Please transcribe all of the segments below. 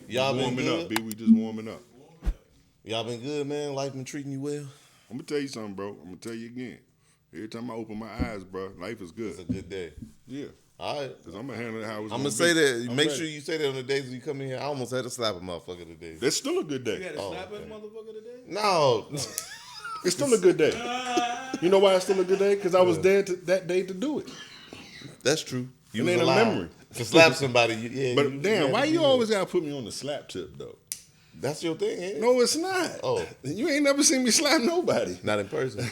Y'all been warming good? up, B. We just warming up. Y'all been good, man? Life been treating you well? I'm gonna tell you something, bro. I'm gonna tell you again. Every time I open my eyes, bro, life is good. It's a good day. Yeah. All right. Cause I'm gonna handle it how it's I'm gonna gonna say that. I'm Make ready. sure you say that on the days when you come in here. I almost had to slap a motherfucker today. That's still a good You day. had a slap at motherfucker today? No. It's still a good day. You know why it's still a good day? Because I was there that day to do it. That's true. You It was ain't a allowed memory. to slap somebody. Yeah. But damn, had why to you be always gotta put me on the slap tip though? there. That's your thing, ain't it? No, it's not. Oh. You ain't never seen me slap nobody. Not in person.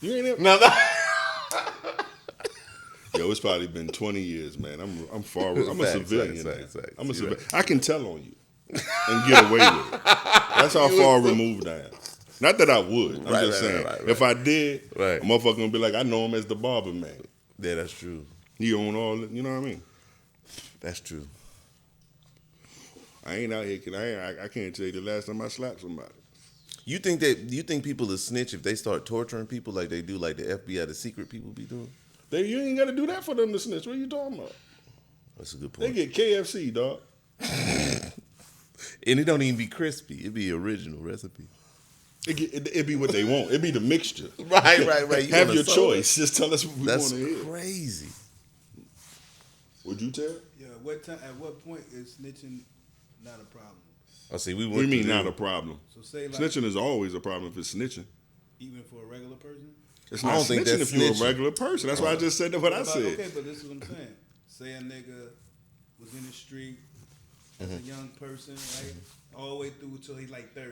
You ain't never. No. Yo, it's probably been 20 years, man. I'm far. I'm a civilian. Facts. I'm a See civilian. I can tell on you and get away with it. That's how far removed I am. Not that I would. I'm just saying. Right. If I did, Right. a motherfucker gonna be like, I know him as the barber man. Yeah, that's true. He own all. You know what I mean? That's true. I ain't out here. I can't tell you the last time I slapped somebody. You think people will snitch if they start torturing people like they do, like the FBI, the secret people be doing? You ain't got to do that for them to snitch. What are you talking about? That's a good They point. get KFC, dog. And it don't even be crispy. It be original recipe. It be what they want. It be the mixture. Right. You Have want your a soda? choice. Just tell us what we want That's to hear. crazy. Would you tell? Yeah, at what point is snitching not a problem? Oh, see, we What do you went mean to not a problem? So say like Snitching is always a problem if it's snitching. even for a regular person? It's I not don't think snitching that's if you're snitching. a regular person. That's why I just said what I said. Okay, but this is what I'm saying. Say a nigga was in the street as a young person, right? All the way through till he's like 30.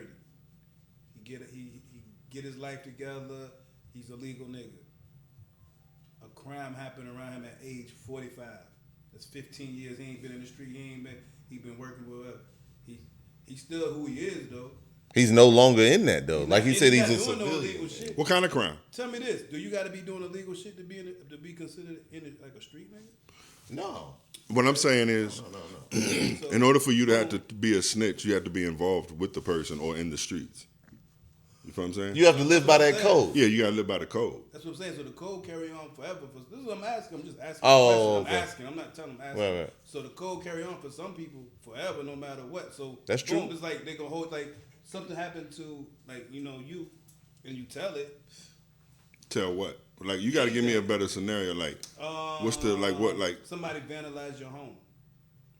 He get his life together. He's a legal nigga. A crime happened around him at age 45. That's 15 years. He ain't been in the street. He been working with whatever. He's still who he is though. He's no longer in that though. Like he said, he's a not doing no civilian. illegal shit. What kind of crime? Tell me this: do you got to be doing illegal shit to be considered like a street nigga? No. What I'm saying is, So, in order for you to have to be a snitch, you have to be involved with the person or in the streets. You feel what I'm saying? You have to live by that code. Yeah, you gotta live by the code. that's what I'm saying. So the code carry on forever. This is what I'm asking. I'm just asking. Oh, a question. okay. I'm asking. I'm not telling. I'm asking. Right. So the code carry on for some people forever, no matter what. So That's boom, true. It's like they gonna hold like something happened to like you and you tell it. Tell what? Like you gotta give me a better scenario. Like what's the like? Somebody vandalized your home.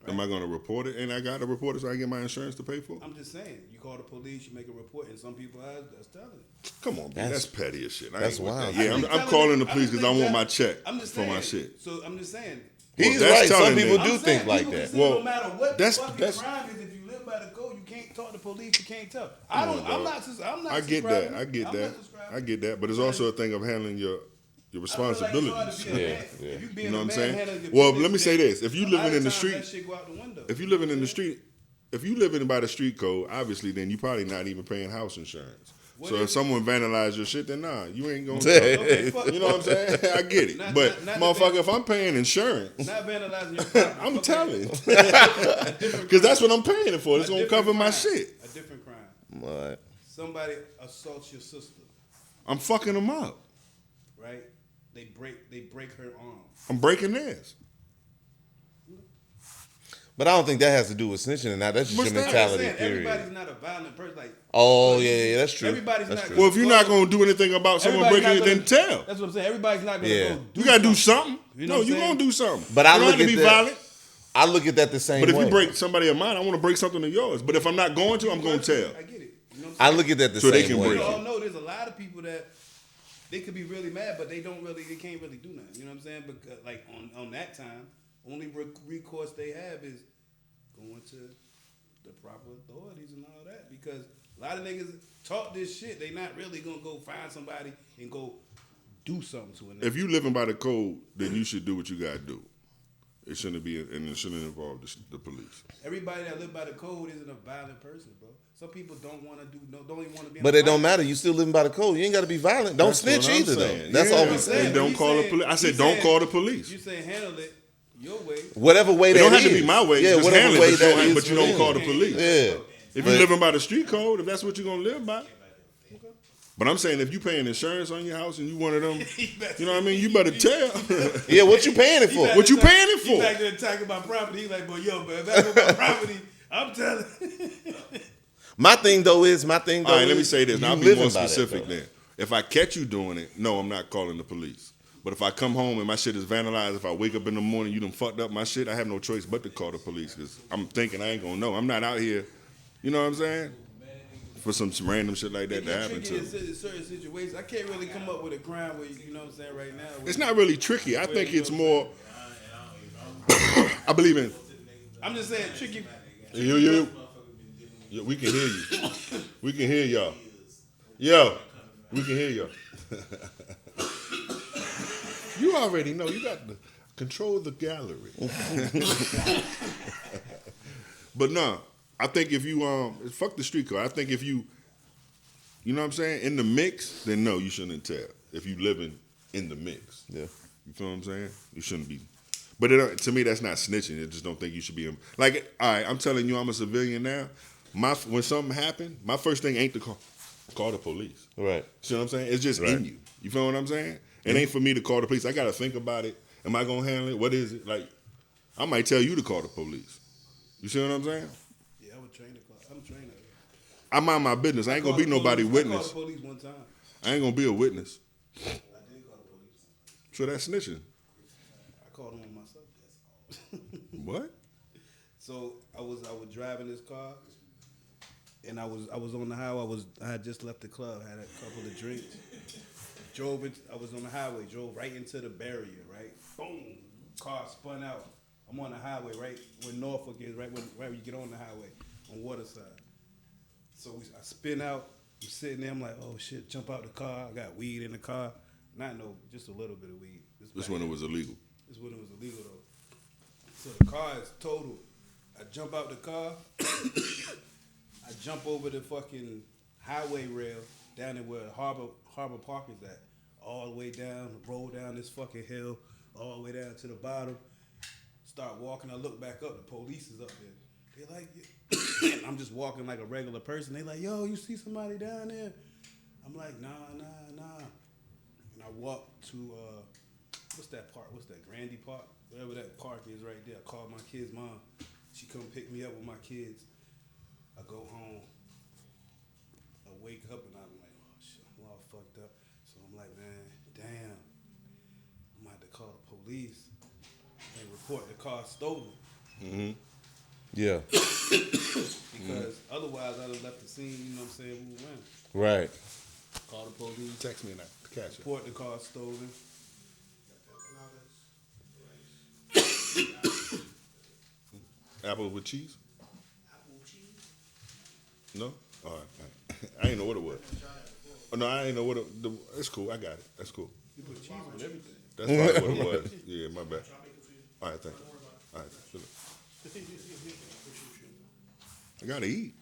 Am I gonna report it? And I gotta report it so I get my insurance to pay for it? I'm just saying. You call the police, you make a report, and some people that's telling. Come on, man. That's petty as shit. That's ain't with wild. that. Yeah, I'm I'm calling the police because I want my check I'm just for saying. my shit. So I'm just saying. He's Well, that's right. Some telling people them. do I'm think saying, like people that. consider Well, no matter what that's- the fucking that's- crime is, if you live by the code, you can't talk to police. You can't tell. I'm not. I get that. I get that. I get that. But it's also a thing of handling your responsibilities. If you being You know what a I'm man saying? handling your Well, business, let me say then this: if you a lot living of in the times street, that shit go out the window. if you living in the street, if you living by the street code, obviously, then you probably not even paying house insurance. So if someone vandalized your shit, then nah, you ain't gonna. Okay, fuck You know what I'm saying? I get it. Not- But not motherfucker, if I'm paying insurance, not vandalizing your property. I'm Okay. telling, A different because that's crime. what I'm paying it for. It's A gonna different cover my crime. shit. A different crime. What? Somebody assaults your sister, I'm fucking them up. right? They break her arm. I'm breaking theirs. But I don't think that has to do with snitching and that. That's just What's your that? mentality, Saying, period. everybody's not a violent person. Like, Oh, yeah, that's true. Everybody's That's not. true. Well, if you're not gonna do anything about someone Everybody's breaking it, not then gonna- tell. That's what I'm saying. Everybody's not gonna Yeah. go. You gotta do something. You know No, what you I'm gonna saying? do something. But I you don't look have to at be that- violent. I look at that the same But if way. you break somebody of mine, I want to break something of yours. But if I'm not going to, I'm gonna tell. I get it. You know what I'm I saying? look at that the So they same can way. break We it. all know there's a lot of people that they could be really mad, but they can't really do nothing. You know what I'm saying? Because like on that time, only recourse they have is going to the proper authorities and all that. Because a lot of niggas talk this shit, they not really gonna go find somebody and go do something to a nigga. If you living by the code, then you should do what you gotta do. It shouldn't be, and it shouldn't involve the police. Everybody that live by the code isn't a violent person, bro. Some people don't want to don't even want to be. But it don't matter. You still living by the code. You ain't got to be violent. Don't That's snitch what I'm either, saying. though. That's Yeah. all we And say. But don't you call the saying- police. I said you don't saying- call the police. You say handle it your way. Whatever way It that don't have to is. be my way. Yeah, Just whatever handle way it, but that is. but you for don't them. call the police. Yeah. If But- you're living by the street code, if that's what you're gonna live by. But I'm saying if you paying insurance on your house and you one of them, you know what I mean, you better tell. Yeah, what you paying it for? What you paying it He for? back there talking about property. He like, but yo, but if that's my property, I'm telling. My thing though is All right, let me say this. Now, I'll be more specific then. If I catch you doing it, no, I'm not calling the police. But if I come home and my shit is vandalized, if I wake up in the morning, you done fucked up my shit, I have no choice but to call the police because I'm thinking I ain't gonna know. I'm not out here, you know what I'm saying? For some random shit like that to happen to me. In certain situations, I can't really come up with a crime where you know what I'm saying right now. It's not really tricky. I think it's more. I believe in. I'm just saying tricky. Yo, we can hear you. We can hear y'all. Yo, we can hear y'all. You already know. You got to control the gallery. But no, I think if you fuck the street code. I think if you know what I'm saying, in the mix, then no, you shouldn't tell. If you living in the mix, Yeah. you feel what I'm saying? You shouldn't be. But to me, that's not snitching. I just don't think you should be. Like, all right, I'm telling you, I'm a civilian now. When something happened, my first thing ain't to call the police. Right. See what I'm saying? It's just in you. You feel what I'm saying? It ain't for me to call the police. I got to think about it. Am I going to handle it? What is it? Like, I might tell you to call the police. You see what I'm saying? Yeah, I'm a trainer. I'm a trainer. I mind my business. I ain't going to be nobody witness. I called the police one time. I ain't going to be a witness. I did call the police. So that's snitching. I called them on myself. What? So I was driving this car, and I was on the highway. I had just left the club, had a couple of drinks. I was on the highway, drove right into the barrier, right? Boom, car spun out. I'm on the highway, right where Norfolk is, right where you get on the highway, on Waterside. So I spin out, I'm sitting there, I'm like, oh shit, jump out the car. I got weed in the car. Just a little bit of weed. This when it was illegal. This when it was illegal though. So the car is totaled. I jump out the car. I jump over the fucking highway rail down there where Harbor Park is at. All the way down, roll down this fucking hill, all the way down to the bottom. Start walking. I look back up. The police is up there. They're like, I'm just walking like a regular person. They like, yo, you see somebody down there? I'm like, nah. And I walk to what's that park? What's that? Grandy Park? Whatever that park is right there. I called my kid's mom. She come pick me up with my kids. I go home. I wake up and I'm like, oh shit, I'm all fucked up. So I'm like, man, damn. I'm about to call the police and report the car stolen. Mm-hmm. Yeah. Because otherwise I'd have left the scene, you know what I'm saying, we went. Right. Call the police. Text me and I catch it. Report the car stolen. Apple with cheese? Apple cheese? No? All right. I didn't know what it was. Oh, no, I didn't know what it was. It's cool. I got it. That's cool. You put cheese on everything. That's probably what it was. Yeah, my bad. All right, thank you. All right, shut up. I gotta eat.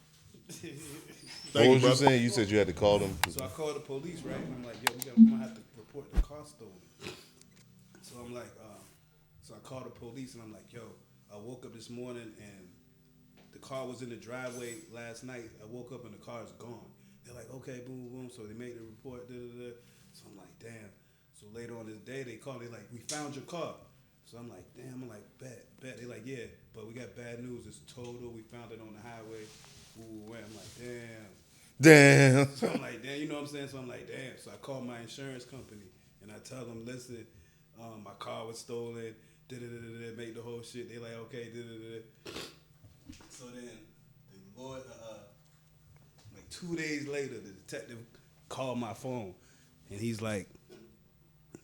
What was you brother. saying? You said you had to call them. So I called the police, right? And I'm like, yo, we're gonna have to report the car stolen. So I'm like, so I called the police and I'm like, yo, I woke up this morning and the car was in the driveway last night. I woke up and the car is gone. They're like, okay, boom, boom. So they made the report. So I'm like, damn. So later on this day, they called. They like, we found your car. So I'm like, damn. I'm like, bet. They're like, yeah, but we got bad news. It's total. We found it on the highway. Ooh, I'm like, damn. Damn. So I'm like, damn, you know what I'm saying? So I'm like, damn. So I call my insurance company and I tell them, listen, my car was stolen. Make the whole shit. They like, okay. So then the lawyer, like 2 days later, the detective called my phone and he's like,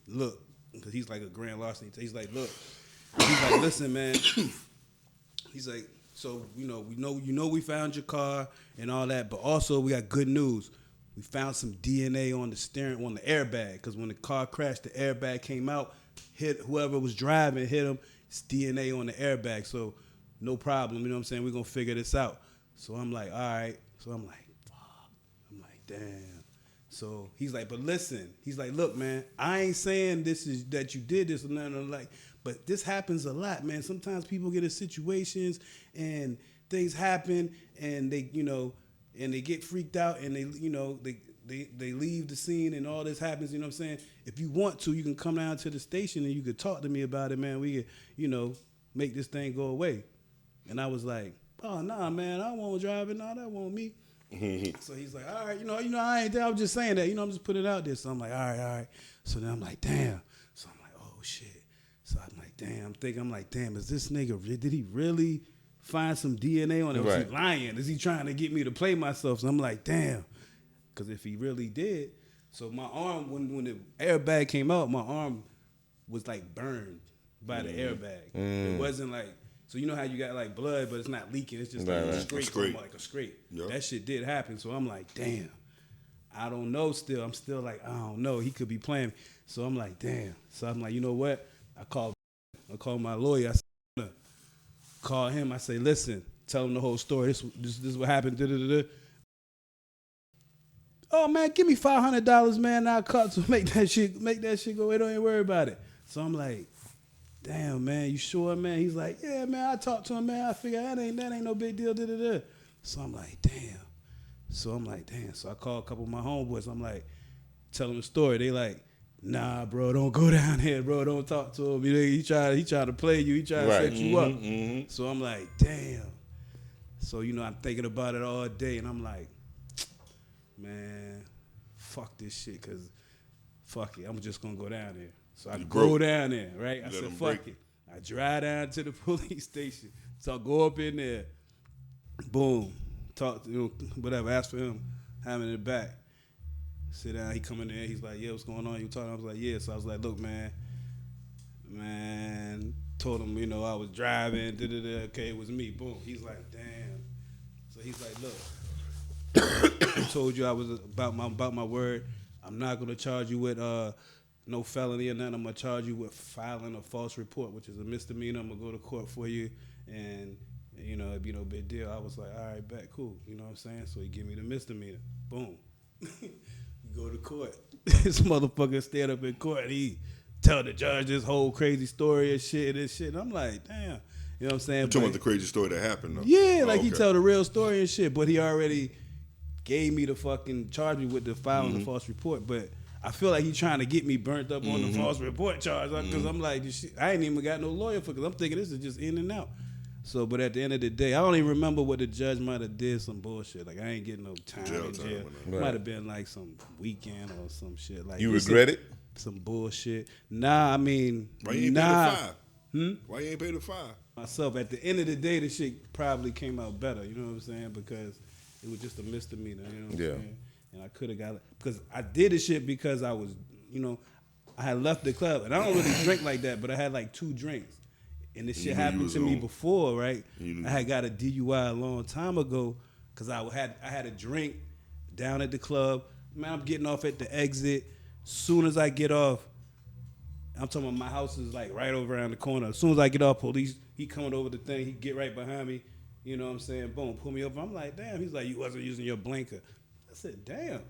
look, because he's like a grand larceny. He's like, look. He's like, listen, man. He's like, so you know we found your car and all that, but also we got good news. We found some DNA on the steering, on the airbag, because when the car crashed, the airbag came out, hit whoever was driving, hit him. It's DNA on the airbag, so no problem. You know what I'm saying? We're gonna figure this out. So I'm like, all right. So I'm like, fuck. I'm like, damn. So he's like, but listen. He's like, look, man, I ain't saying this is that you did this or nothing like, but this happens a lot, man. Sometimes people get in situations and things happen and they, and they get freaked out and they leave the scene and all this happens, you know what I'm saying? If you want to, you can come down to the station and you could talk to me about it, man. We could, make this thing go away. And I was like, oh, nah, man, I won't drive it. Nah, that won't me. So he's like, all right, I ain't there. I was just saying that. I'm just putting it out there. So I'm like, all right. So then I'm like, damn. So I'm like, oh, shit. So I'm like, damn, is this nigga, did he really find some DNA on it? Was he lying? Is he trying to get me to play myself? So I'm like, damn. Because if he really did, so my arm, when the airbag came out, my arm was like burned by the airbag. It wasn't like, so you know how you got like blood, but it's not leaking. It's just like a scrape. Yep. That shit did happen. So I'm like, damn. I don't know still. I'm still like, I don't know. He could be playing. So I'm like, damn. So I'm like, you know what? I called my lawyer. I said, call him. I say, listen, tell him the whole story. This is what happened. Da-da-da-da. Oh, man, give me $500, man. I'll cut to make that shit go. Don't even worry about it. So I'm like, damn, man, you sure, man? He's like, yeah, man, I talked to him, man. I figure that ain't no big deal. Da-da-da. So I'm like, damn. So I called a couple of my homeboys. I'm like, tell them the story. They like, nah, bro, don't go down here, bro. Don't talk to him. He tried to play you. He tried to set you up. Mm-hmm. So I'm like, damn. So, I'm thinking about it all day, and I'm like, man, fuck this shit, because fuck it. I'm just going to go down there. So I go down there, right? I said, fuck it. I drive down to the police station. So I go up in there. Boom. Talk to whatever. Ask for him. Have him in the back. Sit down. He come in there. He's like, yeah, what's going on? You talking? I was like, yeah. So I was like, look, man. Told him, I was driving. Da-da-da. Okay, it was me. Boom. He's like, damn. So he's like, look. I told you I was about my word. I'm not going to charge you with no felony or nothing. I'm going to charge you with filing a false report, which is a misdemeanor. I'm going to go to court for you, and, it'd be no big deal. I was like, all right, bet, cool. You know what I'm saying? So he give me the misdemeanor. Boom. You go to court. This motherfucker stand up in court, and he tell the judge this whole crazy story and shit. And I'm like, damn. You know what I'm saying? You're talking about the crazy story that happened, though? Yeah, he tell the real story and shit, but he already gave me the fucking charge me with the filing the false report, but I feel like he trying to get me burnt up on the false report charge, because I'm like, this shit, I ain't even got no lawyer for, because I'm thinking this is just in and out. So, but at the end of the day, I don't even remember what the judge might have did some bullshit. Like, I ain't getting no time in jail. Right. Might have been like some weekend or some shit. Like, you regret it? Some bullshit. Nah, I mean, why you ain't pay the $5? Why you ain't pay the $5? Myself, at the end of the day, the shit probably came out better. You know what I'm saying? Because it was just a misdemeanor, you know what I'm saying? And I could have got it. Because I did the shit because I was, I had left the club. And I don't really drink like that, but I had like 2 drinks. And this shit happened to me before, right? I had got a DUI a long time ago because I had a drink down at the club. Man, I'm getting off at the exit. Soon as I get off, I'm talking about my house is like right over around the corner. As soon as I get off, police, he coming over the thing, he get right behind me. You know what I'm saying? Boom, pull me over. I'm like, damn. He's like, you wasn't using your blinker. I said, damn.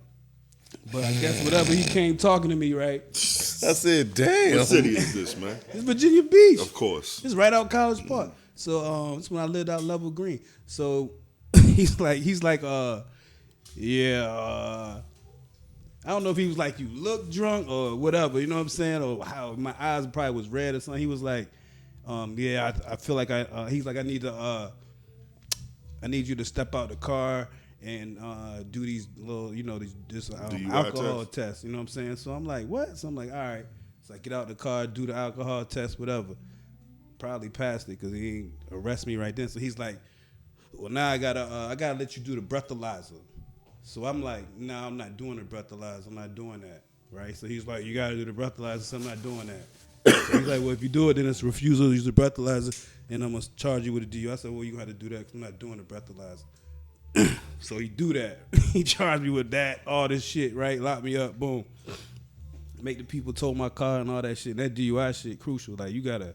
But I guess whatever, he came talking to me, right? I said, damn. What city is this, man? It's Virginia Beach. Of course. It's right out College Park. So it's when I lived out Level Green. So he's like, yeah. I don't know if he was like, you look drunk or whatever, you know what I'm saying? Or how my eyes probably was red or something. He was like, yeah, I feel like he's like, I need you to step out the car and do these little, this alcohol test. You know what I'm saying? So I'm like, what? So I'm like, all right. So I get out the car, do the alcohol test, whatever. Probably passed it because he ain't arrest me right then. So he's like, well, now I gotta let you do the breathalyzer. So I'm like, nah, I'm not doing the breathalyzer. I'm not doing that, right? So he's like, you gotta do the breathalyzer. So I'm not doing that. So he's like, well, if you do it, then it's refusal to use the breathalyzer, and I'm gonna charge you with a DU. I said, well, you got to do that because I'm not doing the breathalyzer. So he do that. He charged me with that, all this shit, right? Lock me up, boom. Make the people tow my car and all that shit. That DUI shit crucial. Like, you gotta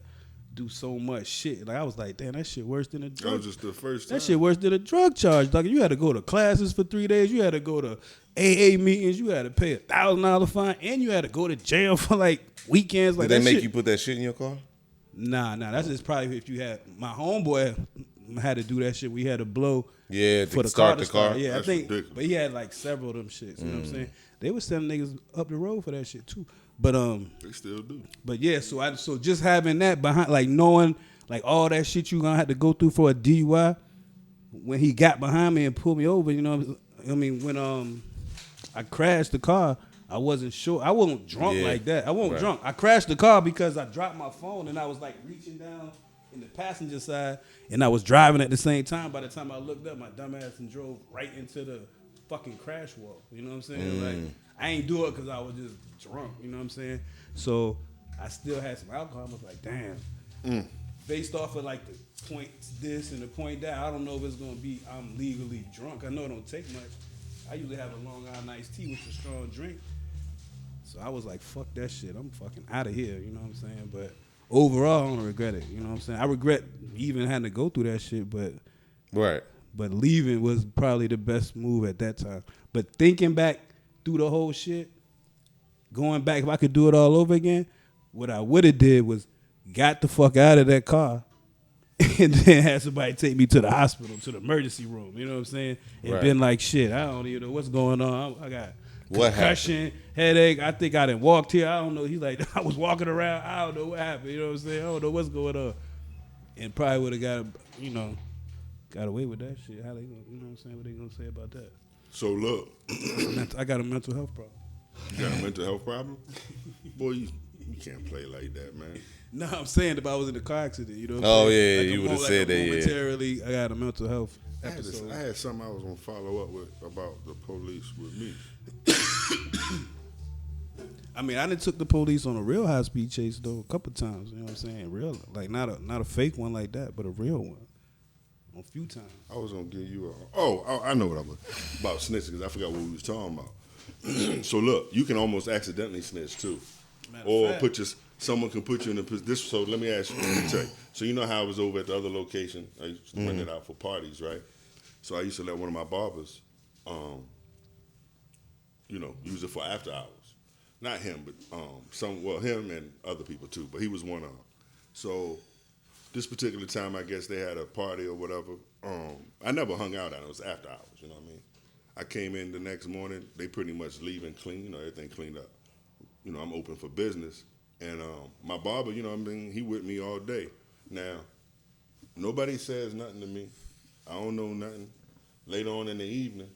do so much shit. Like, I was like, damn, that shit worse than a drug. That was just the first time. That shit worse than a drug charge. Like, you had to go to classes for 3 days. You had to go to AA meetings. You had to pay $1,000 fine, and you had to go to jail for like weekends. Like, did they make you put that shit in your car? Nah. That's just probably if you had. My homeboy had to do that shit. We had to blow. Yeah, for the start the car. Yeah, that's I think. ridiculous. But he had like several of them shits. You know what I'm saying? They was sending niggas up the road for that shit too. But they still do. But yeah, so just having that behind, like knowing like all that shit you gonna have to go through for a DUI, when he got behind me and pulled me over, you know, I mean, when I crashed the car, I wasn't sure. I wasn't drunk like that. I wasn't drunk. I crashed the car because I dropped my phone and I was like reaching down in the passenger side and I was driving at the same time. By the time I looked up, my dumb ass and drove right into the fucking crash wall. You know what I'm saying? Like, I ain't do it because I was just drunk. You know what I'm saying? So I still had some alcohol. I was like, damn. Based off of like the point this and the point that, I don't know if it's gonna be I'm legally drunk. I know it don't take much. I usually have a Long Island iced tea, which is a strong drink. So I was like, fuck that shit. I'm fucking out of here. You know what I'm saying? But overall, I don't regret it. You know what I'm saying? I regret even having to go through that shit, but leaving was probably the best move at that time. But thinking back through the whole shit, going back, if I could do it all over again, what I would have did was got the fuck out of that car and then had somebody take me to the hospital, to the emergency room. You know what I'm saying? And been like, shit, I don't even know what's going on. I got concussion, headache. I think I done walked here. I don't know. He's like, I was walking around. I don't know what happened. You know what I'm saying? I don't know what's going on. And probably would have got away with that shit. How they gonna, you know what I'm saying? What they gonna say about that? So look, I got a mental health problem. You got a mental health problem? Boy, you can't play like that, man. No, I'm saying if I was in a car accident, you know what Oh, I'm saying? yeah, like you would have said that, momentarily, I got a mental health I episode. had something I was going to follow up with about the police with me. I mean, I done took the police on a real high-speed chase, though, a couple times. You know what I'm saying? Real, like not a fake one like that, but a real one. A few times. I was going to give you I know what I was about snitching because I forgot what we was talking about. So look, you can almost accidentally snitch too. Or someone can put you in a position. So let me ask you, let me tell you. So you know how I was over at the other location? I used to rent it out for parties, right? So I used to let one of my barbers, use it for after hours. Not him, but him and other people too. But he was one of them. So this particular time, I guess they had a party or whatever. I never hung out at it. It was after hours, you know what I mean? I came in the next morning. They pretty much leaving clean, everything cleaned up. I'm open for business. And my barber, he with me all day. Now, nobody says nothing to me. I don't know nothing. Later on in the evening,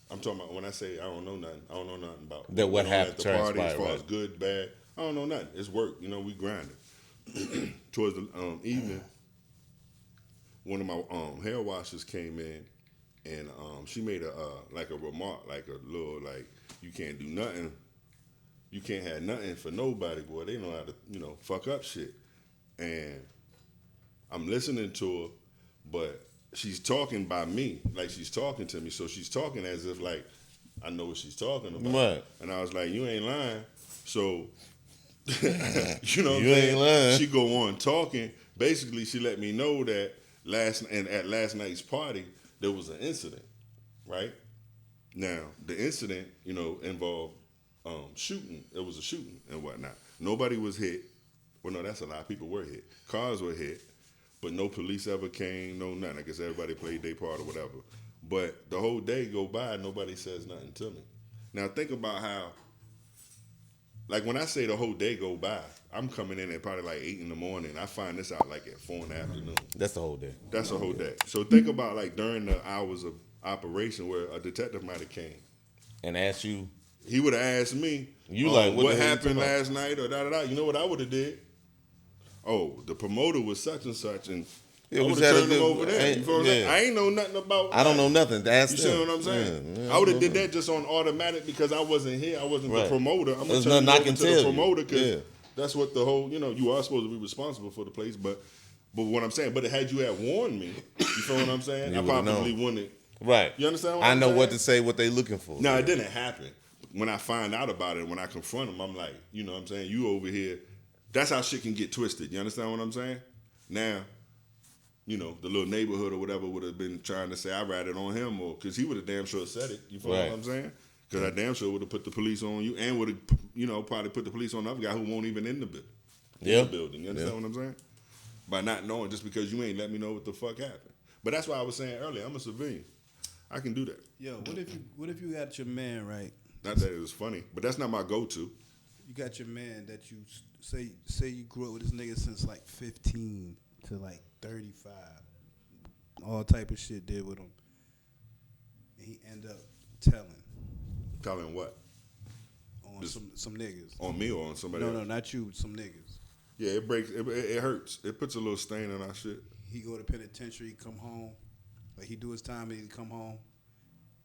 I'm talking about when I say I don't know nothing about that what happened at the party as far as good, bad. I don't know nothing. It's work. We grinding. Towards the evening, one of my hair washers came in, and she made a remark, like a little you can't do nothing. You can't have nothing for nobody, boy. They know how to, fuck up shit. And I'm listening to her, but she's talking by me, like she's talking to me. So she's talking as if like I know what she's talking about. Right. And I was like, you ain't lying. So, you know what I'm You saying? ain't lying. She go on talking. Basically, she let me know that at last night's party, there was an incident, right? Now, the incident, involved shooting. It was a shooting and whatnot. Nobody was hit. Well, no, that's a lie. People were hit. Cars were hit, but no police ever came, no nothing. I guess everybody played their part or whatever. But the whole day go by, nobody says nothing to me. Now, think about how, like when I say the whole day go by, I'm coming in at probably like 8 in the morning. I find this out like at 4 in the afternoon. That's the whole day. That's the whole day. So think about like during the hours of operation where a detective might have came. And asked you. He would have asked me, what happened last night or da-da-da. You know what I would have did? Oh, the promoter was such and such, and I would have turned him over there. You feel what I'm saying? I ain't know nothing about I don't know nothing. That's you see what I'm saying? Yeah, I would have did that just on automatic because I wasn't here. I wasn't the promoter. I'm going to turn it over to the promoter because that's what the whole, you are supposed to be responsible for the place. But what I'm saying, but had you had warned me, you feel what I'm saying? I probably wouldn't. Right. You understand what I'm saying? I know what to say, what they looking for. No, it didn't happen. When I find out about it, when I confront them, I'm like, you know what I'm saying? You over here. That's how shit can get twisted. You understand what I'm saying? Now, the little neighborhood or whatever would have been trying to say I ratted on him or because he would have damn sure said it. You feel what I'm saying? Because I damn sure would have put the police on you and would have, probably put the police on the other guy who won't even in the building. Yeah. You understand what I'm saying? By not knowing just because you ain't let me know what the fuck happened. But that's why I was saying earlier, I'm a civilian. I can do that. Yo, what if you got your man, right? Not that it was funny, but that's not my go-to. You got your man that you say you grew up with this nigga since like 15 to like 35. all type of shit did with him. And he end up telling Telling what? on some niggas. On me or on somebody else? No, not you, some niggas. Yeah, it breaks. It hurts. It puts a little stain on our shit. He go to penitentiary, come home. Like, he do his time and he come home.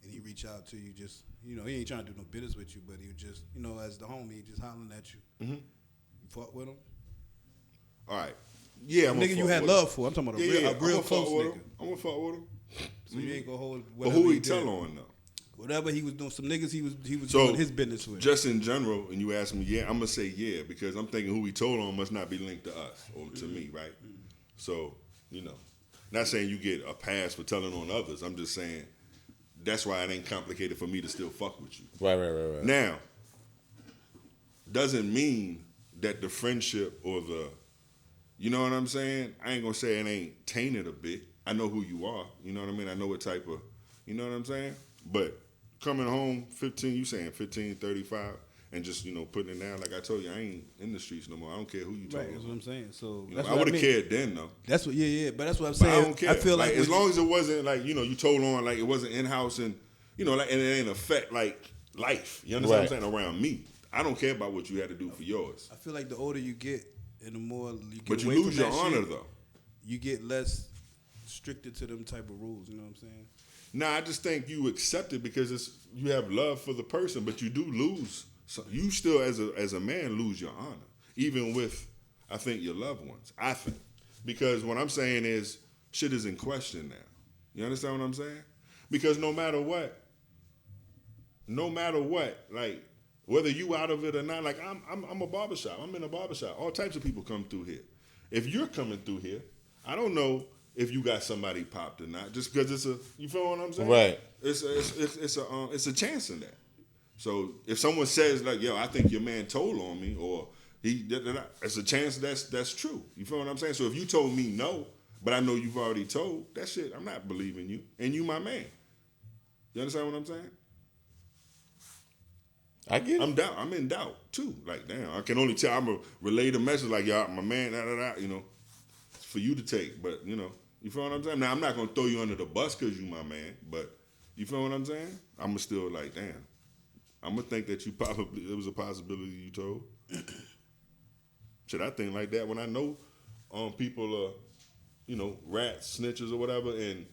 And he reach out to you just, he ain't trying to do no business with you, but he just, as the homie, he just hollering at you. Mm-hmm. You fought with him? All right. Yeah, I'm nigga you had love for. I'm talking about a real close nigga. I'm gonna fuck with him. So you ain't gonna hold But who he tell on though? Whatever he was doing, some niggas he was So, doing his business with. Just in general, and you ask me, I'm gonna say yeah, because I'm thinking who he told on must not be linked to us or to me, right? So, not saying you get a pass for telling on others. I'm just saying that's why it ain't complicated for me to still fuck with you. Right. Now, doesn't mean that the friendship or the, you know what I'm saying? I ain't gonna say it ain't tainted a bit. I know who you are. You know what I mean? I know what type of, you know what I'm saying? But coming home 15, 35, and just, putting it down, like I told you, I ain't in the streets no more. I don't care who you talking Right, that's what I'm saying. So that's I would have cared then, though. That's what, but that's what I'm saying. But I don't care. I feel like as long as it wasn't like, you told on, like it wasn't in-house and, like, and it ain't affect, like, life. You understand what I'm saying? Around me. I don't care about what you had to do for yours. I feel like the older you get and the more you get but you away lose from your that honor, shit, though. You get less stricted to them type of rules, you know what I'm saying? Nah, I just think you accept it because you have love for the person, but you do lose. So you still, as a man, lose your honor, even with, I think, your loved ones. I think, because what I'm saying is shit is in question now. You understand what I'm saying? Because no matter what, like whether you out of it or not, like I'm a barbershop. I'm in a barbershop. All types of people come through here. If you're coming through here, I don't know if you got somebody popped or not, just because it's a, you feel what I'm saying? Right. It's a chance in that. So if someone says like, yo, I think your man told on me, or it's a chance that's true. You feel what I'm saying? So if you told me no, but I know you've already told, that shit, I'm not believing you, and you my man. You understand what I'm saying? I get it. I'm in doubt too. Like, damn, I can only tell. I'm gonna relay the message like, y'all, my man, it's for you to take. But you feel what I'm saying? Now I'm not gonna throw you under the bus because you my man. But you feel what I'm saying? I'm gonna still like, damn. I'm gonna think that it was a possibility you told. Should I think like that when I know people are, rats, snitches or whatever, and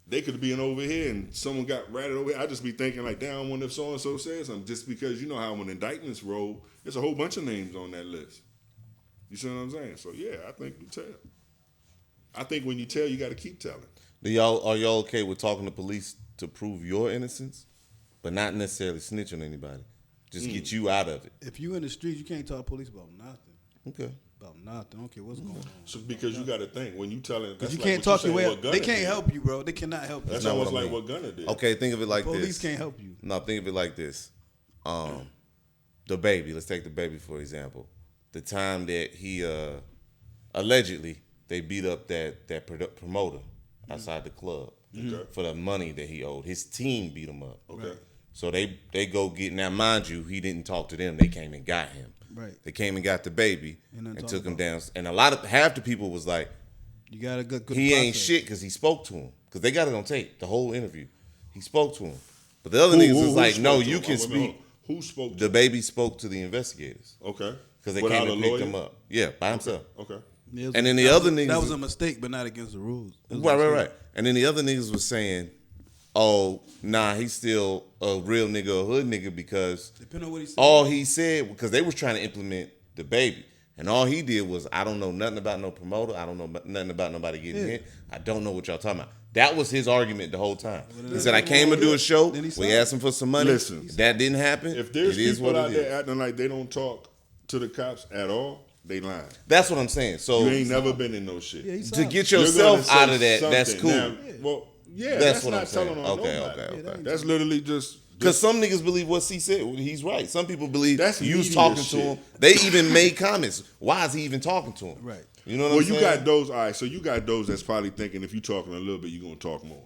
they could be over here and someone got ratted over here. I just be thinking like, damn, I wonder if so-and-so says something. Just because you know how when indictments roll, there's a whole bunch of names on that list. You see what I'm saying? So yeah, I think you tell. I think when you tell, you got to keep telling. Are y'all okay with talking to police to prove your innocence, but not necessarily snitch on anybody? Just get you out of it. If you in the streets, you can't talk to police about nothing. Okay. About nothing. I don't care what's going on. So because you got to think when you telling, because you like can't talk your way up. They can't help you, bro. They cannot help you. That's almost like what Gunna did. Okay, think of it like Police this. can't help you. No, think of it like this. The baby. Let's take the baby for example. The time that he allegedly they beat up that promoter outside the club for the money that he owed. His team beat him up. Okay. So they go get, now mind you, he didn't talk to them. They came and got him. Right. They came and got the baby and took him about down. And half the people was like, you got a good he ain't shit because he spoke to him. Because they got it on tape, the whole interview. He spoke to him. But the other niggas was like, no, you can speak. Who spoke to the baby spoke to the investigators. Okay. Because they came and picked him up. Yeah, by himself. Okay. And then the other niggas... That was a mistake, but not against the rules. Right. And then the other niggas was saying, oh, nah, he's still a real nigga, a hood nigga, because depending on what he said. All he said, because they was trying to implement the baby. And all he did was, I don't know nothing about no promoter. I don't know nothing about nobody getting hit. I don't know what y'all talking about. That was his argument the whole time. He said, I came to do a show. We asked him for some money. Listen, that didn't happen. If there's people out there acting like they don't talk to the cops at all, they lying. That's what I'm saying. So you ain't never been in no shit. Yeah, to get yourself out of that, that's cool. Now, well, yeah, that's what not I'm saying. telling on nobody. Okay. That's literally just... Because some niggas believe what he said. He's right. Some people believe that's you was talking shit. to him. They even made comments. Why is he even talking to him? Right. You know what I'm saying? Well, you got those. All right. So you got those that's probably thinking if you talking a little bit, you're gonna talk more.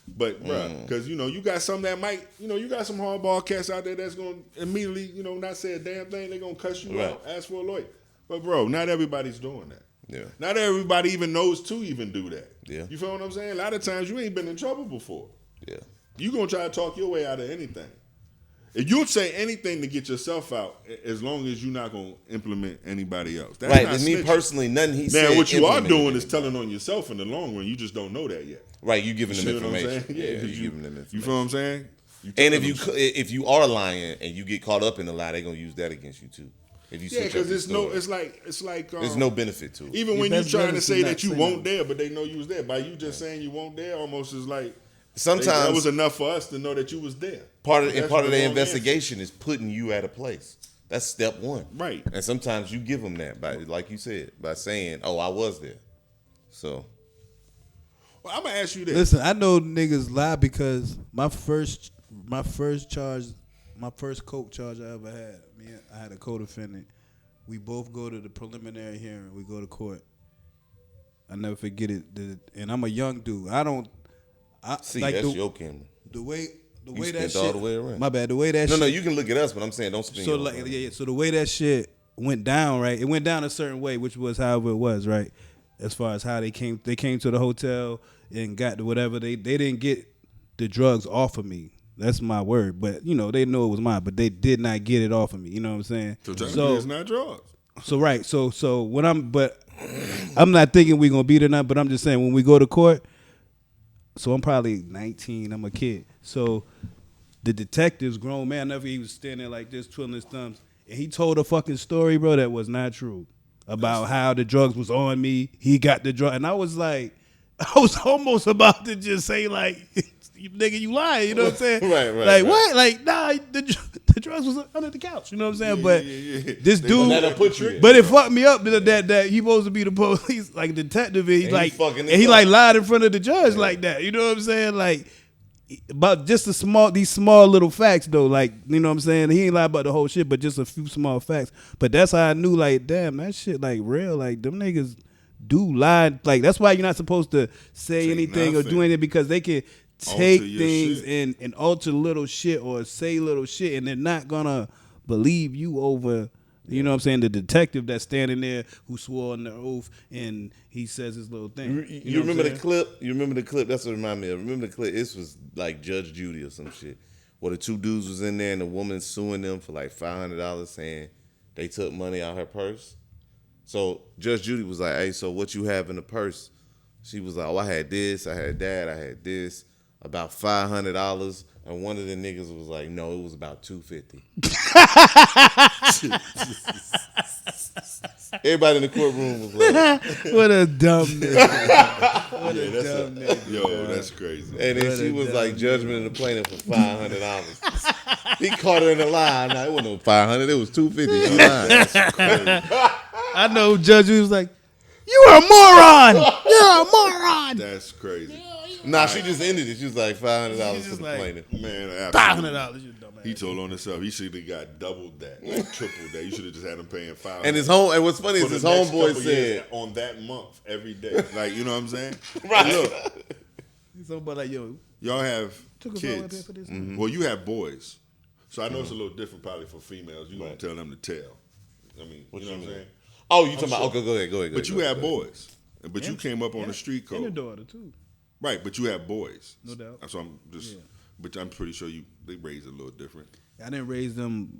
But bruh, because you got some that might, you got some hardball cats out there that's gonna immediately, not say a damn thing. They're gonna cuss you out, ask for a lawyer. But bro, not everybody's doing that. Yeah. Not everybody even knows to even do that. Yeah. You feel what I'm saying? A lot of times you ain't been in trouble before. Yeah. You gonna try to talk your way out of anything. If you'll say anything to get yourself out, as long as you're not gonna implement anybody else. That's Right. not And me snitching. personally, nothing he said. Now, what you are implemented doing is anybody. telling on yourself in the long run. You just don't know that yet. Right. You giving them See what I'm information. saying? Yeah. because You giving them information. You feel what I'm saying? You And telling them if you are lying and you get caught up in the lie, they're gonna use that against you too. If you yeah, switch up because your it's story. like There's no benefit to it. even Your when you best trying bet to is say to not that you say won't nothing. there, but they know you was there. By you just saying you won't there, almost is like Sometimes that was enough for us to know that you was there. part of That's the the wrong investigation is putting you at a place. That's step one. Right. And sometimes you give them that by, like you said, by saying, "Oh, I was there." So Well, I'm gonna ask you this. Listen, I know niggas lie because my first coke charge I ever had. I had a co-defendant. We both go to the preliminary hearing. We go to court. I never forget it. And I'm a young dude. see, like that's the, your camera. the way You that spent all shit. the way around. My bad. The way that No, shit. no, you can look at us, but I'm saying don't spin. So your like camera. yeah. So the way that shit went down, right? It went down a certain way, which was however it was, right? As far as how they came to the hotel and got to whatever they didn't get the drugs off of me. That's my word, but you know they know it was mine, but they did not get it off of me. You know what I'm saying? So technically it's not drugs. So right, so when I'm not thinking we gonna beat it or not, but I'm just saying when we go to court. So I'm probably 19. I'm a kid. So the detective's grown man. Never he was standing there like this, twiddling his thumbs, and he told a fucking story, bro, that was not true about how the drugs was on me. He got the drug, and I was like, I was almost about to just say like, nigga, you lying. You know what I'm saying? Right. Like what? Like nah, the drugs was under the couch. You know what I'm saying? But this dude, That'll put you in. but it fucked me up that he supposed to be the police, like detective, and he And like, he fucking and this he up. like lied in front of the judge like that. You know what I'm saying? Like about just these small little facts though. Like you know what I'm saying? He ain't lied about the whole shit, but just a few small facts. But that's how I knew like, damn, that shit like real. Like them niggas do lie. Like that's why you're not supposed to say anything or nothing. do anything because they can take Alter your things shit. and alter little shit or say little shit, and they're not gonna believe you over. You know what I'm saying? The detective that's standing there who swore on the oath and he says his little thing. You know what remember I'm the saying? clip? You remember the clip? That's what reminded me of. Remember the clip? This was like Judge Judy or some shit. Where the two dudes was in there and the woman suing them for like $500 saying they took money out her purse. So Judge Judy was like, hey, so what you have in the purse? She was like, oh, I had this, I had that, I had this, about $500. And one of the niggas was like, no, it was about $250. Everybody in the courtroom was like, What a dumb nigga. What a dumb nigga. Yo, that's crazy. and then she was like, judgment of the plaintiff for $500. He caught her in the lie. No, it wasn't no $500, it was $250. She lying. I know Judge was like, you are a moron. You're a moron. That's crazy. Nah, she just ended it. She was like $500 She's for just the like, plaintiff. Man, absolutely. $500. You dumb ass. He told on himself. He should have got doubled that, like tripled that. You should have just had him paying $500. And and what's funny is for his the next homeboy couple years said, on that month every day. Like, you know what I'm saying? right. Hey, look, He's talking about like, yo, y'all have took us all out there kids. for this. Well, you have boys, so I know it's a little different probably for females. You don't tell them to tell. I mean, you know what I'm saying? Oh, you talking sure. about, okay, go ahead. But you have boys, but you came up on the street And a code, daughter too. right? But you have boys, No doubt. So I'm just, but I'm pretty sure they raised a little different. I didn't raise them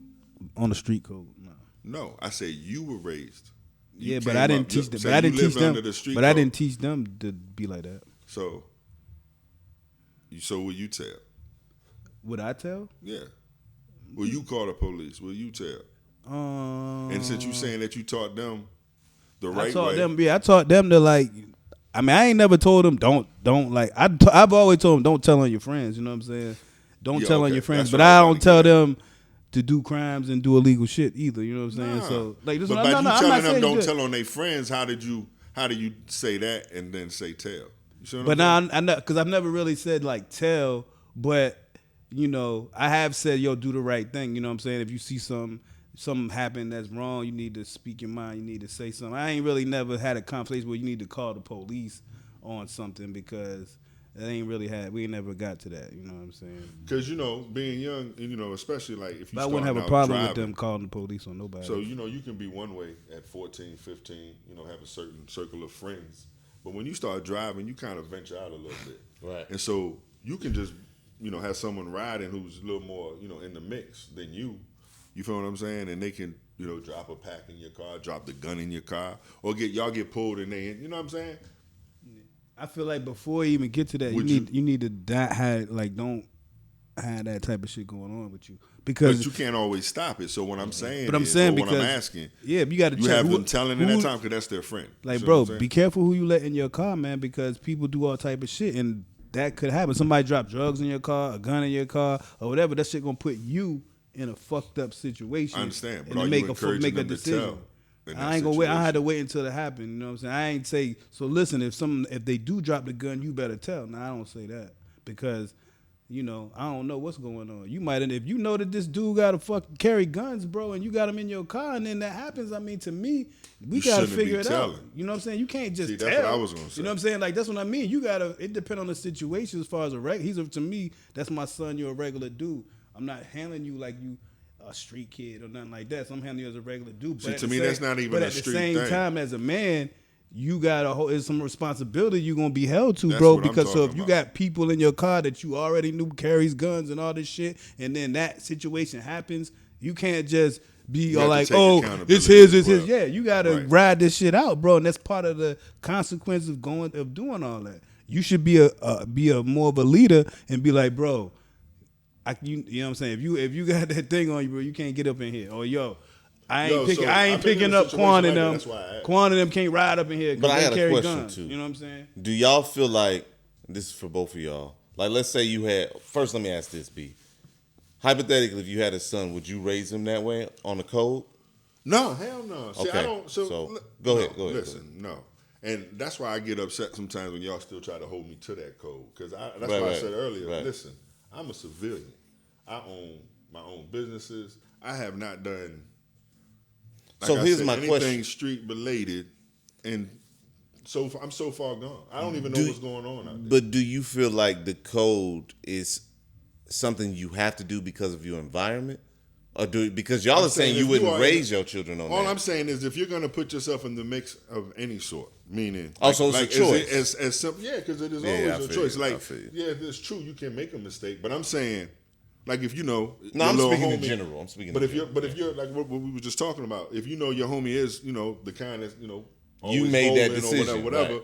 on the street code. No. No, I say you were raised. You Yeah, but came I didn't up- teach them. say But I you didn't teach lived them. under the street But I code. didn't teach them to be like that. So will you tell? Would I tell? Yeah. Will you call the police? Will you tell? And since you saying that you taught them the right I taught way, them. Yeah, I taught them to like. I mean, I ain't never told them don't like. I've always told them don't tell on your friends. You know what I'm saying? Don't Yeah, tell on okay. your friends. That's But what I I was don't tell about to get them to do crimes and do illegal shit either. You know what I'm saying? Nah. So like, this but one, by no, you no, I'm telling not them saying don't you do tell it. on their friends, how do you say that and then say tell? You see what But I'm now I know because I've never really said like tell, but you know I have said yo do the right thing. You know what I'm saying? If you see something happen that's wrong, you need to speak your mind. You need to say something. I ain't really never had a conversation where you need to call the police on something because that ain't really had. We ain't never got to that. You know what I'm saying? Because being young, especially like if you. But I wouldn't have a problem with them calling the police on nobody. So you can be one way at 14, 15. Have a certain circle of friends, but when you start driving, you kind of venture out a little bit. Right. And so you can just have someone riding who's a little more in the mix than you. You feel what I'm saying? And they can drop a pack in your car, drop the gun in your car, or y'all get pulled and they, you know what I'm saying? I feel like before you even get to that, you need to don't have that type of shit going on with you, because but you can't always stop it. So what I'm saying, but I'm saying because what I'm asking, you got to you have them telling in that time because that's their friend. Like, bro, be careful who you let in your car, man, because people do all type of shit, and that could happen. Somebody drop drugs in your car, a gun in your car, or whatever. That shit gonna put you in a fucked up situation. I understand, but and are make you encouraging make a them to decision. tell? I ain't gonna wait. I had to wait until it happened. You know what I'm saying? I ain't say, so listen, if they do drop the gun, you better tell. Nah, I don't say that, because I don't know what's going on. You might, if you know that this dude got to fucking carry guns, bro, and you got him in your car, and then that happens. I mean, to me, we gotta figure it out. You know what I'm saying? You can't just tell. That's what I was gonna say. You know what I'm saying? Like, that's what I mean. You gotta. It depends on the situation. As far as to me, that's my son. You're a regular dude. I'm not handling you like you a street kid or nothing like that. So I'm handling you as a regular dude. But to me, that's not even a street thing. But at the same time, as a man, you got there's some responsibility you're gonna be held to, that's bro. What because so if you about. got people in your car that you already knew carries guns and all this shit, and then that situation happens, you can't just be all like, oh, it's his. Yeah, you gotta ride this shit out, bro. And that's part of the consequence of doing all that. You should be a more of a leader and be like, bro, you know what I'm saying? If you got that thing on you, bro, you can't get up in here. Or I ain't picking up Quan and them. Quan and them can't ride up in here. But I got a question guns, too. You know what I'm saying? Do y'all feel like, this is for both of y'all, like let's say you had, first let me ask this, B. Hypothetically, if you had a son, would you raise him that way on the code? No, hell no. See, okay. I don't. So go ahead. Listen, no. And that's why I get upset sometimes when y'all still try to hold me to that code. Because that's why I said earlier, listen, I'm a civilian. I own my own businesses. I have not done anything street related, and so I'm so far gone. I don't even know what's going on out there. But do you feel like the code is something you have to do because of your environment? Or because y'all are saying you wouldn't raise your children on that. All I'm saying is if you're going to put yourself in the mix of any sort, meaning... Also, it's a choice. As simple, because it is always a choice. It's true, you can make a mistake, but I'm saying, like if No, I'm speaking in general. I'm speaking if you're like what we were just talking about, if you know your homie is, the kind that's, you made that decision. Or whatever. Right.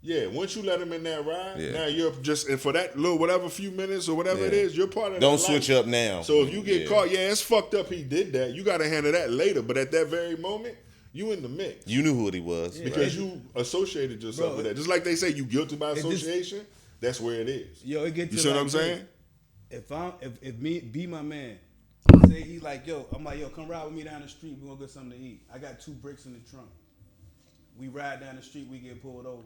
Yeah, once you let him in that ride, now you're just, and for that little whatever few minutes or whatever it is, you're part of Don't switch up now. So if you get caught, it's fucked up he did that. You got to handle that later. But at that very moment, you in the mix. You knew who he was. Because you associated yourself with that. Just like they say, you guilty by association, that's where it is. Yo, it gets you see what I'm saying? If me be my man, say he's like, I'm like, come ride with me down the street. We gonna get something to eat. I got 2 bricks in the trunk. We ride down the street. We get pulled over.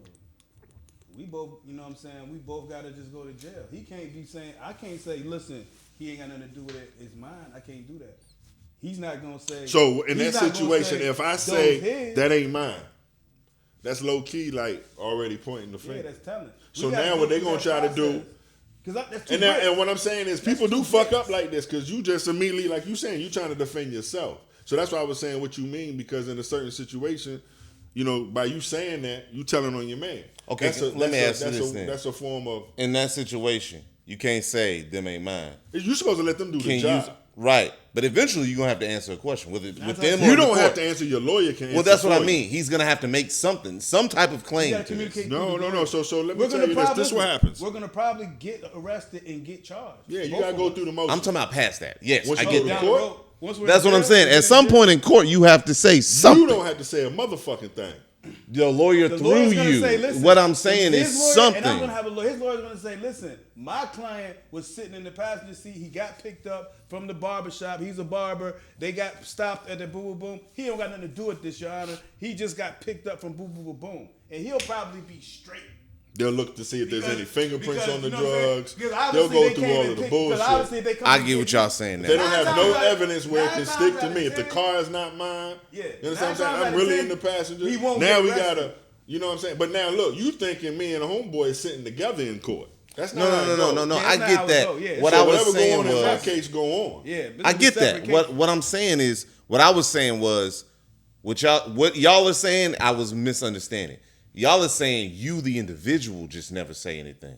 We both, you know what I'm saying? We both got to just go to jail. He can't be saying, I can't say, listen, he ain't got nothing to do with it. It's mine. I can't do that. He's not going to say. So in that situation, if I say that ain't mine, that's low key, like already pointing the finger. Yeah, that's telling. So now what they going to try to do. And what I'm saying is people do fuck up like this because you just immediately, like you saying, you trying to defend yourself. So that's why I was saying what you mean, because in a certain situation, by you saying that, you telling on your man. Okay, let me ask you this then. That's a form of... In that situation, you can't say, them ain't mine. You're supposed to let them do the job. Right. But eventually, you're going to have to answer a question. With them you don't have to answer, your lawyer can answer. Well, that's what I mean. He's going to have to make some type of claim to this. No. So let me tell you this. This is what happens. We're going to probably get arrested and get charged. Yeah, you got to go through the motions. I'm talking about past that. Yes, I get that. That's what I'm saying. At some point in court, you have to say something. You don't have to say a motherfucking thing. The lawyer through you. Say, what I'm saying is something. And I'm gonna have a lawyer. His lawyer's gonna say, listen, my client was sitting in the passenger seat. He got picked up from the barbershop. He's a barber. They got stopped at the Boo Boo Boom. He don't got nothing to do with this, Your Honor. He just got picked up from Boo Boo Boom. And he'll probably be straight. They'll look to see if there's any fingerprints on the drugs. They'll go through all of the bullshit. I get what y'all saying now. They don't have no evidence where it can stick to me. If the car is not mine, you understand what I'm saying? I'm really in the passenger. Now we gotta, You know what I'm saying? But now look, you thinking me and a homeboy is sitting together in court. That's not No. Yeah, I that's get not that. how it go, yeah. What So I was whatever saying go on was, in my case go on. Yeah, but I it's a get that. separate case. What I'm saying is, what I was saying was, what y'all are saying, I was misunderstanding. Y'all are saying you, the individual, just never say anything.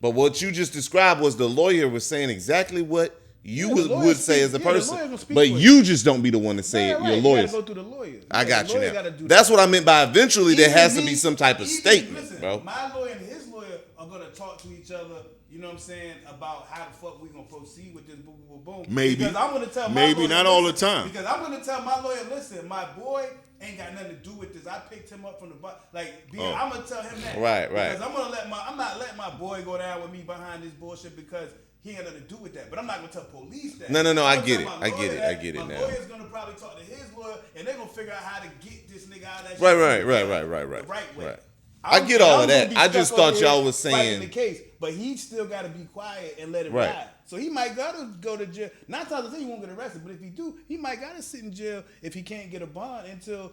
But what you just described was the lawyer was saying exactly what you the lawyer would say as a speak- yeah, the person. lawyer gonna speak But for you just don't be the one to say Right, it. Your you lawyers. gotta go through the lawyer. I got the you lawyer now. gotta do That's that. what I meant by eventually there Even has to me- be some type of even- statement, listen, bro. My lawyer and his lawyer are gonna talk to each other. You know what I'm saying, about how the fuck we gonna proceed with this boom, boom, boom. Maybe. Because I'm gonna tell my Maybe, lawyer, not all the listen, time. Because I'm gonna tell my lawyer, listen, my boy ain't got nothing to do with this. I picked him up from the bottom. I'm gonna tell him that. Right. Because I'm not letting my boy go down with me behind this bullshit because he ain't got nothing to do with that. But I'm not gonna tell police that. No, I'm I gonna get tell it. my I get lawyer it. that. I get it My now. lawyer's gonna probably talk to his lawyer, and they're gonna figure out how to get this nigga out of that shit. Right. The right way. Right. I get all of that. I just thought y'all was saying the case, but he still got to be quiet and let it Right. ride. So he might gotta go to jail. Not times he won't get arrested, but if he do, he might gotta sit in jail if he can't get a bond until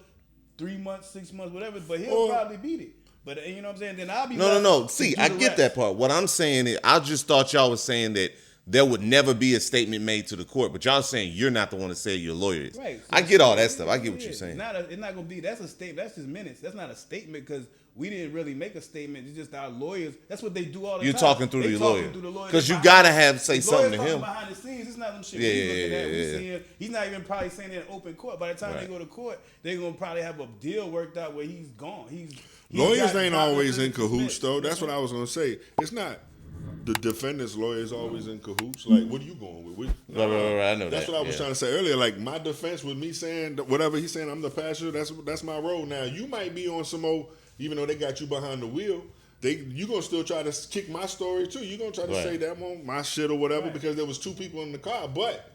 3 months, 6 months, whatever. But he'll probably beat it. But you know what I'm saying? Then I'll be No. See, I get that part. What I'm saying is, I just thought y'all was saying that there would never be a statement made to the court, but y'all saying you're not the one to say your lawyer is. Right. I get all that stuff. I get what you're saying. It's not gonna be. That's a statement. That's just minutes. That's not a statement because we didn't really make a statement. It's just our lawyers. That's what they do all the You're time. talking through They your talking lawyer. through the lawyer. Because They you behind- gotta have say the something to lawyers him. talking behind the scenes. It's not them shit. Yeah, we looking at. We yeah. seeing. He's not even probably saying it in open court. By the time Right. they go to court, they're gonna probably have a deal worked out where he's gone. Lawyers ain't always in cahoots cahoots, though. That's what I was gonna say. It's not the defendant's lawyer is always in cahoots. Like, what are you going with? Right. I know That's that. what I was trying to say earlier. Like, my defense with me saying whatever he's saying, I'm the pastor. That's my role. Now, you might be on some old, even though they got you behind the wheel. You gonna still try to kick my story too. You gonna try to say that on my shit or whatever because there was 2 people in the car. But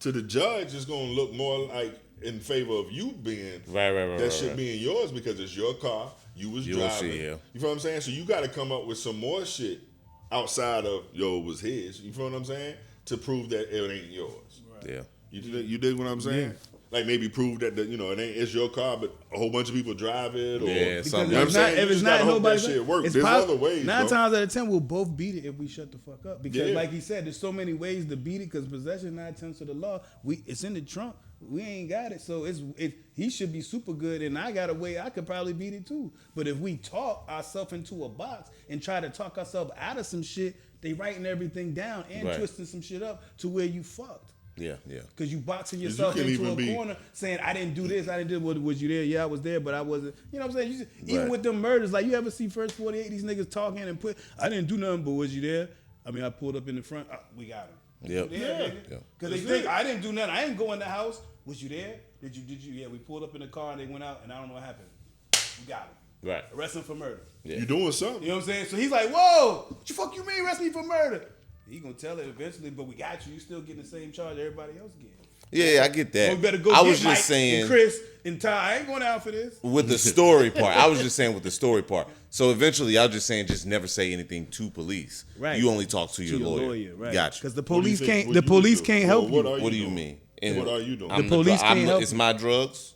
to the judge, it's gonna look more like in favor of you being that shit being yours because it's your car. You was driving. See, yeah. You feel what I'm saying? So you got to come up with some more shit outside of it was his. You feel what I'm saying? To prove that it ain't yours. Right. Yeah. You dig what I'm saying? Yeah. Like maybe prove that it's your car, but a whole bunch of people drive it. Or, Yeah, something. You know what I'm saying? If it's not nobody, shit works. it's There's possible. other ways. 9 though. times out of 10, we'll both beat it if we shut the fuck up. Because, Yeah. like he said, there's so many ways to beat it. Because possession 9/10 of the law. It's in the trunk. We ain't got it, so he should be super good, and I got a way I could probably beat it too. But if we talk ourselves into a box and try to talk ourselves out of some shit, they writing everything down and twisting some shit up to where you fucked. Yeah. Because you boxing yourself into a corner saying, I didn't do this, I didn't do it. Was you there? Yeah, I was there, but I wasn't. You know what I'm saying? Even with them murders, like you ever see First 48, these niggas talking and I didn't do nothing, but was you there? I mean, I pulled up in the front. We got him. Yep. Because they think I didn't do nothing. I didn't go in the house. Was you there? Did you? Yeah, we pulled up in the car and they went out and I don't know what happened. We got him. Right. Arrest him for murder. Yeah. You doing something. You know what I'm saying? So he's like, whoa, what the fuck you mean arrest me for murder? He gonna tell it eventually, but we got you. You still getting the same charge everybody else getting. Yeah, I get that. So we better go I get was Mike just saying and Chris and Ty. I ain't going out for this. with the story part. I was just saying with the story part. So eventually, I was just saying, just never say anything to police. Right. You only talk to your lawyer. Right. Gotcha. Because the What do you police think- can't. what The you police do? can't help What you. are What do you doing? mean? What are you doing? I'm The police can't help It's you. my drugs.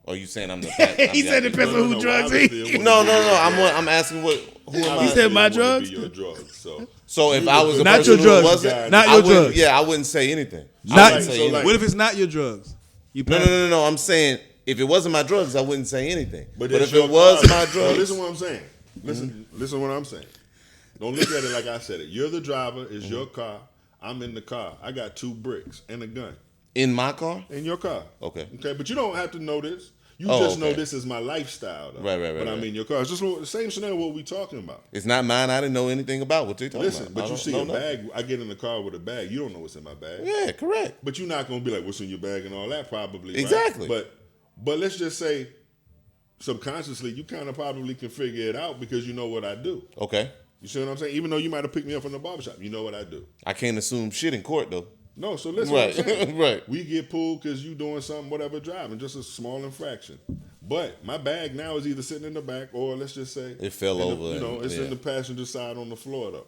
Or you saying I'm the? He said it depends on who drugs he. obviously, it No. wouldn't be I'm asking what. Who am He I? said my it wouldn't drugs? be your drugs. So if I was a Not person your drugs. who wasn't, Not I your wouldn't- drugs. Yeah, I wouldn't say anything. I Not. wouldn't say so, anything. like- What if it's not your drugs? You No. I'm saying if it wasn't my drugs, I wouldn't say anything. But it's if your it was car. my No, drugs, listen what I'm saying. Listen what I'm saying. Don't look at it like I said it. You're the driver. It's your car. I'm in the car. I got 2 bricks and a gun in my car. in your car. Okay. Okay, but you don't have to know this. You Oh, just know okay. this is my lifestyle. Though. Right. But I'm in your car. It's just the same scenario what we talking about. It's not mine. I didn't know anything about what you're talking Listen, about. but I you don't see know a nothing. bag. I get in the car with a bag. You don't know what's in my bag. Yeah, correct. But you're not gonna be like, what's in your bag and all that probably. Exactly. Right? But let's just say subconsciously you kind of probably can figure it out because you know what I do. Okay. You see what I'm saying? Even though you might have picked me up from the barbershop, you know what I do. I can't assume shit in court though. No, so listen Right. what I'm saying. Right. We get pulled because you doing something, whatever, driving, just a small infraction. But my bag now is either sitting in the back or let's just say It fell in the- over You know, and- it's yeah. in the passenger side on the floor though,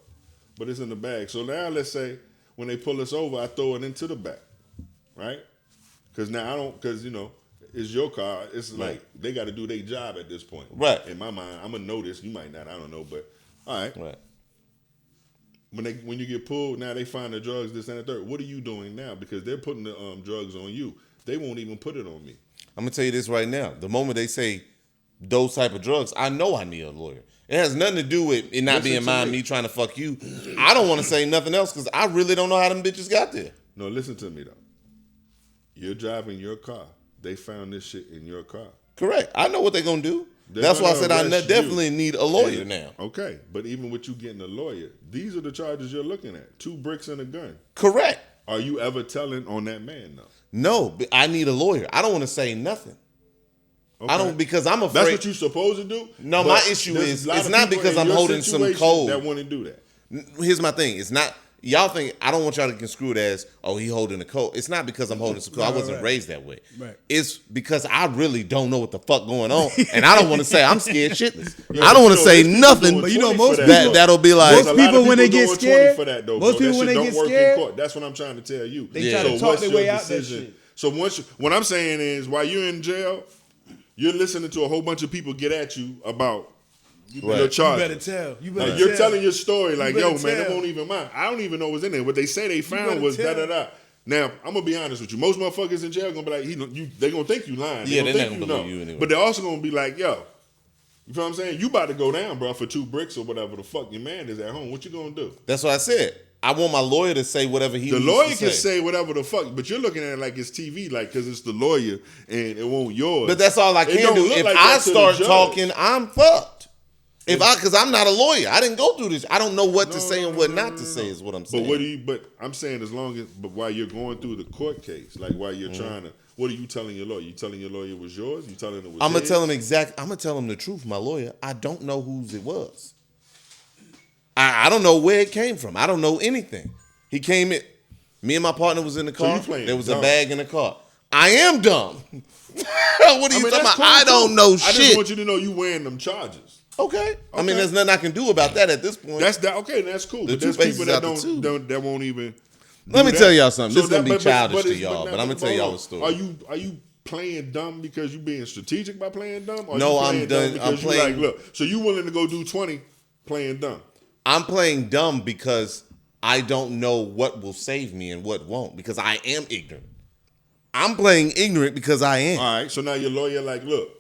but it's in the bag. So now let's say when they pull us over, I throw it into the back, right? Because now I don't, because you know, It's your car. It's like they got to do their job at this point. Right. In my mind, I'm gonna know this. You might not. I don't know. But all right. Right. When you get pulled, now they find the drugs, this and the third. What are you doing now? Because they're putting the drugs on you. They won't even put it on me. I'm gonna tell you this right now. The moment they say those type of drugs, I know I need a lawyer. It has nothing to do with it not being me trying to fuck you. I don't want to say nothing else because I really don't know how them bitches got there. No, listen to me though. You're driving your car. They found this shit in your car. Correct. I know what they're gonna do. That's why I said I definitely need a lawyer now. Okay, but even with you getting a lawyer, these are the charges you're looking at: 2 bricks and a gun. Correct. Are you ever telling on that man though? No, but I need a lawyer. I don't want to say nothing. Okay. I don't because I'm afraid. That's what you're supposed to do. No, my issue is it's not because I'm holding some code that want to do that. Here's my thing. It's not. Y'all think I don't want y'all to construe it as, oh, he holding a code. It's not because I'm holding some code. I wasn't raised that way. Right. It's because I really don't know what the fuck going on, and I don't want to say I'm scared shitless. I don't want to say nothing. But you know, most people that'll be like most people when they get scared. For that, though, most people when they get scared, that's what I'm trying to tell you. They try to talk their way out that shit. So what I'm saying is, while you're in jail, you're listening to a whole bunch of people get at you about. Your charges. You better tell. You're telling your story like, yo, man, it won't even mind. I don't even know what's in there. What they say they found was da-da-da. Now, I'm going to be honest with you. Most motherfuckers in jail going to be like, they're going to think you lying. Yeah, they're not going to believe you anyway. But they're also going to be like, yo, you feel what I'm saying? You about to go down, bro, for 2 bricks or whatever the fuck your man is at home. What you going to do? That's what I said. I want my lawyer to say whatever he needs to say. The lawyer can say whatever the fuck, but you're looking at it like it's TV, like, because it's the lawyer and it won't yours. But that's all I can do. If I start talking, I'm fucked. Because I'm not a lawyer, I didn't go through this. I don't know what to say and what not to say. Is what I'm saying. But I'm saying but while you're going through the court case, like while you're trying to, what are you telling your lawyer? You telling your lawyer it was yours? You telling it was? I'm gonna tell him I'm gonna tell him the truth. My lawyer, I don't know whose it was. I don't know where it came from. I don't know anything. He came in. Me and my partner was in the car. There was a bag in the car. I am dumb. What are you talking about? I don't know shit. I just want you to know you wearing them charges. Okay. I mean, there's nothing I can do about that at this point. Okay. That's cool. But there's people that that won't even. Let me tell y'all something. This is gonna be childish to y'all, but I'm gonna tell y'all a story. Are you playing dumb because you being strategic by playing dumb? Or no, I'm done. I'm playing. Look, so you willing to go do 20 playing dumb? I'm playing dumb because I don't know what will save me and what won't because I am ignorant. I'm playing ignorant because I am. All right. So now your lawyer like, look.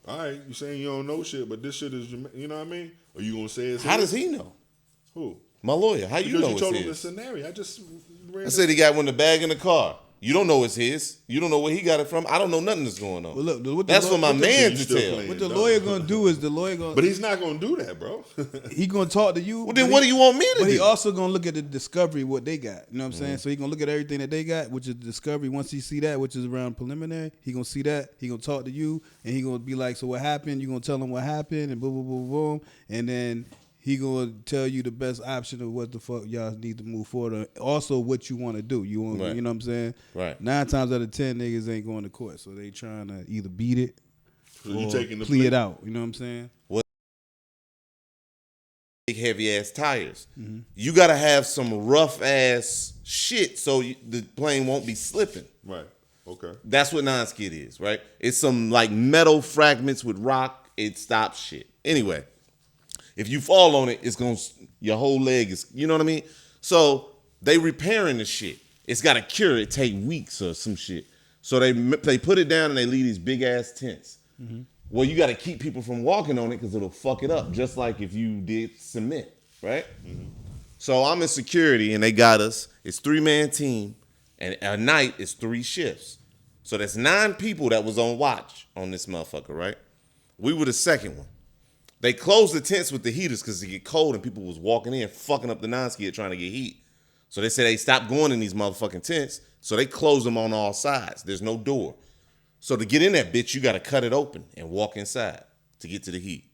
All right, you saying you don't know shit, but this shit is, you know what I mean? Or you gonna say it's How does he know? Who? My lawyer. How you know you it's told his? him the scenario. I said he got one in the bag in the car. You don't know it's his. You don't know where he got it from. I don't know nothing that's going on. Well, look, that's for my man to tell. What the lawyer gonna do is gonna. But he's not gonna do that, bro. He gonna talk to you. Well, then what do you want me to do? But he also gonna look at the discovery what they got. You know what I'm saying? So he gonna look at everything that they got, which is discovery. Once he see that, which is around preliminary, he gonna see that. He gonna talk to you, and he gonna be like, "So what happened?" You gonna tell him what happened, and boom, boom, boom, boom, and then he gonna tell you the best option of what the fuck y'all need to move forward. Also, what you want to do. You want, you know what I'm saying? Right. 9 times out of 10, niggas ain't going to court, so they trying to either beat it so or you taking the plea it out. You know what I'm saying? What? Big heavy ass tires. Mm-hmm. You gotta have some rough ass shit so the plane won't be slipping. Right. Okay. That's what non-skid is, right? It's some like metal fragments with rock. It stops shit. Anyway. If you fall on it, it's gonna your whole leg is, you know what I mean? So they repairing the shit. It's got to cure. It take weeks or some shit. So they put it down and they leave these big ass tents. Mm-hmm. Well, you got to keep people from walking on it because it'll fuck it up, just like if you did cement, right? Mm-hmm. So I'm in security and they got us. It's 3-man team, and at night it's 3 shifts. So that's 9 people that was on watch on this motherfucker, right? We were the second one. They closed the tents with the heaters because it get cold and people was walking in, fucking up the non-skid trying to get heat. So they said they stopped going in these motherfucking tents, so they closed them on all sides. There's no door. So to get in that bitch, you got to cut it open and walk inside to get to the heat.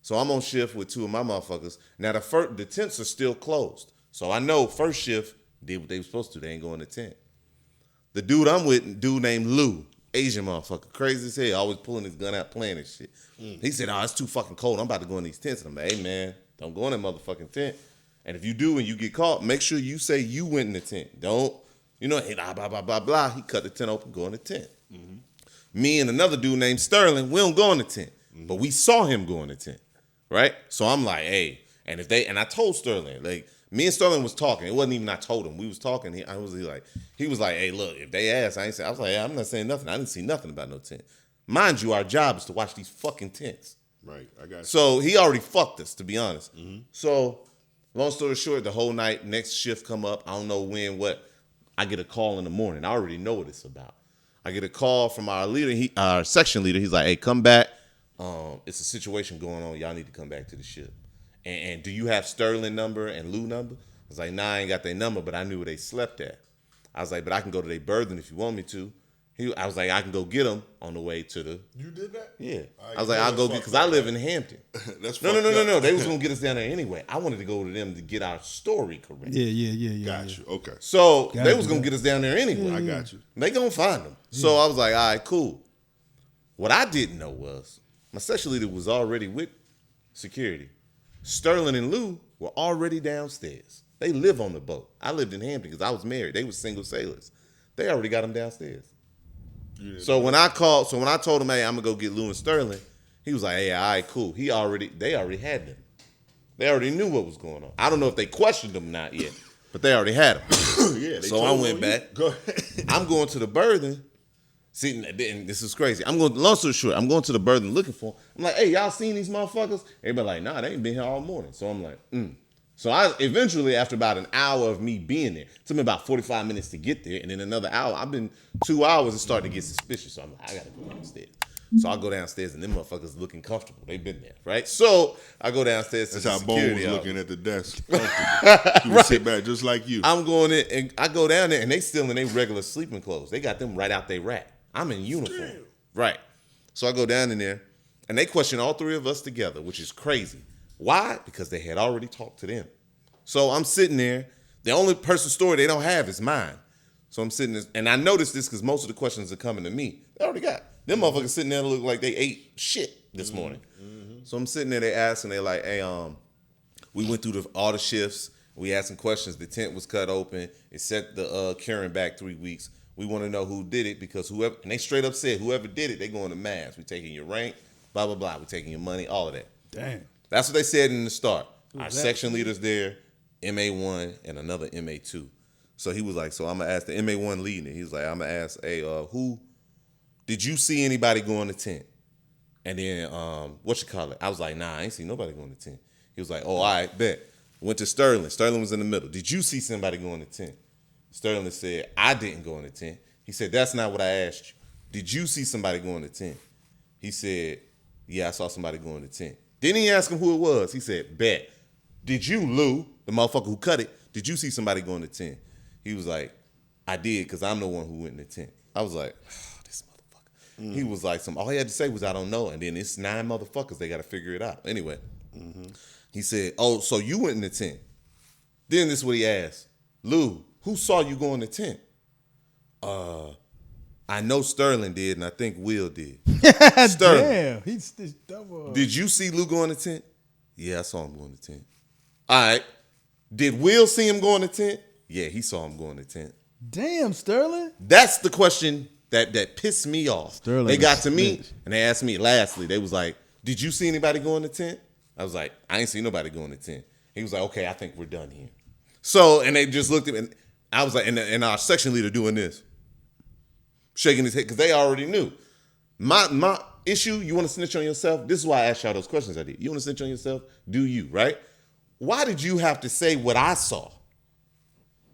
So I'm on shift with 2 of my motherfuckers. Now the tents are still closed. So I know first shift did what they were supposed to. They ain't go in the tent. The dude I'm with, dude named Lou, Asian motherfucker, crazy as hell, always pulling his gun out playing and shit. He said, "Oh, it's too fucking cold. I'm about to go in these tents." And I'm like, "Hey, man, don't go in that motherfucking tent. And if you do and you get caught, make sure you say you went in the tent. Don't, hey, blah, blah, blah, blah, blah." He cut the tent open, go in the tent. Mm-hmm. Me and another dude named Sterling, we don't go in the tent. But we saw him go in the tent, right? So I'm like, hey, and I told Sterling, like, me and Sterling was talking. It wasn't even I told him. We was talking. He was like, hey, look, if they ask, I ain't saying. I was like, I'm not saying nothing. I didn't see nothing about no tent. Mind you, our job is to watch these fucking tents. Right, I got you. So he already fucked us, to be honest. So, long story short, the whole night, next shift come up. I don't know when, what. I get a call in the morning. I already know what it's about. I get a call from our leader, our section leader. He's like, hey, come back. It's a situation going on. Y'all need to come back to the ship. And do you have Sterling number and Lou number? I was like, nah, I ain't got their number, but I knew where they slept at. I was like, but I can go to their berthing if you want me to. I was like, I can go get them on the way to the. You did that? Yeah. I was like, I'll go get, because I live in Hampton. That's no. They was going to get us down there anyway. I wanted to go to them to get our story correct. Yeah. Got you. Okay. So they was going to get us down there anyway. I got you. They going to find them. So I was like, all right, cool. What I didn't know was my section leader was already with security. Sterling and Lou were already downstairs. They live on the boat. I lived in Hampton because I was married. They were single sailors. They already got them downstairs. So when I told him, hey, I'm gonna go get Lou and Sterling, he was like, hey, all right, cool. They already had them. They already knew what was going on. I don't know if they questioned them or not yet, but they already had them. Yeah. So I went back. Go ahead. I'm going to the berthing. See, and this is crazy. Long story short, I'm going to the berthing looking for them. I'm like, hey, y'all seen these motherfuckers? Everybody like, nah, they ain't been here all morning. So I'm like, So I eventually, after about an hour of me being there, it took me about 45 minutes to get there, and then another hour. I've been 2 hours and started to get suspicious. So I'm like, I gotta go downstairs. So I go downstairs, and them motherfuckers looking comfortable. They've been there, right? So I go downstairs. That's to how the Bone security was office. looking at the desk. He would sit back just like you. I'm going in, and I go down there, and they still in their regular sleeping clothes. They got them right out their rack. I'm in uniform. Damn. Right. So I go down in there, and they question all three of us together, which is crazy. Why? Because they had already talked to them. So I'm sitting there. The only person's story they don't have is mine. So I'm sitting there, and I noticed this because most of the questions are coming to me. They already got. Them motherfuckers sitting there look like they ate shit this morning. So I'm sitting there, they ask, and they're like, hey, we went through all the shifts. We asked some questions. The tent was cut open. It set the curing back 3 weeks. We want to know who did it because whoever, and they straight up said, whoever did it, they going to mass. We taking your rank, blah, blah, blah. We taking your money, all of that. Damn. That's what they said in the start. Our section leaders there, MA1 and another MA2. So he was like, so I'm going to ask the MA1 leading it. He was like, I'm going to ask, hey, did you see anybody go in the tent? And then, what you call it? I was like, nah, I ain't see nobody go in the tent. He was like, oh, all right, bet. Went to Sterling. Sterling was in the middle. Did you see somebody go in the tent? Sterling said, I didn't go in the tent. He said, that's not what I asked you. Did you see somebody go in the tent? He said, yeah, I saw somebody go in the tent. Then he asked him who it was. He said, bet. Did you, Lou, the motherfucker who cut it, did you see somebody go in the tent? He was like, I did, because I'm the one who went in the tent. I was like, oh, this motherfucker. He was like, all he had to say was, I don't know. And then it's 9 motherfuckers. They got to figure it out. Anyway, he said, oh, so you went in the tent. Then this is what he asked. Lou, who saw you go in the tent? I know Sterling did, and I think Will did. Sterling. Damn, he's this double. Did you see Lou go in the tent? Yeah, I saw him go in the tent. All right. Did Will see him go in the tent? Yeah, he saw him go in the tent. Damn, Sterling. That's the question that pissed me off. Sterling they got to me, and they asked me lastly, they was like, did you see anybody go in the tent? I was like, I ain't see nobody go in the tent. He was like, okay, I think we're done here. So, and they just looked at me, and I was like, and our section leader doing this, shaking his head, because they already knew. My issue, you want to snitch on yourself? This is why I asked y'all those questions I did. You want to snitch on yourself? Do you, right? Why did you have to say what I saw?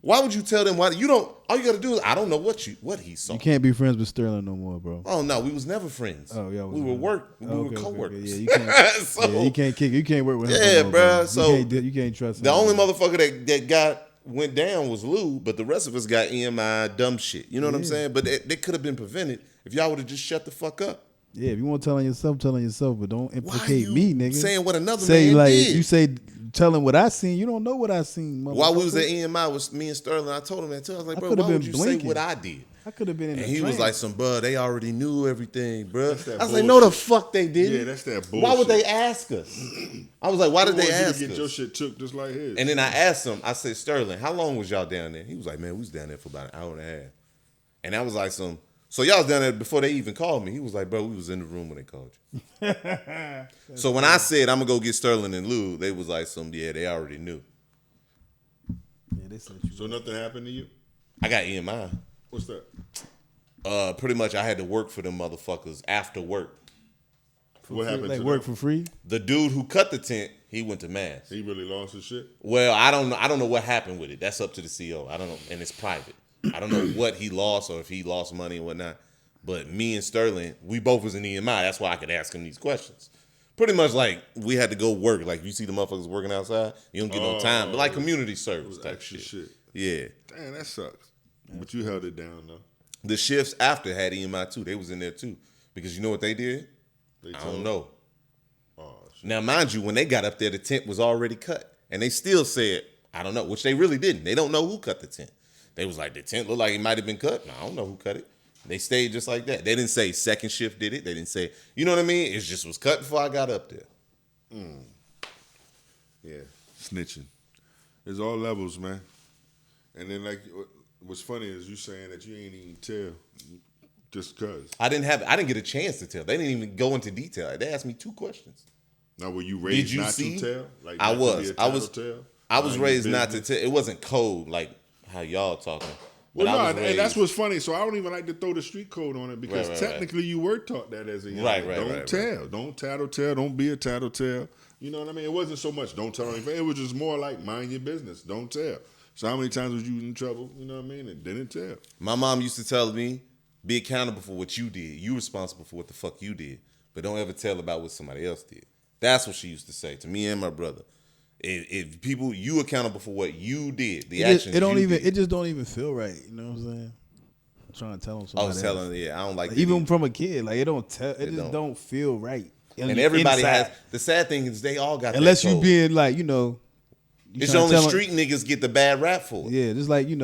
Why would you tell them why you don't? All you got to do is I don't know what he saw. You can't be friends with Sterling no more, bro. Oh no, we was never friends. Oh yeah, we were coworkers. Okay. Yeah, you can't. So, you can't kick. You can't work with him. Yeah, no more, bro. So you can't trust him. The only motherfucker that went down was Lou, but the rest of us got EMI dumb shit. You know what I'm saying? But they could have been prevented if y'all would have just shut the fuck up. Yeah, if you want to tell on yourself, but don't implicate me, nigga. Saying what another say man like did. You say telling what I seen. You don't know what I seen. While we was at EMI with me and Sterling, I told him that too. I was like, bro, why would you say what I did? I could have been in. And he was like, "Bro, they already knew everything, bro." I was bullshit. like, "No, the fuck they didn't." Yeah, that's that bullshit. Why would they ask us? I was like, "Why did they ask you to get us?" your shit took just like his. And then I asked him. I said, "Sterling, how long was y'all down there?" He was like, "Man, we was down there for about an hour and a half." And I was like, "So So y'all was down there before they even called me. He was like, bro, we was in the room when they called you. So when I said I'm gonna go get Sterling and Lou, they was like, they already knew. Yeah, they sent you. So nothing happened to you? I got EMI. What's that? Pretty much I had to work for them motherfuckers after work. What happened Like to work them? for free? The dude who cut the tent, he went to mass. He really lost his shit? Well, I don't know what happened with it. That's up to the CEO. I don't know, and it's private. I don't know what he lost or if he lost money or whatnot. But me and Sterling, we both was in EMI. That's why I could ask him these questions. Pretty much like we had to go work. Like you see the motherfuckers working outside, you don't get no time. But like community service type shit. Yeah. Damn, that sucks. But you held it down though. The shifts after had EMI too. They was in there too. Because you know what they did? I don't know. Oh, shit. Now, mind you, when they got up there, the tent was already cut. And they still said, I don't know, which they really didn't. They don't know who cut the tent. They was like, the tent looked like it might have been cut. No, I don't know who cut it. They stayed just like that. They didn't say second shift did it. They didn't say, you know what I mean? It just was cut before I got up there. Yeah, snitching. There's all levels, man. And then like, what's funny is you saying that you ain't even tell just cause. I didn't get a chance to tell. They didn't even go into detail. They asked me 2 questions. Now, were you raised you not see? to tell? Like I not to was. be a I was. tattletale? I was Mind raised your not to business? tell. It wasn't code like how y'all talking. But Well, I no, was and raised, that's what's funny. So I don't even like to throw the street code on it because Right. technically you were taught that as a young Right. Don't tell. Don't tattletale. Don't be a tattletale. You know what I mean? It wasn't so much don't tell anything. It was just more like mind your business. Don't tell. So how many times was you in trouble? You know what I mean? And didn't tell. My mom used to tell me, be accountable for what you did. You responsible for what the fuck you did. But don't ever tell about what somebody else did. That's what she used to say to me and my brother. If people, you accountable for what you did. The actions It don't you even. did. It just don't even feel right. You know what I'm saying? I'm trying to tell them I something. was telling, I don't like that even either. from a kid, like it don't tell. It just don't. don't feel right. And everybody Inside. has. The sad thing is they all got. Unless that you code. being like you It's tryna only tell 'em- street niggas get the bad rap for it. Yeah, just like Shit.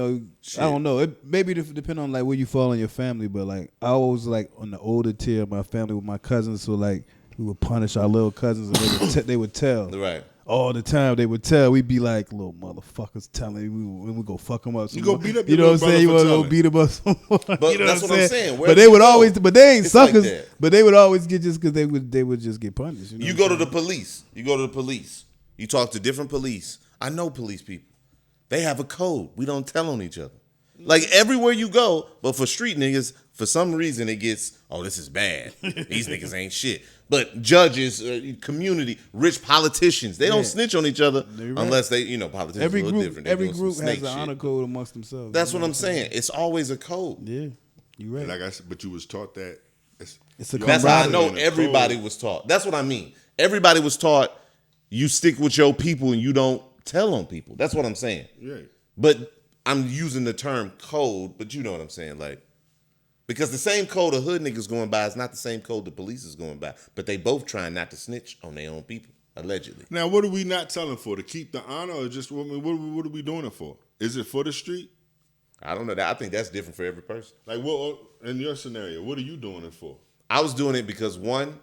I don't know. It maybe depend on like where you fall in your family, but like I always like on the older tier of my family with my cousins, so like we would punish our little cousins and they would tell. Right. All the time they would tell. We'd be like, little motherfuckers telling me we go fuck them up. You go beat up You your know what I'm little saying? You brother want to for go beat them up some more. But You know that's what I'm saying. But Wherever they you would go, always, but they ain't it's like suckers. that. But they would always get just because they would just get punished. You, know You what go I'm to the saying? police. You go to the police. You talk to different police. I know police people. They have a code. We don't tell on each other. Like everywhere you go, but for street niggas, for some reason it gets, oh, this is bad. These niggas ain't shit. But judges, community, rich politicians, they don't snitch on each other You're right. unless they, politicians Every are a little group, different. They every doing some group has snake an shit. honor code amongst themselves. That's You what know I'm saying. It's always a code. Yeah, you right. Like I said, but you was taught that. It's a That's how I know camaraderie and a everybody code. was taught. That's what I mean. Everybody was taught you stick with your people and you don't tell on people. That's what I'm saying. Yeah. But I'm using the term code, but you know what I'm saying. Like, because the same code a hood niggas going by is not the same code the police is going by. But they both trying not to snitch on their own people, allegedly. Now, what are we not telling for? To keep the honor, or just what are we doing it for? Is it for the street? I don't know. I think that's different for every person. Like, what in your scenario? What are you doing it for? I was doing it because, one,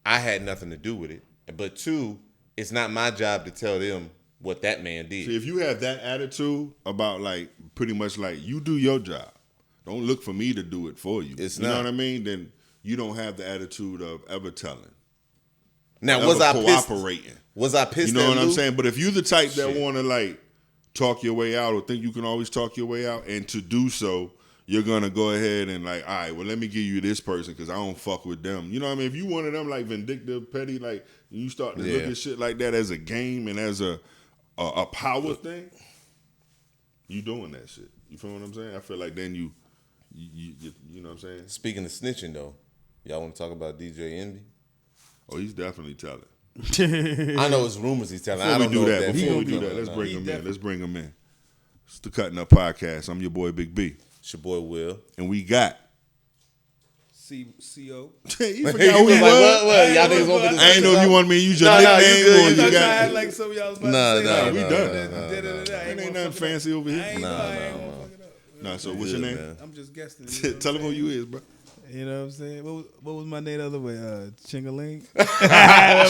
I had nothing to do with it. But two, it's not my job to tell them what that man did. See, if you have that attitude about like pretty much like you do your job, don't look for me to do it for you. It's you know not. what I mean? Then you don't have the attitude of ever telling. Now, Ever was I pissed? cooperating? Was I pissed? You know at what I'm Lou? saying? But if you're the type that Shit. want to like talk your way out or think you can always talk your way out, and to do so, you're gonna go ahead and like, all right, well, let me give you this person because I don't fuck with them. You know what I mean? If you one of them like vindictive, petty, like you start to look Yeah. at shit like that as a game and as a power thing, you doing that shit. You feel what I'm saying? I feel like then you know what I'm saying? Speaking of snitching, though, y'all want to talk about DJ Envy? Oh, he's definitely telling. I know it's rumors he's telling. I don't know if Before we he do gonna that, let's no. bring him in. Let's bring him in. It's the Kuttinup Podcast. I'm your boy Big B, It's your boy Will. and we got. CO. You forgot He who was he like, was? what? Y'all niggas want me to I ain't know if you wanted me to use your Nah, nah, you nickname good, or you you good. got. like some of y'all was about Nah, to say. nah, that. we nah, done. It It ain't nothing fancy over here. Nah, so what's your Good, name? man. I'm just guessing. You know Tell him who you is, bro. You know what I'm saying? What was my name the other way? Chingaling.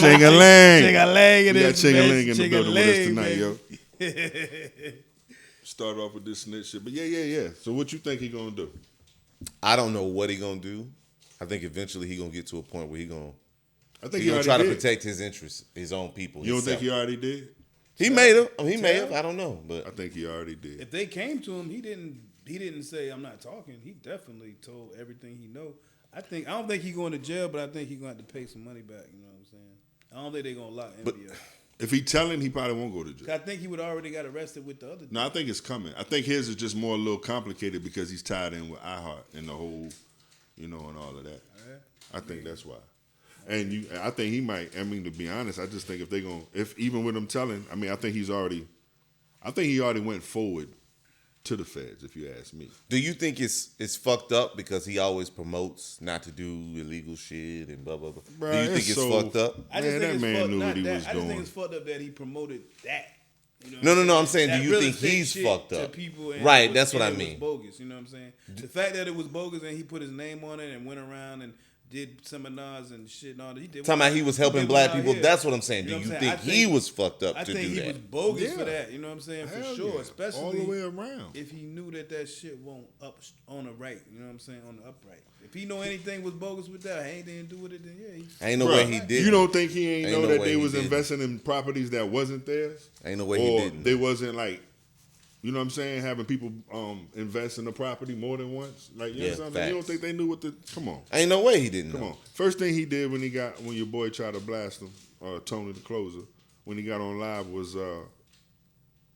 Ching-a-ling. Ching-a-ling. We got Ching-a-ling in the building with us tonight, yo. Start off with this snitch shit, but yeah. So what you think he gonna do? I don't know what he gonna do. I think eventually he gonna get to a point where he gonna already try to did. protect his interests, his own people. You don't himself. think he already did? He may have. He may have. I don't know, but I think he already did. If they came to him, he didn't say I'm not talking. He definitely told everything he know. I don't think he going to jail, but I think he gonna have to pay some money back. You know what I'm saying? I don't think they gonna lock Envy up. If he telling, he probably won't go to jail. I think he would already got arrested with the other. No, I think it's coming. I think his is just more a little complicated because he's tied in with iHeart and the whole, and all of that. I think that's why. And I think he might. I mean, to be honest, I just think if they gonna, if even with him telling, I mean, I think he already went forward to the feds. If you ask me, do you think it's fucked up because he always promotes not to do illegal shit and blah blah blah? Bruh, do you think it's fucked up? I just think that it's man fucked, knew not what he that. was I just think doing. it's fucked up that he promoted that. No. I'm saying, That do you real think estate he's shit fucked to up? people and Right, it was- that's what I and it was mean. bogus, you know what I'm saying? The fact that it was bogus and he put his name on it and went around and did seminars and shit and all that. He did. Talking about he was helping did black out people. here. That's what I'm saying. You Do know you what I'm think saying? he was fucked up I to think do he that? was bogus Yeah. for that. You know what I'm saying? For Hell sure, yeah. especially all the way around. if he knew that shit won't up on the right. You know what I'm saying? On the upright. If he know anything was bogus with that, anything to do with it, then yeah. Ain't no Bruh, way he did. You don't think he ain't know no that way they he was didn't. investing in properties that wasn't theirs? Ain't no way he Or didn't. they wasn't like, you know what I'm saying, having people invest in the property more than once? Like, you know what I'm saying? You don't facts. think they knew what come on. Ain't no way he didn't. Come know. on. First thing he did when your boy tried to blast him, Tony the closer, when he got on live was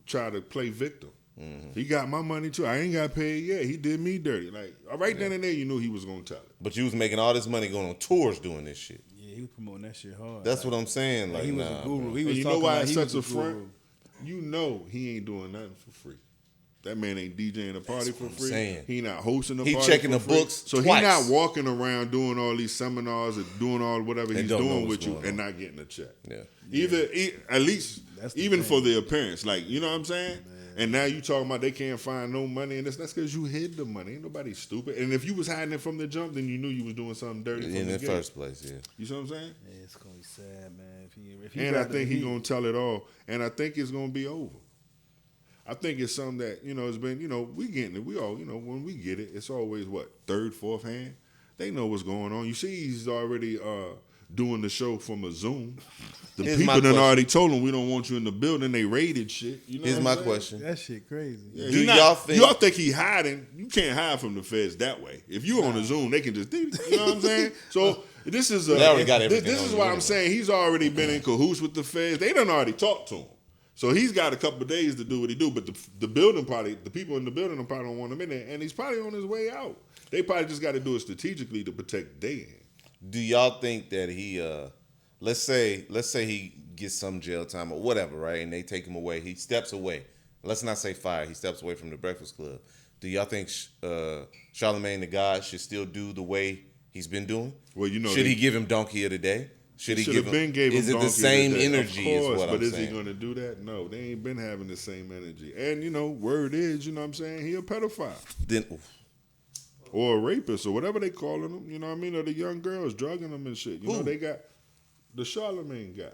try to play victim. Mm-hmm. He got my money too. I ain't got paid yet. He did me dirty. Like, right then and there, you knew he was gonna tell it. But you was making all this money going on tours doing this shit. Yeah, he was promoting that shit hard. That's what I'm saying. Like, he was nah, a guru. bro. He And was you know talking why like it's he such was a front? guru. You know he ain't doing nothing for free. That man ain't DJing a party for what I'm free. saying. He not hosting a He party checking for the free. books So twice. he not walking around doing all these seminars and doing all whatever And he's don't know doing what's with you going and on. not getting a check. Yeah. At least That's the even thing. for the appearance, like, you know what I'm saying? And now you talking about they can't find no money, and that's because you hid the money. Ain't nobody stupid. And if you was hiding it from the jump, then you knew you was doing something dirty from In the the gate. first place, yeah. You see what I'm saying? Yeah, it's gonna be sad, man. If he And I think he gonna tell it all, and I think it's gonna be over. I think it's something that it's been we getting it. We all when we get it, it's always what third, fourth hand. They know what's going on. You see, he's already doing the show from a Zoom. The Here's my people done question. already told him we don't want you in the building. They raided shit. You know Here's what my I'm saying? question. That shit crazy. Yeah, Do he not- y'all think- y'all think he hiding? You can't hide from the feds that way. If you on a Zoom, they can just you know what I'm saying. So this is They already got everything this on is you why anyway. I'm saying he's already been in cahoots with the feds. They done already talked to him. So he's got a couple of days to do what he do. But the people in the building probably don't want him in there, and he's probably on his way out. They probably just got to do it strategically to protect their end. Do y'all think that he let's say he gets some jail time or whatever, right? And they take him away. He steps away. Let's not say fired. He steps away from the Breakfast Club. Do y'all think Charlamagne the God should still do the way he's been doing? Well, should he give him Donkey of the Day? Should he Should give have him? been gave him Is it Donkey the same of the Day. energy? Of course, is what but I'm is saying. he going to do that? No, they ain't been having the same energy. And word is, what I'm saying, he a pedophile. Then Or a rapist or whatever they calling them, you know what I mean? Or the young girls drugging them and shit. You know, Who? they got the Charlamagne guy.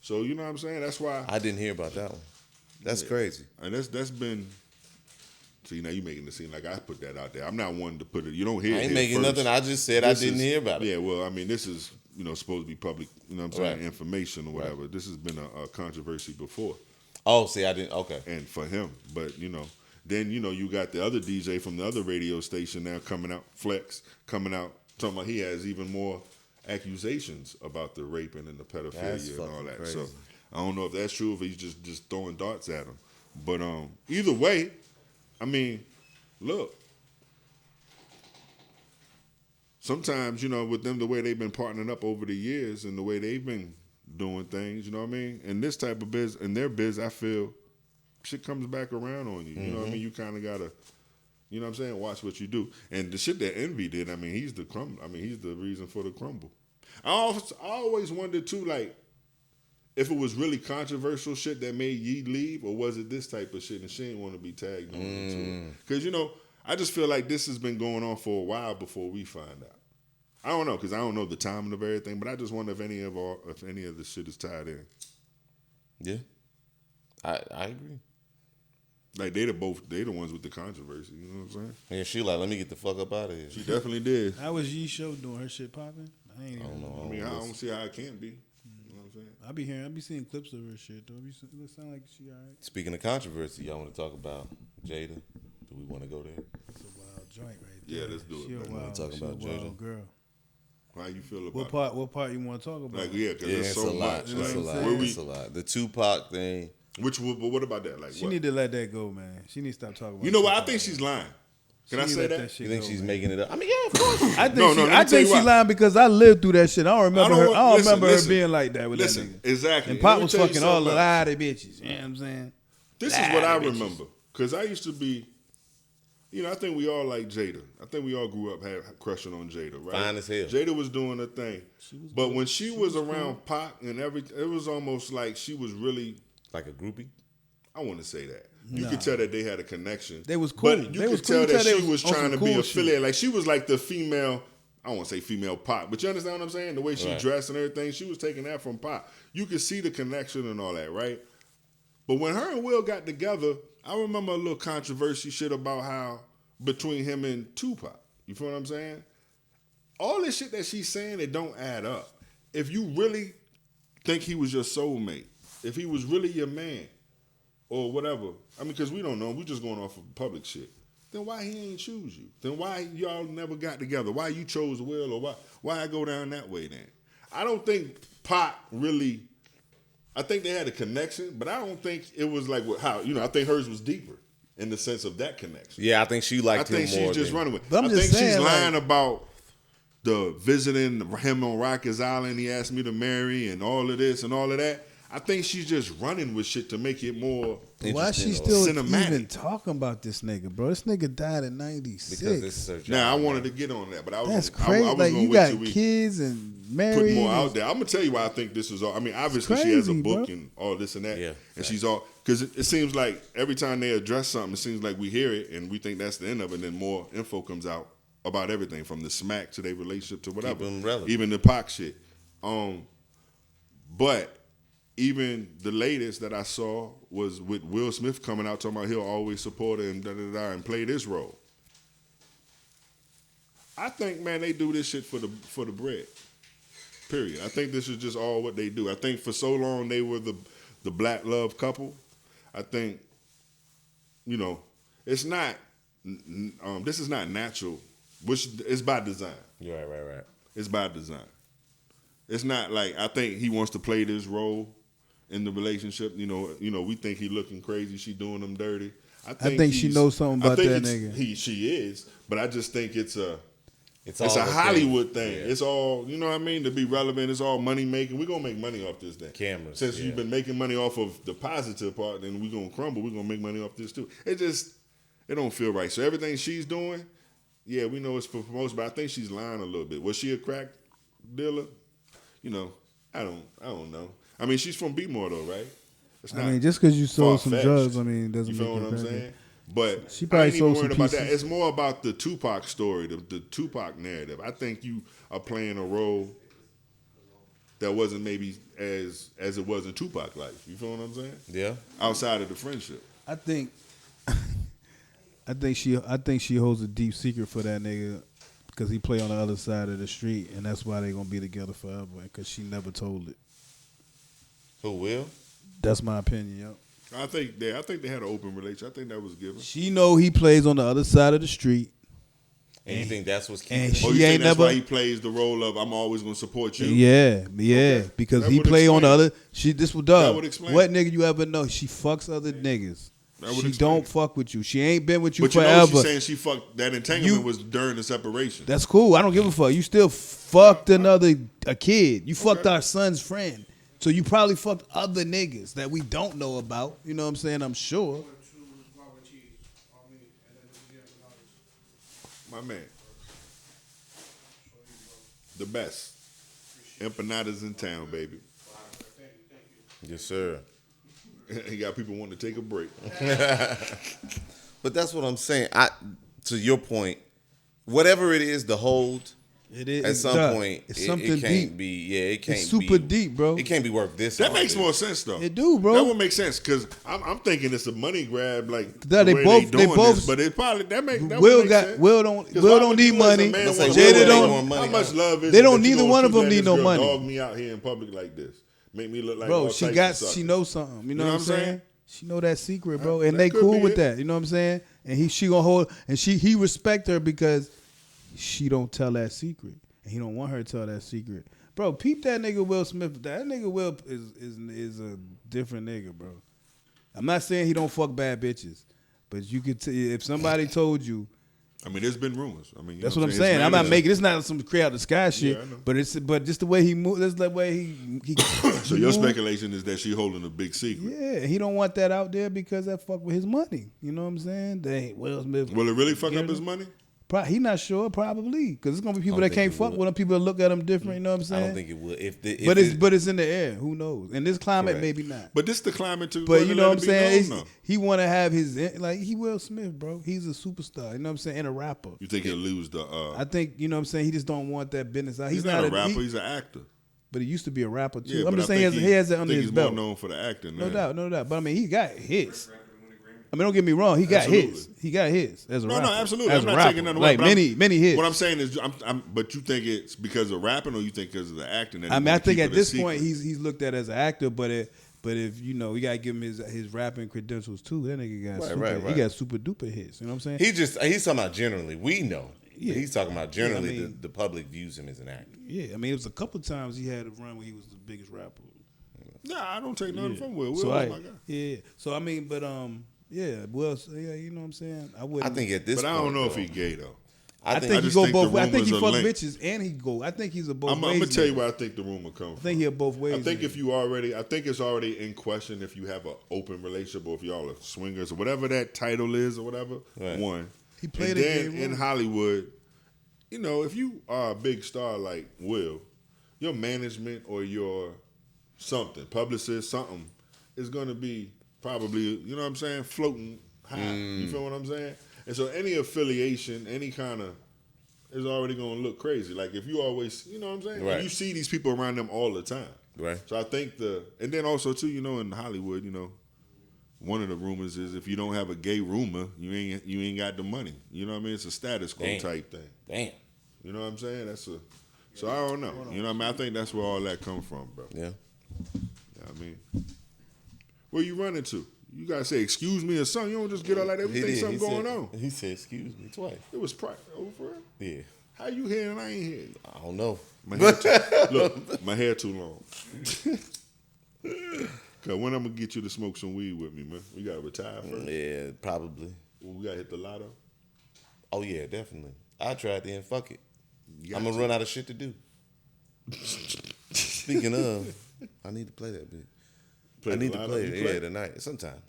So, you know what I'm saying? That's why. I didn't hear about that one. That's crazy. And that's been. See, now you making it seem like I put that out there. I'm not one to put it. You don't hear it. I ain't here making first. nothing. I just said I This didn't is- hear about it. Yeah, well, I mean, this is, supposed to be public, you know what I'm saying, Right. information or whatever. This has been a controversy before. Oh, see, I didn't. Okay. And for him, but then you got the other DJ from the other radio station now coming out, Flex, coming out talking about he has even more accusations about the raping and the pedophilia That's and all fucking that. crazy. So I don't know if that's true, if he's just throwing darts at him. But either way, I mean, look. Sometimes, with them, the way they've been partnering up over the years and the way they've been doing things, you know what I mean? In this type of biz, in their biz, I feel shit comes back around on you. You know what I mean? You kind of got to, you know what I'm saying, watch what you do. And the shit that Envy did, I mean, he's the reason for the crumble. I always wondered, too, like, if it was really controversial shit that made Yee leave, or was it this type of shit and she didn't want to be tagged on into it? Because, I just feel like this has been going on for a while before we find out. I don't know, because I don't know the timing of everything, but I just wonder if any of the shit is tied in. Yeah. I agree. Like they the ones with the controversy. You know what I'm saying? Yeah, she like, let me get the fuck up out of here. She definitely did. How was Yee show doing her shit popping? I ain't even know. I mean, I don't see how it can't be. You know what I'm saying? I be seeing clips of her shit though. It sound like she alright. Speaking of controversy, y'all want to talk about Jada? Do we want to go there? It's a wild joint right there. Yeah, let's do it. She a Man. wild, talk she about a wild Jada. girl. How you feel about it? What part you want to talk about? Like, yeah, because Yeah, there's it's so a lot. much. It's Like, a lot. where we, It's a lot. The Tupac thing. but what about that? Like, She what? need to let that go, man. She need to stop talking about You know what? I Tupac. think she's lying. Can I She say let that? shit You think go, she's man. making it up? I mean, yeah, of course. I think No, she, let me I tell think you she why. lying because I lived through that shit. I don't remember her. I don't listen, remember listen. her being like that with Listen, that nigga. exactly. And Let Pop me was tell you fucking all the something lie to bitches. You know what I'm saying? This is what I remember. Because I used to be, you know, I think we all like Jada. I think we all grew up crushing on Jada, right? Fine as hell. Jada was doing her thing. But when she was around Pac and it was almost like she was really, Like a groupie? I want to say that. You could tell that they had a connection. They was cool. But you They was could cool. tell You that tell they she was was on trying some to be cool affiliated. shit. Like she was like the female, I don't want to say female Pac, but you understand what I'm saying? The way she Right. dressed and everything, she was taking that from Pac. You could see the connection and all that, right? But when her and Will got together, I remember a little controversy shit about how between him and Tupac. You feel what I'm saying? All this shit that she's saying, it don't add up. If you really think he was your soulmate, if he was really your man, or whatever, I mean, because we don't know, we just going off of public shit, then why he ain't choose you? Then why y'all never got together? Why you chose Will, or why I go down that way then? I don't think Pac really, I think they had a connection, but I don't think it was like how, you know, I think hers was deeper in the sense of that connection. Yeah, I think she liked I him think more. she's just than- running with. But I'm I just think she's saying, lying like- about the visiting him on Rikers Island. He asked me to marry and all of this and all of that. I think she's just running with shit to make it more. Why is she Interesting, still cinematic. even talking about this nigga, bro? This nigga died in '96. Because this is her job. Now I wanted to get on that, but I was That's gonna, crazy. I was Like gonna you wait got till we kids and put married. more out there. I'm gonna tell you why I think this is all. I mean, obviously she has a crazy, book bro. and all this and that, Yeah, and she's all because it seems like every time they address something, it seems like we hear it and we think that's the end of it, and then more info comes out about everything from the smack to their relationship to whatever, Keep 'em relevant. even the Pac shit. But even the latest that I saw was with Will Smith coming out talking about he'll always support her and and play this role. I think, man, they do this shit for the bread. Period. I think this is just all what they do. I think for so long they were the black love couple. I think, you know, it's not. This is not natural, which is by design. Right. It's by design. It's not like I think he wants to play this role in the relationship. You know, we think he looking crazy. She doing him dirty. I think she knows something about that nigga. She is, but I just think it's a all a a Hollywood thing. Yeah. It's all, you know what I mean, to be relevant. It's all money making. We're gonna make money off this thing. Cameras, Since yeah. you've been making money off of the positive part, then we're gonna crumble. We're gonna make money off this too. It don't feel right. So everything she's doing, yeah, we know it's for promotion, but I think she's lying a little bit. Was she a crack dealer? You know, I don't know. I mean, she's from Bmore though, right? It's I mean, just because you sold some far-fetched. drugs, I mean, doesn't You make feel you what I'm crackhead. saying? But She probably I ain't even sold some worried about that. pieces. It's more about the Tupac story, the Tupac narrative. I think you are playing a role that wasn't maybe as it was in Tupac life. You feel what I'm saying? Yeah. Outside of the friendship. I think she holds a deep secret for that nigga because he play on the other side of the street, and that's why they gonna be together forever. Because she never told it. Who will? That's my opinion, yo. I think they had an open relationship. I think that was given. She know he plays on the other side of the street. And you think that's what's and keeping she Oh, it? you think ain't that's never. why he plays the role of I'm always gonna support you? Yeah, Okay. because That he would play on the explain other. This would dog. That would explain What it. nigga you ever know? She fucks other niggas. That would She explain don't it. fuck with you. She ain't been with you But you know forever. she's saying she fucked that entanglement You- was during the separation. That's cool. I don't give a fuck. You still fucked a kid. You fucked our son's friend. So you probably fucked other niggas that we don't know about. You know what I'm saying? I'm sure. My man. The best. Empanadas in town, baby. Yes, sir. He got people wanting to take a break. But that's what I'm saying. To your point, whatever it is, the hold, It is at some point. It's It something can't deep. be. Yeah, it can't. It's super be, deep, bro. It can't be worth this. That all makes this. more sense though. It do, bro. That would make sense because I'm thinking it's a money grab, like That they the way both- doing they both- this, but it probably that make that Will would make got sense. Will don't 'Cause Will why don't would need you as a money. man Let's want say to Will know ain't don't- more money. How much love is They it don't that you neither gonna one of keep them letting need this no girl money. Dog me out here in public like this. Make me look like Bro, all she types got of suckers. she knows something. You know what I'm saying? She know that secret, bro, That and they could cool be with it. that. You know what I'm saying? And she gonna hold, and he respect her because she don't tell that secret, and he don't want her to tell that secret. Bro, peep that nigga Will Smith. That nigga Will is a different nigga, bro. I'm not saying he don't fuck bad bitches, but you could if somebody told you. I mean, there's been rumors. I mean, That's what I'm saying. I'm not making. It's not some create out the sky shit. I know. But just the way he moves. That's the way he So your speculation is that she holding a big secret. Yeah, he don't want that out there because that fuck with his money. You know what I'm saying? They ain't Will Smith. Will it really fuck up his money? He not sure, probably, because it's gonna be people I don't that think can't it fuck would. with him. People that look at him different. You know what I'm I saying? don't think it would. But it's in the air. Who knows? In this climate, Correct. maybe not. But this the climate to. But you know what I'm let it be saying? known, though. He want to have his he Will Smith, bro. He's a superstar. You know what I'm saying? And a rapper. You think he'll lose the? I think you know what I'm saying. He just don't want that business out. He's not a rapper. He's an actor. But he used to be a rapper too. Yeah, I'm but just I saying think he has that under think his he's belt. more known for the acting. No now. doubt. But I mean, he got hits. I mean, don't get me wrong. He got Absolutely. his. He got his as a rapper. No, absolutely. As I'm a not rapper. taking none away. Like but many hits. What I'm saying is, but you think it's because of rapping, or you think because of the acting? That I mean, I think at this point secret? he's looked at as an actor, but if you know, you gotta give him his rapping credentials too. That nigga got he got super duper hits. You know what I'm saying? he's talking about generally. We know. Yeah. He's talking about generally. Yeah, I mean- the public views him as an actor. Yeah, I mean, it was a couple times he had a run where he was the biggest rapper. Nah, I don't take nothing from Will. Will So was my guy. yeah. So I mean, but yeah, well, yeah, you know what I'm saying? I I wouldn't. think at this But point, I don't know if though, he gay though. I think I he just go think both the ways. I think he rumors fuck are linked. bitches and he go. I think he's a both I'm ways. gonna tell you nigga. where I think the rumor comes I from. think he a both ways. I think nigga. if you I think it's already in question if you have an open relationship or if y'all are swingers or whatever that title is or whatever. Right. One. He played and a then gay in role. Hollywood, you know, if you are a big star like Will, your management or your something, publicist, something, is gonna be probably, you know what I'm saying, floating high. You feel what I'm saying? And so any affiliation, any kind of is already gonna look crazy. Like if you always, you know what I'm saying? Right. You see these people around them all the time. Right. So I think and then also too, you know, in Hollywood, you know, one of the rumors is if you don't have a gay rumor, you ain't got the money. You know what I mean? It's a status quo Damn. type thing. Damn. You know what I'm saying? So I don't know. You know what I mean? I think that's where all that come from, bro. Yeah. You know what I mean? Where you running to? You gotta say excuse me or something. You don't just get out like that. We think something going on. He said, "Excuse me," twice. It was private. Oh, for real? Yeah. How you here and I ain't here? I don't know. Look, my hair too long. Cause when I'm gonna get you to smoke some weed with me, man? We gotta retire first. Yeah, probably. We gotta hit the lotto. Oh yeah, definitely. I tried then. Fuck it. You I'm got gonna run out of shit to do. Speaking of, I need to play that bit. Play I the need to lotto? play You it. Yeah, tonight. Sometimes.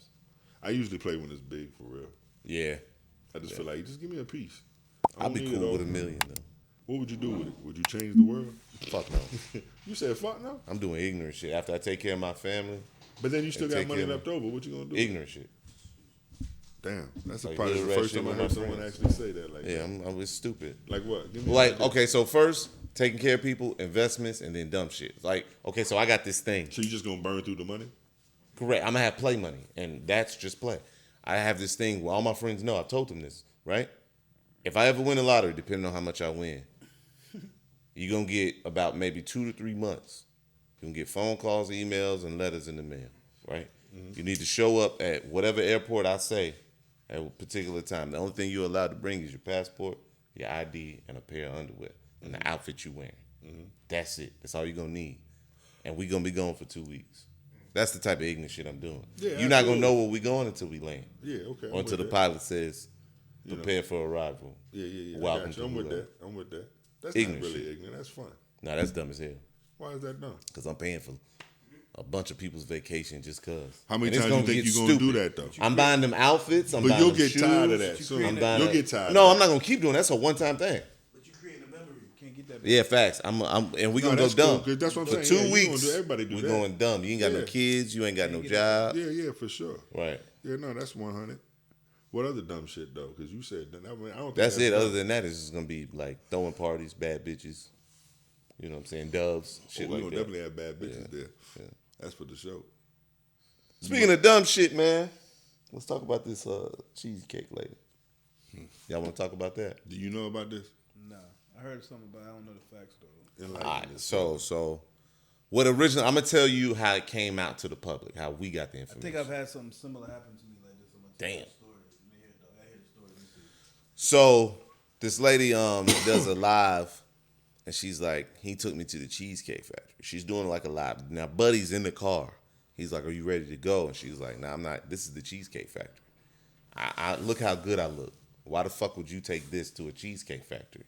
I usually play when it's big for real. Yeah. I just feel like just give me a piece. I I'd don't be need it cool all. with $1 million though. What would you do with it? Would you change the world? Fuck no. You said fuck no, I'm doing ignorant shit. After I take care of my family, but then you still And got take money care of left over. What you gonna do? ignorant shit. Damn, that's Like probably hood the rat first shit time I with heard my someone friends. actually say that. Like, Yeah, I was stupid. like what? Give me an Like, idea. okay, so first, taking care of people, investments, and then dumb shit. Like, okay, so I got this thing. So you just gonna burn through the money? Correct. I'm gonna have play money, and that's just play. I have this thing where all my friends know. I've told them this, right? If I ever win the lottery, depending on how much I win, you're gonna get about maybe 2 to 3 months. You're gonna get phone calls, emails, and letters in the mail, right? You need to show up at whatever airport I say at a particular time. The only thing you're allowed to bring is your passport, your ID, and a pair of underwear, and the outfit you're wearing. That's it. That's all you're gonna need. And we're gonna be gone for 2 weeks. That's the type of ignorant shit I'm doing. Yeah, You're not gonna absolutely. know where we're going until we land. Yeah, okay. I'm Or until with the that. pilot says, prepare for arrival. Yeah. I Welcome got to you. I'm with whoever. that. I'm with that. That's Ignorant not really shit. ignorant. That's fun. Nah, that's dumb as hell. Why is that done? Because I'm paying for a bunch of people's vacation just because. How many times you think you're gonna do that though? I'm buying them outfits. I'm But buying you'll them get shoes. tired of that soon. I'm buying You'll that- get tired. No, of I'm not gonna keep doing that. That's a one-time thing. But you creating a memory. You can't get that. Yeah, facts. And we No, gonna go that's cool, dumb 'cause that's what I'm for saying. 2 Yeah, you gonna weeks. do- everybody do we that. going dumb. You ain't got no Yeah. kids. You ain't got no job. Yeah, for sure. Right. Yeah, no, that's 100. What other dumb shit though? Because you said that. I don't think That's it. dumb. Other than that, it's just gonna be like throwing parties, bad bitches. You know what I'm saying? Doves, shit we like gonna that. definitely have bad bitches there. Yeah. That's for the show. Speaking of dumb shit, man, let's talk about this cheesecake lady. Y'all want to talk about that? Do you know about this? Nah, I heard something, but I don't know the facts though. Enlighten All right, us. so what originally? I'm gonna tell you how it came out to the public, how we got the I information. think I've had something similar happen to me like this. I'm gonna tell Damn. you the story. I hear the story. Let me see. So this lady does a live, and she's like, he took me to the Cheesecake Factory. She's doing like a live. Now Buddy's in the car. He's like, are you ready to go? And she's like, nah, I'm not. This is the Cheesecake Factory. I look how good I look. Why the fuck would you take this to a Cheesecake Factory?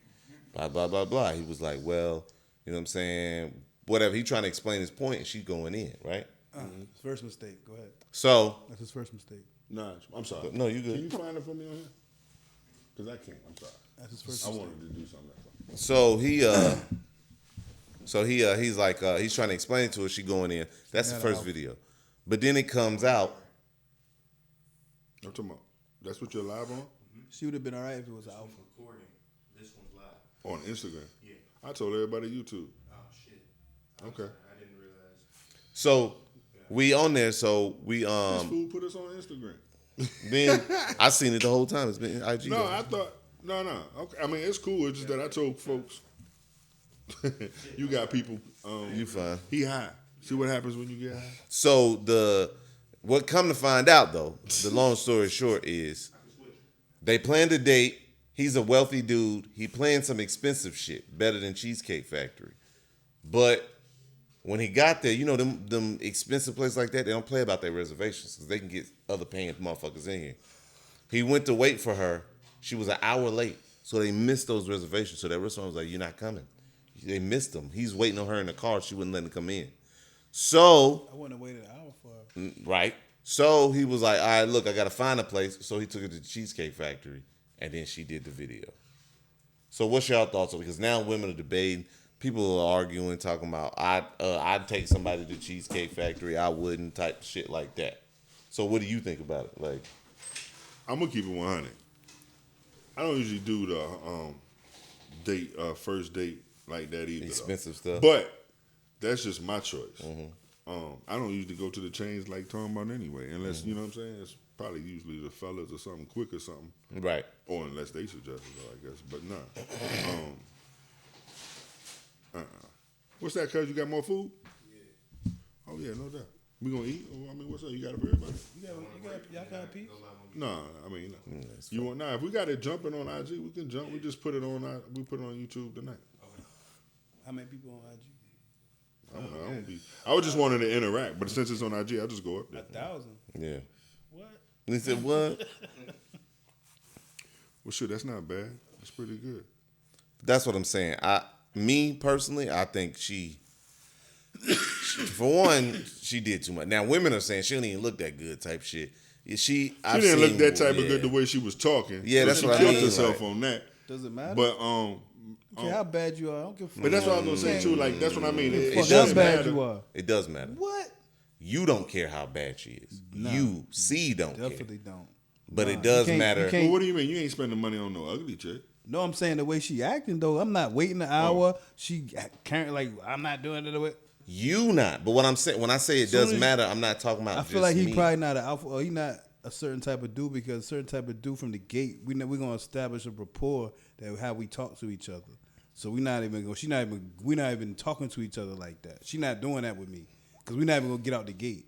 Blah, blah, blah, blah. He was like, well, you know what I'm saying? Whatever. He trying to explain his point, and she's going in, right? His first mistake. Go ahead. So, That's his first mistake. Nah, I'm sorry. no, you Can good. you find it for me on here? Because I can't. I'm sorry. That's his first I mistake. wanted to do something like that. So he's like, he's trying to explain it to her. She going in. That's the Not first out. video. But then it comes out. I'm talking about. That's what you're live on? She would have been all right if it was an alpha. Recording. This one's live. On Instagram. Yeah. I told everybody YouTube. Oh shit. Okay. I didn't realize. So we on there. So we This fool put us on Instagram. then I seen it the whole time. It's been IG. No, I thought no. Okay. I mean, it's cool. It's just that I told folks, you got people. You fine. He high. See what happens when you get high. So what come to find out though, the long story short is they planned a date. He's a wealthy dude. He planned some expensive shit, better than Cheesecake Factory. But when he got there, you know them expensive places like that, they don't play about their reservations because they can get other paying motherfuckers in here. He went to wait for her. She was an hour late, so they missed those reservations. So that restaurant was like, "You're not coming." They missed him. He's waiting on her in the car. She wouldn't let him come in. So I wouldn't have waited an hour for her. right. So he was like, all right, look, I got to find a place. So he took her to the Cheesecake Factory, and then she did the video. So what's y'all thoughts on it? Because now women are debating. People are arguing, talking about, I'd take somebody to Cheesecake Factory. I wouldn't, type shit like that. So what do you think about it? Like, I'm gonna keep it 100. I don't usually do the first date like that either. expensive though. stuff. But that's just my choice. I don't usually go to the chains like talking about anyway, unless you know what I'm saying. It's probably usually the fellas or something quick or something, right. or unless they suggest it, though, I guess. But nah. What's that? Cause you got more food? Yeah. Oh yeah, no doubt. We gonna eat? I mean, what's up? You got it for everybody? Y'all got a piece? Nah, I mean, you want if we got it jumping on IG, we can jump. We just put it on. We put it on YouTube tonight. How many people on IG? I don't know. I was just wanting to interact, but since it's on IG, I'll just go up there. 1,000. Yeah. What? He said, what? Well, shit, that's not bad. That's pretty good. That's what I'm saying. Me personally, I think she for one, she did too much. Now women are saying she don't even look that good type shit. She didn't look that type of good the way she was talking. Yeah, so that's she what I killed mean, herself like- on that. Does it matter? But Okay, how bad you are? I don't give a fuck. but that's what I was gonna say too. Like that's what I mean. It Fuck, how doesn't bad matter. you are? It does matter. What? You don't care how bad she is. You don't Definitely care. don't. But Nah, it does you can't- matter. you can't- Well, what do you mean? You ain't spending money on no ugly chick. No, I'm saying the way she acting though. I'm not waiting an hour. She can't like. I'm not doing it the way. You not. But what I'm saying, when I say it does as- matter, I'm not talking about. I feel just like he me. probably not an alpha, or he not a certain type of dude because a certain type of dude from the gate. We're gonna establish a rapport that how we talk to each other. So we're not even talking to each other like that. She not doing that with me because we're not even gonna get out the gate.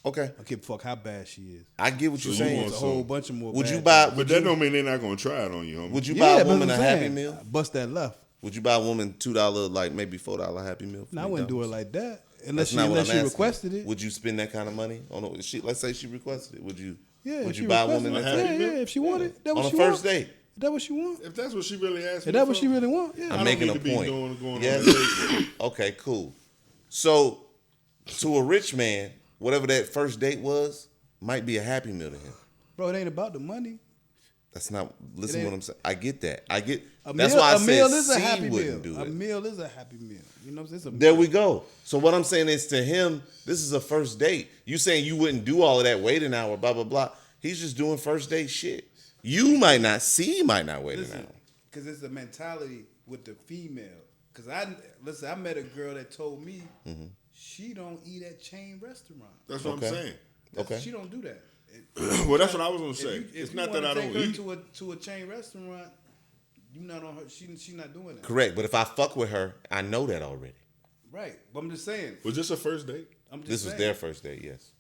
Okay, Okay, fuck how bad she is. I get what you're you saying. want It's a some- whole bunch of more. Would you bad buy? things. But that don't mean they're not gonna try it on you, homie. Would you buy a but woman a I'm Happy saying, Meal? Bust that left. Would you buy a woman $2 like maybe $4 Happy Meal? No, I wouldn't do it like that unless That's not what I'm she asking. requested it. Would you spend that kind of money on? Let's say she requested it. Would you? Yeah, Would if you she buy a requested woman it, that Happy type? Meal? Yeah, if she wanted, that On what a she first want. date? Is that what she want? If that's what she really asked me Is that what for, she really want? Yeah. I'm don't making need a to be point. going Yes. on a date. Okay, cool. So, to a rich man, whatever that first date was, might be a Happy Meal to him. Bro, it ain't about the money. That's not. Listen, It what ain't- I'm saying. I get that. I get. A That's meal, why I a said meal is a C happy wouldn't meal. do A it. meal is a happy meal. You know what I'm saying? There we go. So what I'm saying is to him, this is a first date. You saying you wouldn't do all of that, wait an hour, blah blah blah. He's just doing first date shit. You might not see, might not wait an hour. Because it's a mentality with the female. Because I met a girl that told me she don't eat at chain restaurants. That's what I'm saying. Okay. She don't do that. Well, that's what I was gonna say. If It's you not that I take don't her eat. to a chain restaurant, you not on her. She's not doing that. Correct. But if I fuck with her, I know that already. Right. But I'm just saying. Was this a first date? I'm just This was saying. their first date, yes.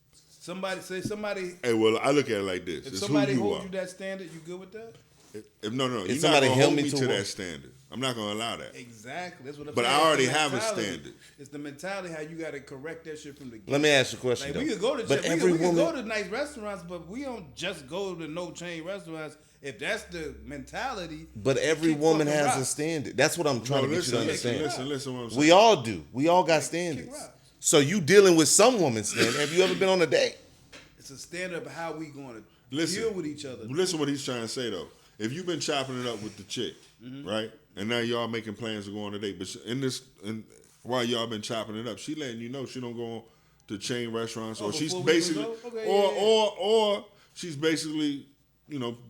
Somebody. Hey, well, I look at it like this. If It's somebody who you holds are. you that standard, you good with that? If you're not somebody gonna held hold me me to to what? that standard. I'm not gonna allow that. Exactly. That's what I'm But saying. I already It's the have a mentality. standard. It's the mentality how you got to correct that shit from the get. Let me ask you a question, Like, though. we could go to but we every could woman, go to nice restaurants, but we don't just go to no chain restaurants. If that's the mentality, but every kick woman fucking has a rocks. standard. That's what I'm trying to get you to understand. Listen what I'm saying. We all do. We all got standards. rocks. So you dealing with some woman's standard. Have you ever been on a date? It's a standard of how we going to Listen. deal with each other. Listen what he's trying to say though. If you've been chopping it up with the chick, right, and now y'all making plans to go on a date, but while y'all been chopping it up, she letting you know she don't go to chain restaurants, or she's before we basically, go? Okay, or she's basically,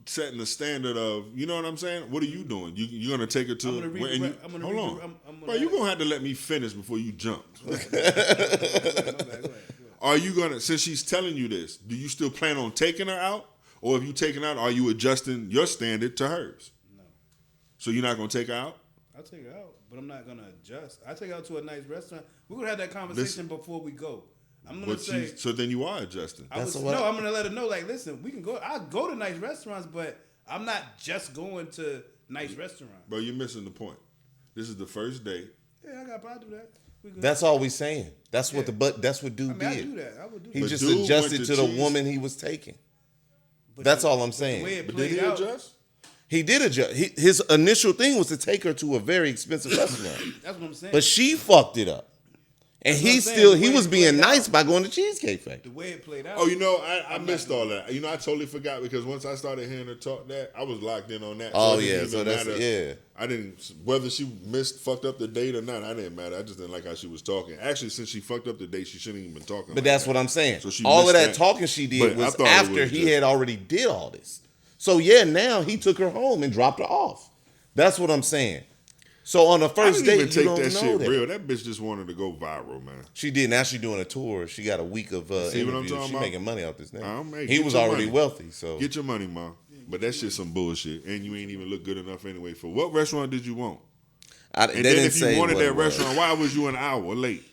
setting the standard of, you know what I'm saying? What are you doing? You're gonna take her to? I'm gonna read and the you- re- I'm gonna hold read on, the- I'm bro. gonna- You gonna have to let me finish before you jump. Go ahead. Are you gonna, since she's telling you this, do you still plan on taking her out? Or if you taking her out, are you adjusting your standard to hers? No, So you're not gonna take her out? I'll take her out, but I'm not gonna adjust. I take her out to a nice restaurant. We're gonna have that conversation before we go. I'm gonna But say. so then you are adjusting. I'm gonna let her know. Like, listen, we can go. I go to nice restaurants, but I'm not just going to nice restaurants. Bro, you're missing the point. This is the first date. Yeah, I got probably do that. We good. That's all we saying. That's what that's what dude I mean, I did. do that. I would do He that. just dude went adjusted to to the cheese. woman he was taking. But That's the- all I'm but saying. The way it But did played he out, adjust? He did adjust. His initial thing was to take her to a very expensive restaurant, that's what I'm saying. but she fucked it up, and That's what he I'm saying, still the he way was it being played nice out. by going to Cheesecake Factory. the way it played out. Oh, I I'm missed not all that. I totally forgot because once I started hearing her talk that, I was locked in on that. Oh, it didn't yeah, even so that's- matter. yeah. I didn't, whether she fucked up the date or not, I didn't matter. I just didn't like how she was talking. Actually, since she fucked up the date, she shouldn't even been talking. But that's what I'm saying. So she all of missed that that. talking she did But I was thought it after was he just- had already did all this. So yeah, now he took her home and dropped her off. That's what I'm saying. So on the I first didn't date, even you take don't that know shit that. real. That bitch just wanted to go viral, man. She did. Now she doing a tour. She got a week of See what I'm interviews. talking She about? making money off this I'm now. making- He get was your already money. wealthy. So Get your money, ma. But that shit's some bullshit, and you ain't even look good enough anyway. For what restaurant did you want? they And didn't then if say you wanted what that it was. restaurant, why was you an hour late?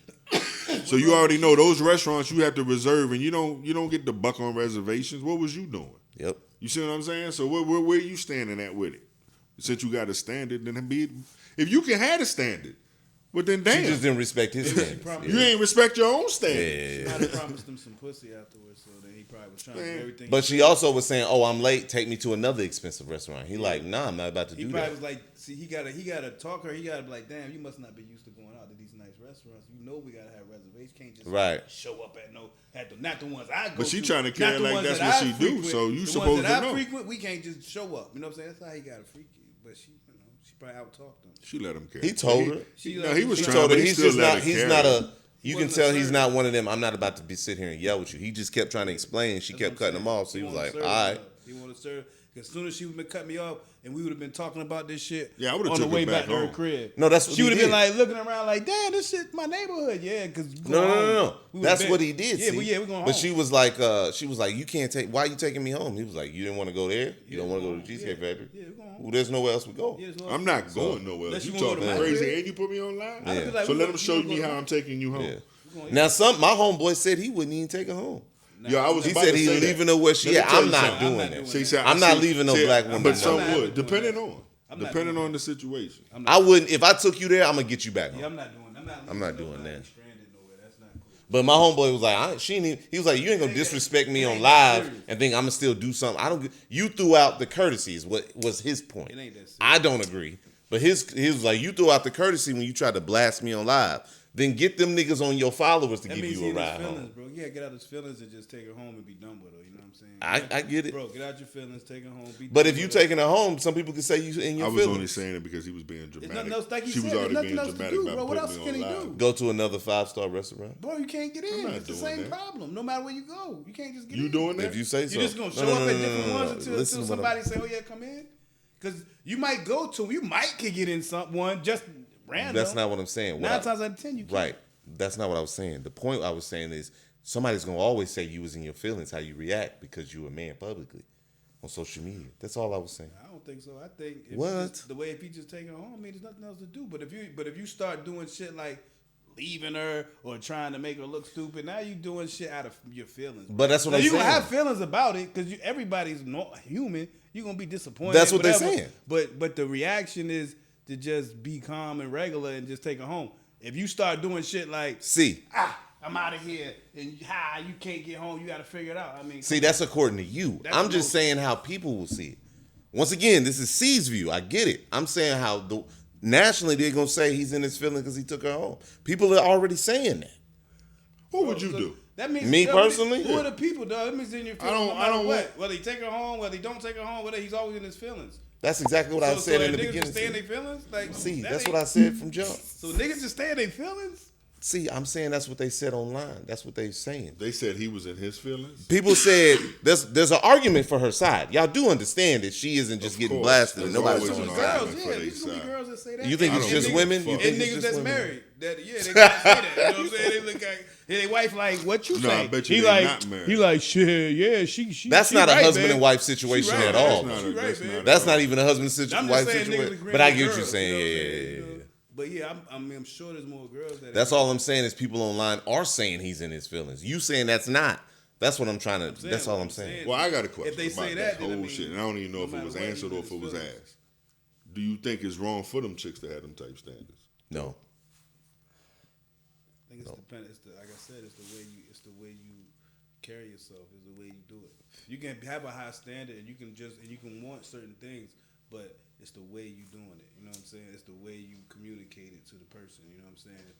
So you already know those restaurants you have to reserve, and you don't get the buck on reservations. What was you doing? Yep. You see what I'm saying? So where you standing at with it? Since you got a standard, then if you can have a standard, well then damn, She just didn't respect his Maybe she standards. probably- you ain't respect your own standard. Yeah. Might have promised him some pussy afterwards, so then he probably was trying to do everything. But she also was saying, "Oh, I'm late. Take me to another expensive restaurant." He like, "Nah, I'm not about to he do probably that." was like, see, he gotta talk her. He gotta be like, damn, you must not be used to going out to these nice restaurants. You know we gotta have reservations. Can't just Right. show up at not the ones I go. But she to, trying to carry not the like ones that's that what I she do, frequent. so you the supposed ones that to I know. frequent, we can't just show up. You know what I'm saying? That's how he gotta freak you. But she probably out talked him. She let him carry. He told her. He was He trying, told her but he he's still just let not. her He's carry. not a. You can Wasn't tell he's assertive. not one of them. I'm not about to be sit here and yell with you. He just kept trying to explain. She kept cutting him off. So he was like, "All right." He wanted to serve. As soon as she would cut me off, and we would have been talking about this shit. Yeah, I would've on the took her way back back to her home. crib. No, that's what she he would have been did. like looking around like, damn, this shit my neighborhood. Yeah, because No. That's what he did. Yeah, see? we're going home. But she was like, "You can't take. Why are you taking me home?" He was like, "You didn't want to go there. You don't want to go to the Cheesecake Factory. Yeah, we're going home. Well, there's nowhere else we go." Yeah, there's no- I'm not going nowhere. Unless You you wanna go talking to my crazy, crib. and you put me on live. I'd be like, So we let gonna- him show we gonna me go how to I'm taking you home. Yeah. Now, my homeboy said he wouldn't even take her home. Yo, I was He about said to he say that. leaving her where she Let me at. tell I'm you not something. doing I'm not that. doing See, that. see, I'm not leaving no black woman But some I'm not would, doing depending that. on. I'm not Depending doing on the situation. I wouldn't. If I took you there, I'm gonna get you back home. Yeah, I'm not doing. I'm not doing nobody that. Stranded nowhere. That's not cool. But my homeboy was like, she ain't even, he was like, you ain't gonna disrespect me on live and think I'm gonna still do something. I don't. You threw out the courtesies. What was his point? It ain't that serious. I don't agree. But he was like, you threw out the courtesy when you tried to blast me on live. then get them niggas on your followers to That give means you he a in his ride feelings, home. bro. Yeah, get out his feelings and just take her home and be done with her. You know what I'm saying? I get it. Bro, get out your feelings, take her home. Be But done if you with her. taking her home, some people can say you in your I was feelings. only saying it because he was being There's dramatic. nothing else, like he She was said, already there's being nothing else to dramatic do, about bro. What else putting can me he on do? live. Go to another 5-star restaurant. Bro, you can't get in. not It's the doing same that. problem. No matter where you go, you can't just get You in. doing that? If you say so. You're just gonna show No, up no, at no, different no, no, ones no. until Listen to what somebody say, "Oh yeah, come in." Because you might go to, you might could get in one just random. That's not what I'm saying. What 9 I- times out of 10, you can't. Right. That's not what I was saying. The point I was saying is somebody's gonna always say you was in your feelings, how you react because you a man publicly on social media. That's all I was saying. I don't think so. I think if What? you just, the way if you just take her home, I mean, there's nothing else to do. But if you start doing shit like leaving her or trying to make her look stupid, now you doing shit out of your feelings. But that's what now, I'm you saying. gonna have feelings about it because everybody's not human. You're gonna be disappointed. That's what they're whatever. saying. But the reaction is to just be calm and regular and just take her home. If you start doing shit like See, I'm out of here and you can't get home, you got to figure it out. I mean, that's according to you. That's I'm the just most- saying how people will see it. Once again, this is C's view. I get it. I'm saying how nationally they're gonna say he's in his feelings because he took her home. People are already saying that. What would you do? That means Me personally? who are the people, dog? That means in your feelings. don't- no I matter don't what. want- Whether he take her home, whether he don't take her home, whether he's always in his feelings. That's exactly what I said in the niggas beginning. just stay in their feelings. Like, See, that that's ain't- what I said from jump. So niggas just stay in their feelings. See, I'm saying that's what they said online. That's what they saying. They said he was in his feelings. People said there's an argument for her side. Y'all do understand that she isn't just Of getting course. blasted and There's nobody's always on an the argument. side. Girls, for yeah, they these gonna be side. girls that say that. You think And it's niggas- just women? You And think it's niggas just that's women? married. That yeah, they gotta say that. You know what I'm saying? They look like their wife like, what you No, say? I bet you he they like, not married. he like, shit, yeah, she. That's she not a right, husband man. and wife She situation right, at man. all. She That's right, not- man. That's not even a husband I'm wife just saying niggas situation. agree But I with get what girls, you're saying. you know what I'm Yeah, saying, yeah, you yeah. know? But yeah, I'm sure there's more girls that. That's all I'm saying is people online are saying he's in his feelings. You saying that's not. That's what I'm trying to. saying That's all what I'm I'm saying. saying. Well, I got a question If they about say that that, then I whole mean, shit, and I don't even know no if it matter was what, answered or he's if it was in his asked. Do you think it's wrong for them chicks to have them type standards? No. I think it's dependent. It's the, like I said, it's the way you carry yourself. It's the way you do it. You can have a high standard, and you can want certain things, but it's the way you doing it. You know what I'm saying? It's the way you communicate it to the person. You know what I'm saying?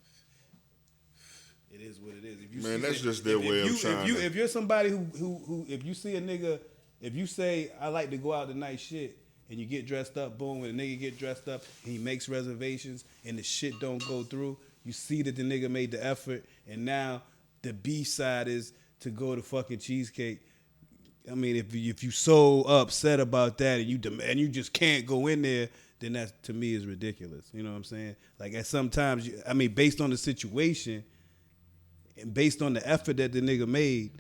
It is what it is. If you Man, see- that's just their way of trying to- If you're somebody who if you see a nigga, if you say I like to go out tonight, shit, and you get dressed up, boom, when a nigga get dressed up and he makes reservations and the shit don't go through, you see that the nigga made the effort, and now the B side is to go to fucking Cheesecake. I mean, if you so upset about that and you just can't go in there, then that to me is ridiculous. You know what I'm saying? Like at sometimes, based on the situation and based on the effort that the nigga made,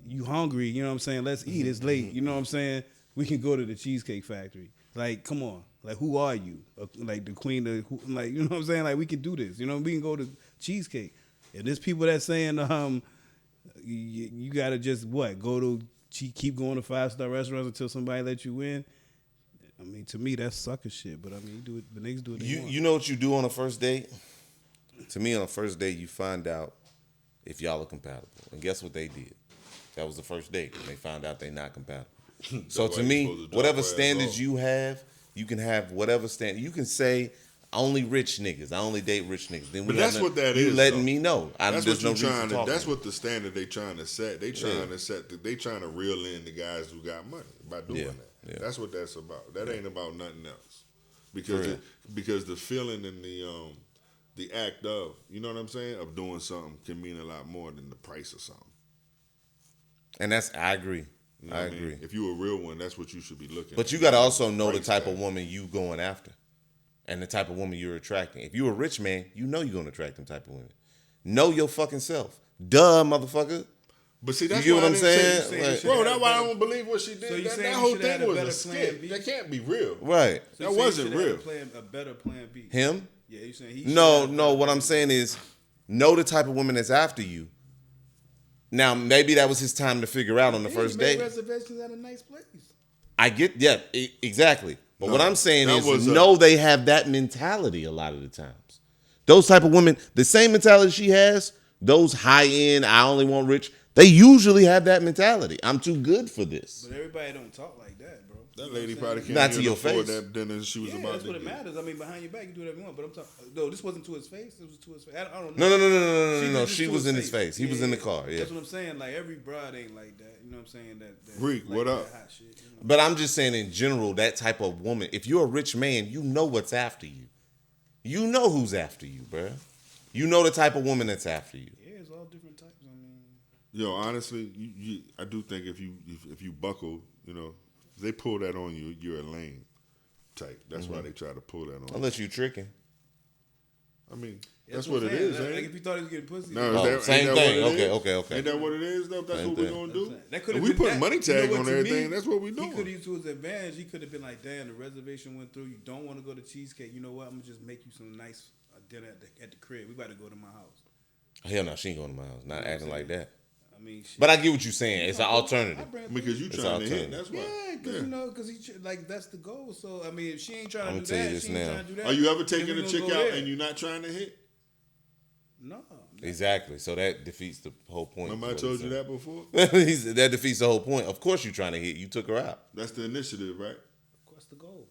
you hungry, you know what I'm saying? Let's eat, it's late, you know what I'm saying? We can go to the Cheesecake Factory. Like, come on. Like, who are you? Like, the queen of, like, you know what I'm saying? Like, we can do this. You know, we can go to Cheesecake. And there's people that saying, you got to just, keep going to 5-star restaurants until somebody let you in. I mean, to me, that's sucker shit. But, I mean, the niggas do it. You know what you do on a first date? To me, on a first date, you find out if y'all are compatible. And guess what they did? That was the first date. And they found out they not compatible. So to why you me, supposed to drop whatever her ass standards off. you have, you can have whatever standard. You can say, I only rich niggas. I only date rich niggas. Then But we that's have what that you is, letting though. me know. That's There's what no you reason trying to. talk That's to me. what the standard they trying to set. They trying to set. They trying to reel in the guys who got money by doing Yeah, that. yeah. That's what that's about. That ain't about nothing else. Because Correct. because the feeling and the act of, you know what I'm saying, of doing something can mean a lot more than the price of something. And I agree. You know I what mean? agree. If you a real one, that's what you should be looking at. But you got to also know the Price type tag. of woman you going after and the type of woman you're attracting. If you're a rich man, you know you're going to attract them type of women. Know your fucking self. Duh, motherfucker. But see, that's get why what I I'm didn't say- saying? say- Like- bro, that's why I don't believe what she did. So you that saying that we whole should've had thing a was a better skit. plan B? That can't be real. Right. So That you wasn't saying he real. should have had a better plan B. Him? Yeah, you saying he No, should have no. had a What better I'm plan saying is know the type of woman that's after you. Now, maybe that was his time to figure out on the B. first He made date. reservations at a nice place. I get, exactly. But No, what I'm saying that is, was know they have that mentality a lot of the times. Those type of women, the same mentality she has, those high end, I only want rich, they usually have that mentality. I'm too good for this. But everybody don't talk like that, bro. That lady probably can't Not to your afford face. that dinner she was Yeah, about that's to what it get. matters. I mean, behind your back, you do whatever you want. But I'm talking. No, this wasn't to his face. It was to his face. I don't know. No. just She to was in his face. He was in the car. Yeah. That's what I'm saying. Like every bride ain't like that. You know what I'm saying? That Reek, like what that up? hot shit, you know? But I'm just saying in general, that type of woman, if you're a rich man, you know what's after you. You know who's after you, bruh. You know the type of woman that's after you. Yeah, it's all different types. I mean, Yo, honestly, I do think if you buckle, you know, if they pull that on you, you're a lame type. That's why they try to pull that on. Unless you tricking. I mean, yeah, that's what it is, Like, ain't if it? you thought he was getting pussy, No, Oh, ain't same that thing. what it is? Okay. Ain't that what it is, though? That's Same what we're thing. going to do. that could If have we been put that, money tag what, on to everything, me, that's what we He could have doing. used to his advantage. He could have been like, damn, the reservation went through. You don't want to go to cheesecake. You know what? I'm gonna just make you some nice dinner at the crib. We about to go to my house. Hell no, she ain't going to my house. Not acting like that. I mean, shit. But I get what you're saying. It's an alternative. Because you It's trying to hit, alternative. that's why. Yeah, because you know, because like that's the goal. So I mean, if she ain't trying I'ma to do tell you that, this she ain't now. trying to do that. Are you ever then taking we a gonna chick go out there. and you're not trying to hit? No. Exactly. So that defeats the whole point. Remember I told you that before? That defeats the whole point. Of course you're trying to hit. You took her out. That's the initiative, right? Of course, the goal.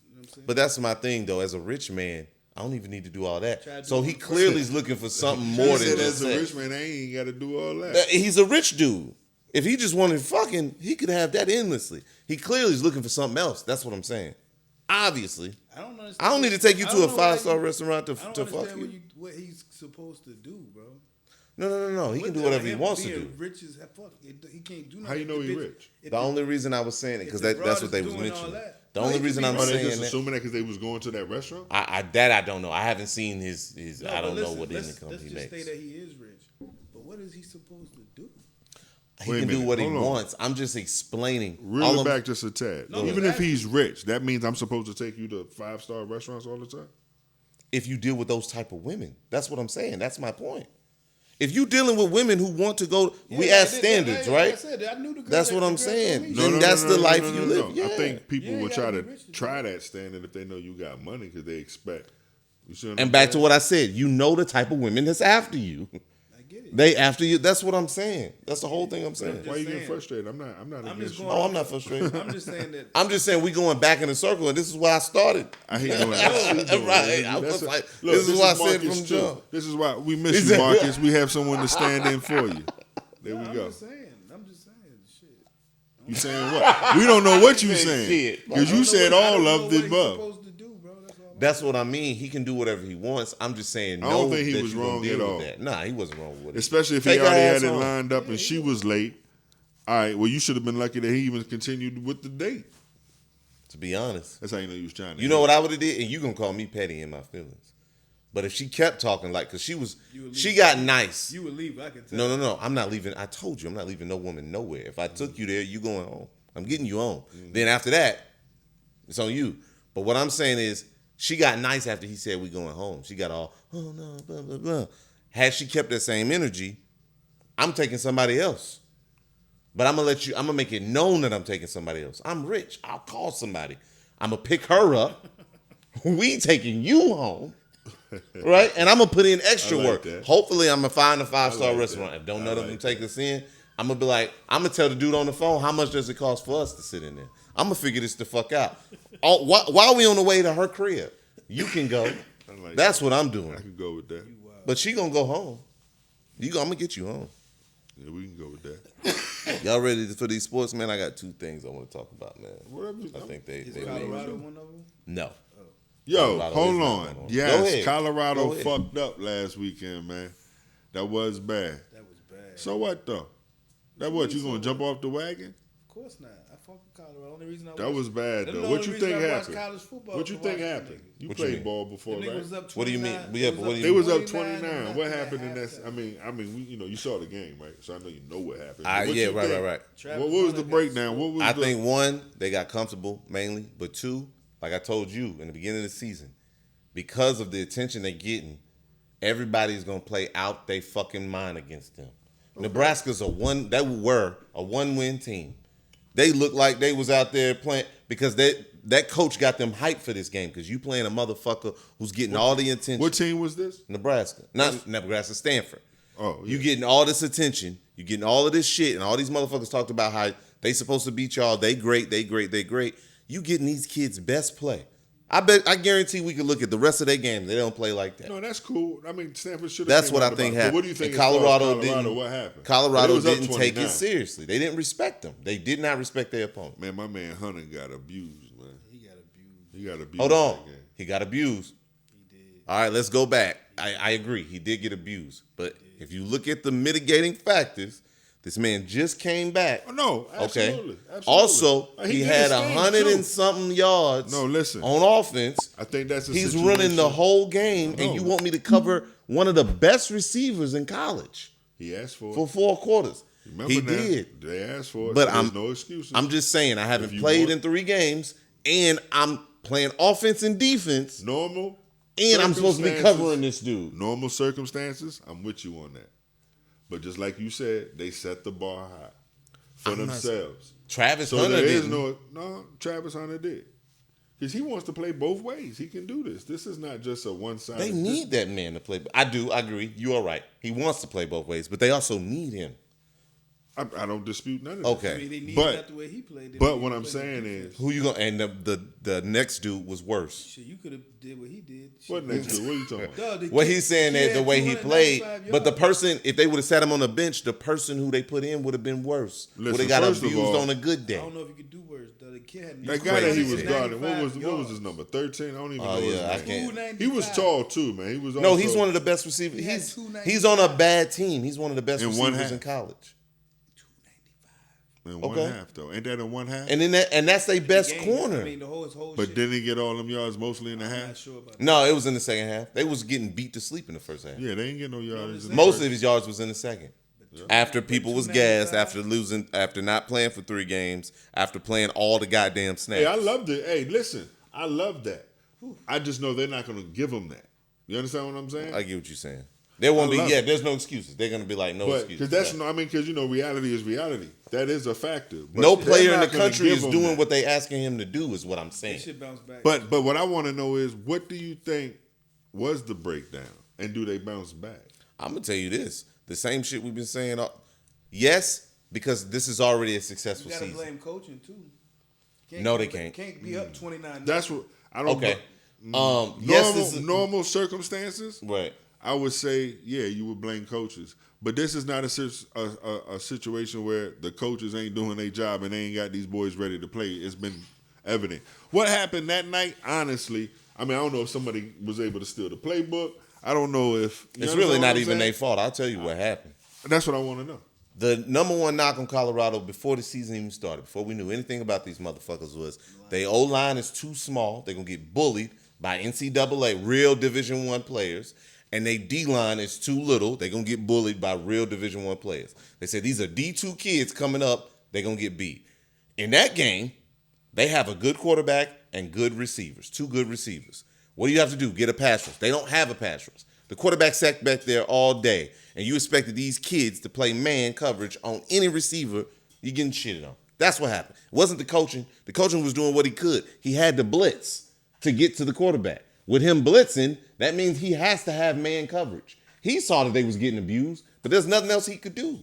You know what I'm saying? But that's my thing, though. As a rich man, I don't even need to do all Try to that. do So he it. clearly is looking for something He more than said just as a sex. rich man, I ain't got to do all that. He's a rich dude. If he just wanted fucking, he could have that endlessly. He clearly is looking for something else. That's what I'm saying. Obviously. I don't understand. I don't need to take you I to don't a know why 5-star you- restaurant to I don't fuck understand you. what he's supposed to do, bro. No. He can do What whatever the- he him wants to being do. Rich as fuck. He can't do nothing. How you know If he the bitch- rich? if The only reason I was saying it, if because the that's broad what they is was doing all mentioning. that- The No, only he reason could I'm be Are right. they saying just that, assuming that because they was going to that restaurant? I don't know. I haven't seen his No, I but don't know listen, what let's income just he say makes. that he is rich. But what is he supposed to do? He Wait a can do minute, what he hold on. wants. I'm just explaining. Reel All it I'm- back just a tad. No, Even but if he's rich, that means I'm supposed to take you to 5-star restaurants all the time? if you deal with those type of women. That's what I'm saying. That's my point. If you dealing with women who want to go, we Yeah, ask that- standards, that- right? I said that. I knew the girl That's that- what the I'm girl told saying. me. Then that's the life you live. Yeah. I think people Yeah, will you try gotta to be rich to do try that standard if they know you got money because they expect. You see what And I'm back to saying? what I said, you know the type of women that's after you. I get it. They after you. That's what I'm saying. That's the whole thing I'm saying. Why you getting saying. frustrated? I'm not I'm against just you. going. Oh, I'm not frustrated. I'm just saying that. I'm just saying we going back in a circle, and this is where I started. I hate doing that. Right. I was like, this is what I said Marcus from too. jump. This is why we miss you, Marcus. We have someone to stand in for you. There we I'm go. just saying. Shit. You saying what? We don't know what you saying Shit. because you said all of the above. Supposed to do, bro. That's all. That's what I mean. He can do whatever he wants. I'm just saying. I don't no, think he that was you gonna wrong deal at with all. That. Nah, he wasn't wrong with it. Especially if he Take her already ass had it home. lined up and she was late. All right, well, you should have been lucky that he even continued with the date. To be honest, That's how you know he was trying to. you know what I would have did, and you gonna call me petty in my feelings. But if she kept talking like, cause she got nice. You would leave. I can tell. No. I'm not leaving. I told you, I'm not leaving no woman nowhere. If I took you there, you going home. I'm getting you home. Then after that, it's on you. But what I'm saying is, she got nice after he said we going home. She got all, oh no, blah blah blah. Had she kept that same energy, I'm taking somebody else. But I'm gonna make it known that I'm taking somebody else. I'm rich. I'll call somebody. I'm gonna pick her up. We taking you home. Right? And I'm gonna put in extra I like work. that. Hopefully I'm gonna find a 5-star like restaurant. that. If don't I none of like them take us in, I'm gonna be like, I'm gonna tell the dude on the phone, how much does it cost for us to sit in there? I'm gonna figure this the fuck out. While we on the way to her crib, you can go. like That's what I'm doing. I can go with that. But she gonna go home. I'm gonna get you home. Yeah, we can go with that. Y'all ready for these sports, man? I got 2 things I want to talk about, man. Whatever. I think they Is made Colorado it. one of them? No. Yo, Colorado hold is not on. going on. Go Yes, ahead. Colorado Go ahead. fucked up last weekend, man. That was bad. That was bad. So what though? That what? You gonna jump off the wagon? Of course not. I fuck with Colorado. Only reason I That watch- was bad That's the though. only What you reason think I watch happened? college football What you to think watch them happened? niggas. You What you played mean? ball before, Them niggas right? was up What do you mean? 29. Yeah, but what do you They was up 29 29. What happened in that? halftime. I mean, you saw the game, right? So I know you know what happened. Ah, What yeah, you right. think? What was the breakdown? What was I the, think 1, they got comfortable mainly, but 2, like I told you in the beginning of the season, because of the attention they're getting, everybody's gonna play out they fucking mind against them. Nebraska's a one-win team. They look like they was out there playing because that coach got them hyped for this game because you playing a motherfucker who's getting all the attention. What team was this? Nebraska, not Nebraska, Stanford. Oh, You yeah. getting all this attention, you getting all of this shit, and all these motherfuckers talked about how They supposed to beat y'all. They great. You getting these kids best play. I guarantee we could look at the rest of their game. They don't play like that. No, that's cool. I mean, Stanford should have. That's what I think happened. What do you think? And Colorado didn't. What happened? Colorado didn't take it seriously. They didn't respect them. They did not respect their opponent. Man, my man Hunter got abused, man. He got abused. Hold on. He got abused. He did. All right, let's go back. I agree. He did get abused. But if you look at the mitigating factors, this man just came back. Oh, no, absolutely. Okay. Absolutely. Also, he had 100 and something yards on offense. I think that's He's running the whole game, and you want me to cover one of the best receivers in college. He asked for it. For 4 quarters. Remember he that? did. They asked for it. But There's no excuses. I'm just saying, I haven't played in 3 games, and I'm playing offense and defense. Normal. And I'm supposed to be covering this dude. Normal circumstances, I'm with you on that. But just like you said, they set the bar high for themselves. Travis Hunter didn't. Travis Hunter did. Because he wants to play both ways. He can do this. This is not just a one-sided. They need that man to play. I agree. You are right. He wants to play both ways, but they also need him. I don't dispute none of that. Okay. I mean, they need that the way he played. But what I'm saying is, who you gonna? And the next dude was worse. Shit, you could have did what he did. Shit. What next dude? What are you talking about? What he's saying that the way he played, but the person, if they would have sat him on the bench, the person who they put in would have been worse. Would have got abused on a good day. I don't know if you could do worse. The kid had that guy that he was guarding. What was his number? 13. I don't even know his name. He was tall too, man. He was. No, he's one of the best receivers. He's on a bad team. He's one of the best receivers in college. In one half though, ain't that in one half? And that's their best corner. I mean, the whole but didn't he get all them yards mostly in the half? Not sure about that. No, it was in the second half. They was getting beat to sleep in the first half. Yeah, they ain't get no yards. Most of his yards was in the second. After people was gassed, after not playing for 3 games, after playing all the goddamn snaps. Hey, I loved it. Hey, listen, I love that. I just know they're not going to give him that. You understand what I'm saying? I get what you're saying. There won't be. Yeah, there's no excuses. They're gonna be like no excuses. Because reality is reality. That is a factor. But no player in the country is doing what they asking him to do. Is what I'm saying. They should bounce back. But what I want to know is, what do you think was the breakdown, and do they bounce back? I'm gonna tell you this: the same shit we've been saying. Yes, because this is already a successful season. You gotta blame coaching too. No, they can't. Can't be up 29. That's what I don't. Okay. Normal circumstances. Right. I would say, yeah, you would blame coaches. But this is not a situation where the coaches ain't doing their job and they ain't got these boys ready to play. It's been evident. What happened that night, honestly, I mean, I don't know if somebody was able to steal the playbook. I don't know if... It's really not even their fault. I'll tell you what happened. That's what I want to know. The number one knock on Colorado before the season even started, before we knew anything about these motherfuckers, was their O-line is too small. They're going to get bullied by NCAA, real Division I players. And they D-line is too little. They're going to get bullied by real Division I players. They said these are D2 kids coming up. They're going to get beat. In that game, they have a good quarterback and good receivers, 2 good receivers. What do you have to do? Get a pass rush. They don't have a pass rush. The quarterback sat back there all day, and you expected these kids to play man coverage on any receiver. You're getting shitted on. That's what happened. It wasn't the coaching. The coaching was doing what he could. He had to blitz to get to the quarterback. With him blitzing, that means he has to have man coverage. He saw that they was getting abused, but there's nothing else he could do.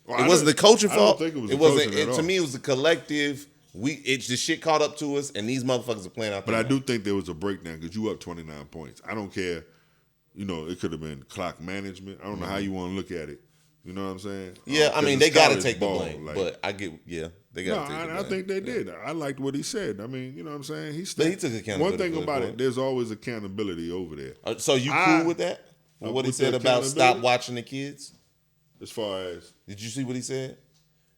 Well, it wasn't the coaching fault. I don't think it was the coaching at all. To me, it was the collective. It's the shit caught up to us, and these motherfuckers are playing out there. But I do think there was a breakdown because you up 29 points. I don't care. You know, it could have been clock management. I don't know how you want to look at it. You know what I'm saying? Yeah, I mean, they got to take the blame. But I get, they got to take the blame. I think they did. I liked what he said. I mean, you know what I'm saying? He took accountability. One thing about it, there's always accountability over there. So you cool with that? With what he said about stop watching the kids? As far as? Did you see what he said?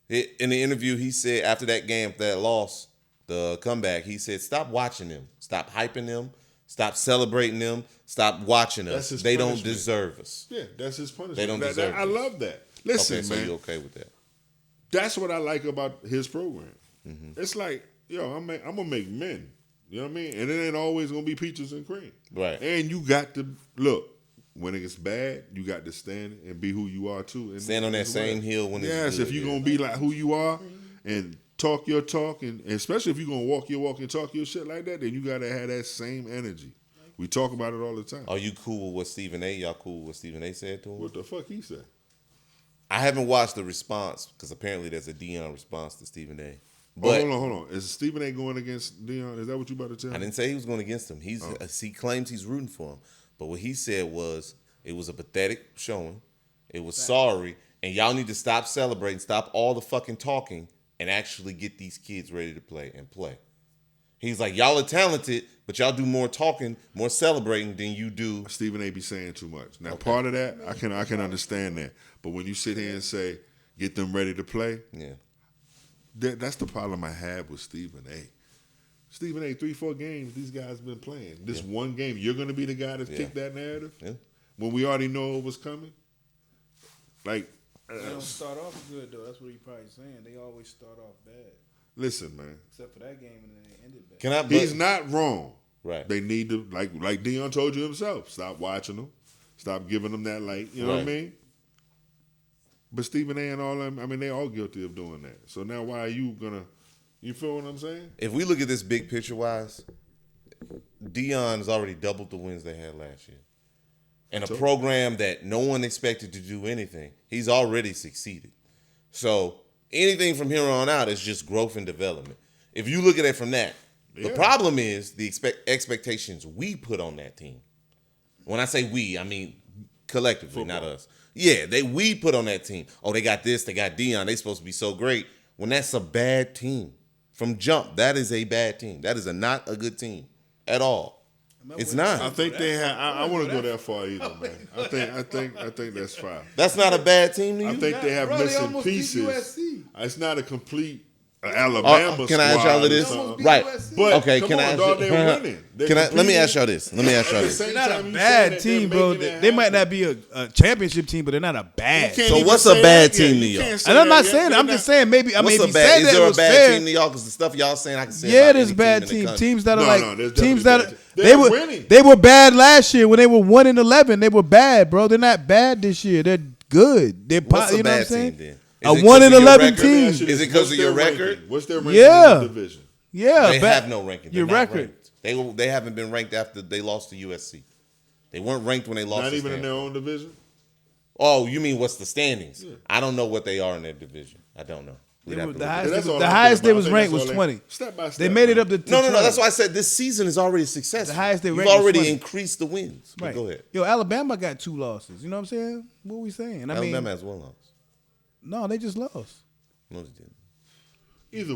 In the interview, he said after that game, that loss, the comeback, he said, stop watching them. Stop hyping them. Stop celebrating them. Stop watching us. They don't deserve us. Yeah, that's his punishment. They don't deserve us. I love that. Listen, okay, so man. you okay with that? That's what I like about his program. Mm-hmm. It's like, I'm gonna make men. You know what I mean? And it ain't always gonna be peaches and cream. Right. And you got to look when it gets bad. You got to stand and be who you are too. And stand on that same hill when it's good. Yes, if you're gonna be like who you are and talk your talk, and especially if you're gonna walk your walk and talk your shit like that, then you gotta have that same energy. We talk about it all the time. Are you cool with what Stephen A? Y'all cool with what Stephen A said to him? What the fuck he said? I haven't watched the response because apparently there's a Deion response to Stephen A. But hold on. Is Stephen A. going against Deion? Is that what you about to tell me? I didn't say he was going against him. He claims he's rooting for him. But what he said was it was a pathetic showing. It was sorry. And y'all need to stop celebrating, stop all the fucking talking, and actually get these kids ready to play and play. He's like, y'all are talented, but y'all do more talking, more celebrating than you do. Stephen A. be saying too much. Now, part of that, I can understand that. But when you sit here and say, get them ready to play, that's the problem I have with Stephen A. Stephen A., 3-4 games, these guys been playing. This one game, you're going to be the guy that kicked that narrative? Yeah. When we already know it was coming? Like, they don't start off good, though. That's what you're probably saying. They always start off bad. Listen, man. Except for that game, and then they ended bad. He's not wrong. Right. They need to, like Deion told you himself, stop watching them. Stop giving them that light. You know what I mean? But Stephen A. and all them, I mean, they all guilty of doing that. So now why are you going to, you feel what I'm saying? If we look at this big picture-wise, Deion has already doubled the wins they had last year. And a program that no one expected to do anything, he's already succeeded. So anything from here on out is just growth and development. If you look at it from that, the problem is the expectations we put on that team. When I say we, I mean collectively, not us. Yeah, we put on that team. Oh, they got this, they got Deion, they supposed to be so great. When that's a bad team. From jump, that is a bad team. That is not a good team at all. It's not. I think they have. I want to go that far either, man. I think that's fine. That's not a bad team to you. I think they have missing pieces. It's not a complete Alabama squad. Can I ask y'all this? Right. But okay, come can on, I ask dog, you? they're winning. Let me ask y'all this. They're not a bad team, bro. They might not be a championship team, but they're not a bad. So what's a bad team to y'all? And I'm not saying. I'm just saying maybe. I mean, if you said is that there was a bad fair, team to y'all? Because the stuff y'all saying, I can say. Yeah, there's bad teams. Teams that are like teams that they're winning. They were bad last year when they were 1-11. They were bad, bro. They're not bad this year. They're good. They're what's you know what I'm bad saying? team then? A 1-11 team. Is it because of your record? What's their ranking in the division? Yeah, they have no ranking. Your record. They haven't been ranked after they lost to USC. They weren't ranked when they lost. Not to even Stanford. in their own division. Oh, you mean what's the standings? Yeah. I don't know what they are in their division. I don't know. The highest they was ranked was 20. Step by step. They made it up to No. 20. That's why I said this season is already successful. The highest they You've ranked was already 20. increased the wins. But Right. go ahead. Yo, Alabama got 2 losses. You know what I'm saying? What are we saying? Alabama has 1 loss. No, they just lost. No, they didn't. Either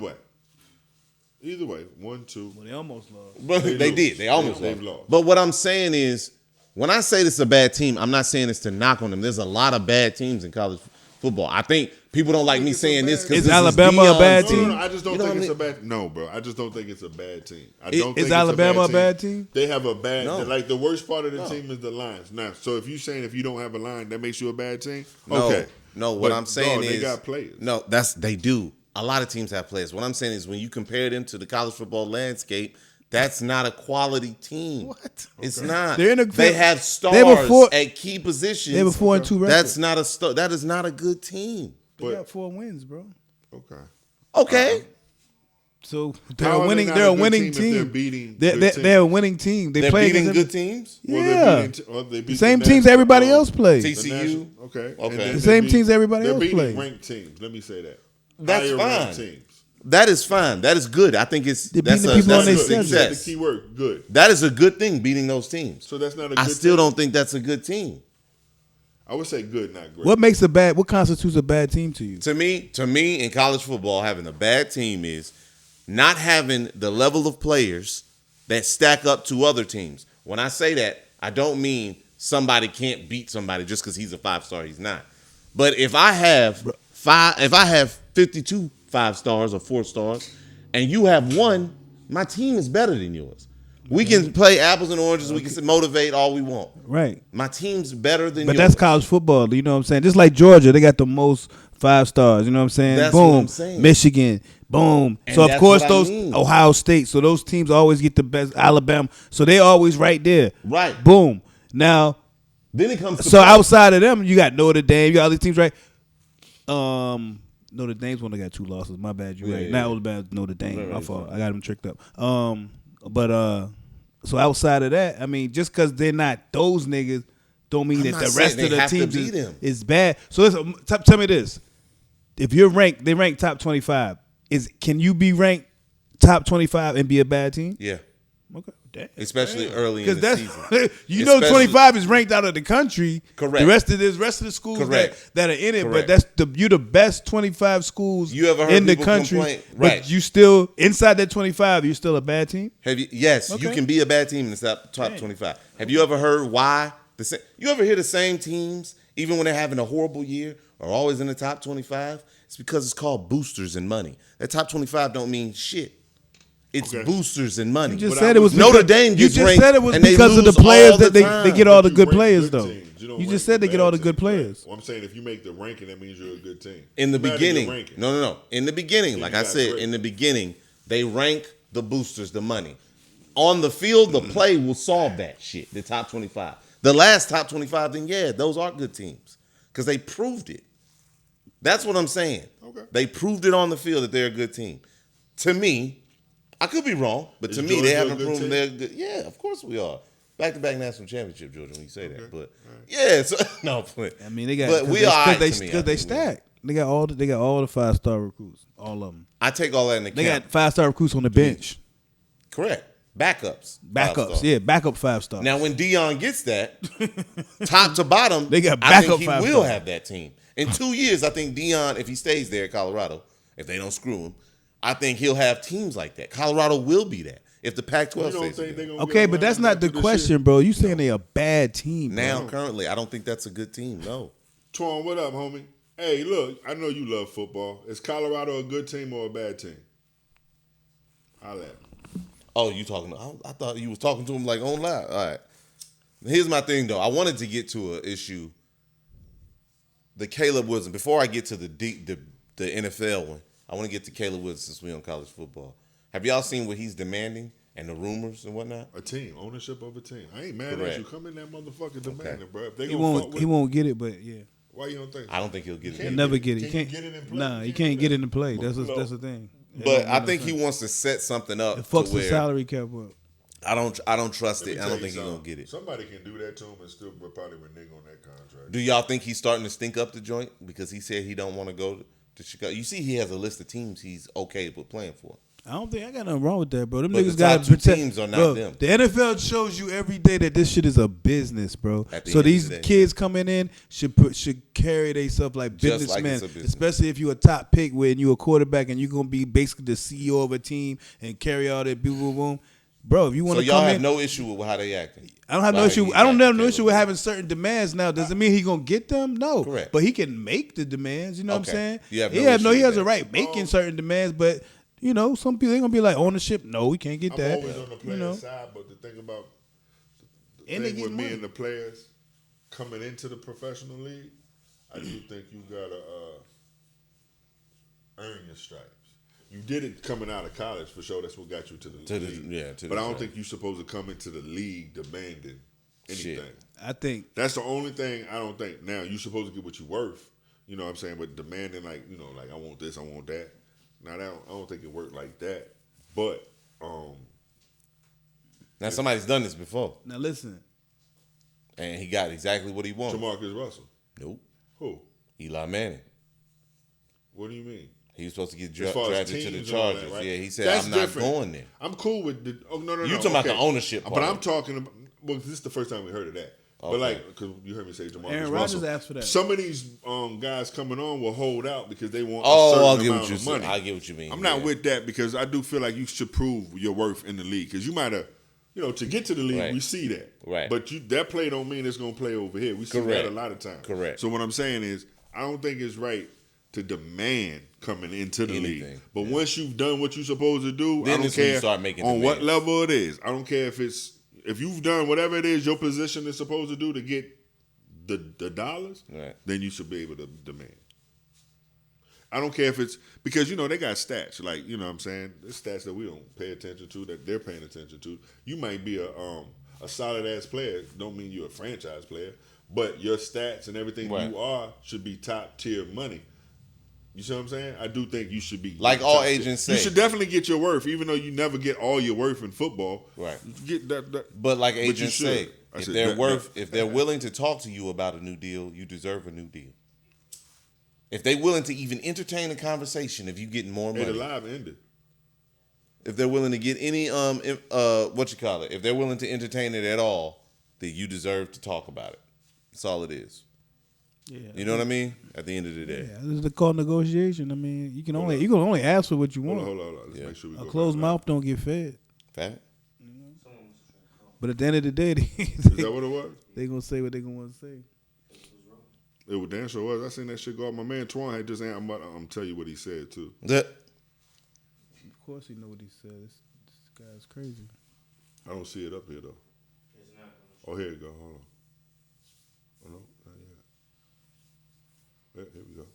way, 1-2. Well, they almost lost. But they did. They almost They've lost. lost. But what I'm saying is, when I say this is a bad team, I'm not saying it's to knock on them. There's a lot of bad teams in college football. I think people don't like me saying this because Is Alabama a bad team? No, I just don't think it's a bad. No, bro, I just don't think it's a bad team. I don't think Is Alabama a bad team? They have a bad. No. Like the worst part of the team is the lines. Now, so if you're saying if you don't have a line, that makes you a bad team. No, Okay. No, what But, I'm saying is they got players. No, they do. A lot of teams have players. What I'm saying is when you compare them to the college football landscape, that's not a quality team. What? It's not. They're in a- they have stars at key positions. They were 4-2 record. That's not a that is not a good team. They got 4 wins, bro. Okay. Okay. So they're How a are they winning. not They're a a good winning team if team. they're beating good teams? They're a winning team. They They're play beating against good teams. Well, Yeah. they beat Same the teams national- everybody else plays. the TCU. national- Okay. Okay. And then The same they teams everybody they're else beating plays. ranked teams. Let me say that. That's Higher ranked fine. teams. That is fine. That is good. I think it's They're that's beating a, people on that's their a schedule. That's the success. key word. Good. That is a good thing. Beating those teams. So that's not a good I still team? don't think that's a good team. I would say good, not great. What constitutes a bad team to you? To me, in college football, having a bad team is not having the level of players that stack up to other teams. When I say that, I don't mean somebody can't beat somebody just because he's a 5-star. He's not. But if I have 52 5-stars or 4-stars, and you have 1, my team is better than yours. We can play apples and oranges. We can motivate all we want. Right. My team's better than yours. But that's college football. You know what I'm saying? Just like Georgia, they got the most 5-stars. You know what I'm saying? That's Boom. what I'm saying. Michigan. Boom. And So of that's course what I those mean. Ohio State. So those teams always get the best. Alabama. So they always right there. Right. Boom. Now, Then it comes to so outside of them, you got Notre Dame. You got all these teams, right? Notre Dame's one that got 2 losses. My bad. You right. Not Alabama, Notre Dame. My fault. I got them tricked up. So outside of that, I mean, just because they're not those niggas, don't mean I'm that not the saying rest they of the have to teams beat them. is bad. So listen, tell me this: if you're ranked, they rank top 25. Can you be ranked top 25 and be a bad team? Yeah. Okay, damn. Especially early in the Because season. you know, Especially- 25 is ranked out of the country. Correct. The rest of the schools that are in it, Correct. but you're the best 25 schools You ever heard in the people country. complain? Right. But you still inside that 25, you're still a bad team. Yes, you Okay. can be a bad team in the top 25. Have you ever heard why? You ever hear the same teams, even when they're having a horrible year, are always in the top 25? It's because it's called boosters and money. That top 25 don't mean shit. It's boosters and money. You just said it was Notre because- Dame You gets just ranked, said it was and they because of the lose players all the that they time. get all the You good rank players good though. teams. don't You rank just said they the get all bad the good teams, right? players. Well, I'm saying if you make the ranking, that means you're a good team. In the No matter beginning, your ranking. no. In the beginning, like you I got said, great. in the beginning, they rank the boosters, the money. On the field, the play will solve that shit, the top 25. The last top 25, then yeah, those are good teams because they proved it. That's what I'm saying. Okay. They proved it on the field that they're a good team. To me, I could be wrong, but Is to me, Georgia they a haven't good proven team? they're good. Yeah, of course we are. Back-to-back national championship, Georgia, when you say that. But yeah, so no, I mean, they got but we are because they stacked. They got all the 5-star recruits, all of them. I take all that in the They account. got 5-star recruits on the bench. Correct. Backups. Backups, 5-star. yeah, backup 5-star. Now, when Dion gets that, top to bottom, They got I backup think he 5-star. will have that team. In 2 years, I think Dion, if he stays there at Colorado, if they don't screw him, I think he'll have teams like that. Colorado will be that if the Pac-12 You don't stays think there. they're gonna Okay, get but that's around not the after this question, shit? bro. You saying they a bad team bro. Now, currently, I don't think that's a good team. No. Twan, what up, homie? Hey, look, I know you love football. Is Colorado a good team or a bad team? Holla at me. Oh, you talking? I thought you was talking to him like on live. All right. Here's my thing, though. I wanted to get to an issue. The Caleb Wilson. Before I get to the NFL one, I want to get to Caleb Wilson since we on college football. Have y'all seen what he's demanding and the rumors and whatnot? A team, ownership of a team. I ain't mad Correct. at you. Come in that motherfucker demanding, bro. If they He gonna fuck with, won't get it, but yeah, why you don't think? I don't think he'll get it. he'll never get it. Can He you can't get it in play? Nah, You he can't can't do get that. it in play. That's No. the thing. But I think he wants to set something up It to fucks the where salary cap up. I don't trust Let me it. I tell don't you think he's gonna something. get it. Somebody can do that to him and still probably renege on that contract. Do y'all think he's starting to stink up the joint because he said he don't want to go to Chicago? You see, he has a list of teams he's okay with playing for. I don't think I got nothing wrong with that, bro. Them But niggas the got top two teams are not them. The NFL shows you every day that this shit is a business, bro. At the So end of these the day. kids coming in should carry themselves like Just like businessmen, it's a business. especially if you a top pick when you a quarterback and you gonna be basically the CEO of a team and carry all that boom boom boom. Bro, if you want So to y'all come have in, no issue with how they acting. I don't have no Like, issue. he's I don't acting have no issue with Caleb. having certain demands. Now, does it mean he gonna get them? No. Correct. But he can make the demands. You know what I'm Okay. saying? You have he no has issue he with has that. a right making certain demands, but you know, some people they gonna be like ownership. No, we can't get I'm that. always on the player You know, side, but the thing about the And they thing get with me money. and the players coming into the professional league, I do think you gotta earn your stripes. You did it coming out of college for sure. That's what got you to the league. But I don't think you're supposed to come into the league demanding anything. Shit. I think That's the only thing I don't think. Now you're supposed to get what you're worth. You know what I'm saying? But demanding like I want this, I want that. Now I don't think it worked like that. But Now somebody's done this before, now listen. and he got exactly what he wanted. Jamarcus Russell, Nope. who? Eli Manning. What do you mean? He was supposed to get As far as drafted to the teams and all that, Chargers. right? Yeah, he said, That's I'm not different. going there. I'm cool with the. Oh no. You talking about the ownership But part. I'm talking about. Well, this is the first time we heard of that. But Okay. like, because you heard me say Jamarcus Aaron Russell. Rodgers asked for that. Some of these guys coming on will hold out because they want a Oh, certain I'll get amount what you of said. money. I get what you mean. I'm not yeah. with that because I do feel like you should prove your worth in the league because you might have, to get to the league, Right. we see that. Right. But that play don't mean it's going to play over here. We see Correct. that a lot of times. Correct. So what I'm saying is I don't think it's right to demand coming into the league. Anything. But once you've done what you're supposed to do, Then I don't it's when you care start making on what demands. level it is. I don't care if you've done whatever it is your position is supposed to do to get the dollars, Right. then you should be able to demand. I don't care if it's because they got stats like what I'm saying, there's stats that we don't pay attention to that they're paying attention to. You might be a solid ass player, don't mean you're a franchise player, but your stats and everything Right. you are should be top tier money. You see what I'm saying? I do think you should be Like getting all top tier. agents You say. should definitely get your worth, even though you never get all your worth in football. Right. Get that But like you agents should. say, If they're willing to talk to you about a new deal, you deserve a new deal. If they're willing to even entertain a conversation, if you getting more money, the live ended. if they're willing to get any if they're willing to entertain it at all, then you deserve to talk about it. That's all it is. Yeah, You know what I mean? At the end of the day, yeah, this is called negotiation. I mean, you can only ask for what you want. Hold on. Let's make sure we A go closed back mouth don't get fed. fact. But at the end of the day, now. Is that what it was? they gonna say what they gonna want to say. It was damn sure was. I seen that shit go off. My man Twan had just. I'm tell you what he said too. That Of course, he know what he said. This guy's crazy. I don't see it up here though. It's not Oh, here you go. Hold on. Oh no, not yet. Here we go.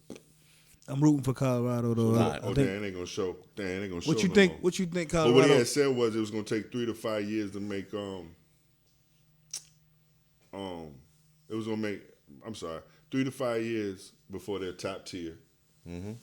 I'm rooting for Colorado though. I Oh, think, damn, it ain't gonna show. Damn, it ain't gonna show. what you no think? more. What you think, But Colorado? what he had said was it was gonna take 3 to 5 years to make it was gonna make 3 to 5 years before they're top tier. And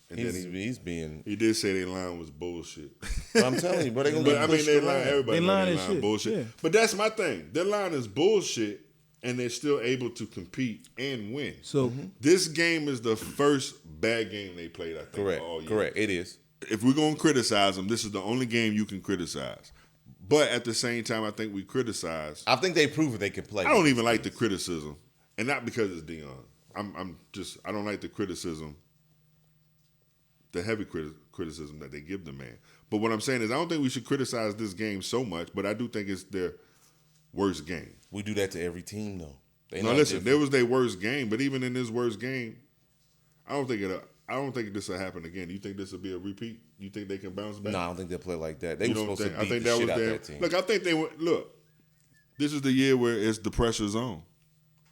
he's being. he did say their line was bullshit. I'm telling you, bro, they gonna But get I mean, pushed they around. line. Everybody They know line they is line shit, bullshit. yeah. But that's my thing. Their line is bullshit, and they're still able to compete and win. So This game is the first bad game they played. I think Correct. all year. Correct. It is. If we're gonna criticize them, this is the only game you can criticize. But at the same time, I think we criticize. I think they proven they can play. I don't even like the criticism, and not because it's Dion. I don't like the criticism, the heavy criticism that they give the man. But what I'm saying is, I don't think we should criticize this game so much. But I do think it's their worst game. We do that to every team, though. They No, not listen, different. there was their worst game. But even in this worst game, I don't think this will happen again. You think this will be a repeat? You think they can bounce back? No, I don't think they'll play like that. They You were don't supposed think? to beat the shit out that team. Look, I think they went. Look, this is the year where it's the pressure's on.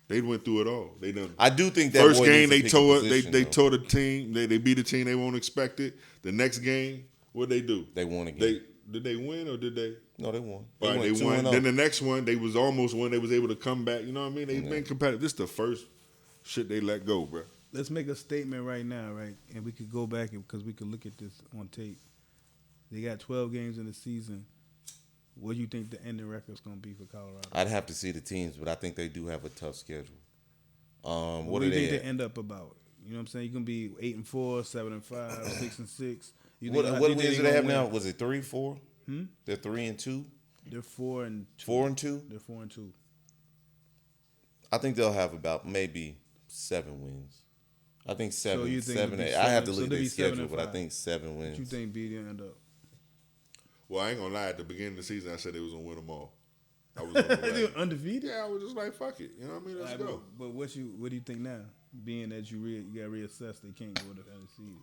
They went through it all. They done. I do think that First boy game needs they to pick a tore position, they though. tore the team. They beat a team they won't expect it. The next game, what they do? They won again. Did they win or did they? No, they won. All right, they went won. 2-0. Then the next one, they was almost won. They was able to come back. You know what I mean? They've been competitive. This is the first shit they let go, bro. let's make a statement right now, right? And we could go back because we could look at this on tape. They got 12 games in the season. What do you think the ending record's going to be for Colorado? I'd have to see the teams, but I think they do have a tough schedule. What do you think they end up about? You know what I'm saying? You can be 8-4, 7-5, 6-6. What wins do they have now? Was it 3, 4? They're 3-2. They're 4-2. 4-2. They're 4-2. I think they'll have about maybe 7 wins. I think 7, So you think 7, it'll be 8. I have to seven- look so at their they'll be 7 schedule, and but I 5. think 7 wins. What you think BD end up? Well, I ain't gonna lie. At the beginning of the season, I said they was gonna win them all. I was on the They wagon. undefeated? Yeah, I was just like, fuck it. You know what I mean? Let's go. But what do you think now? Being that you got to reassess, they can't go to the undefeated.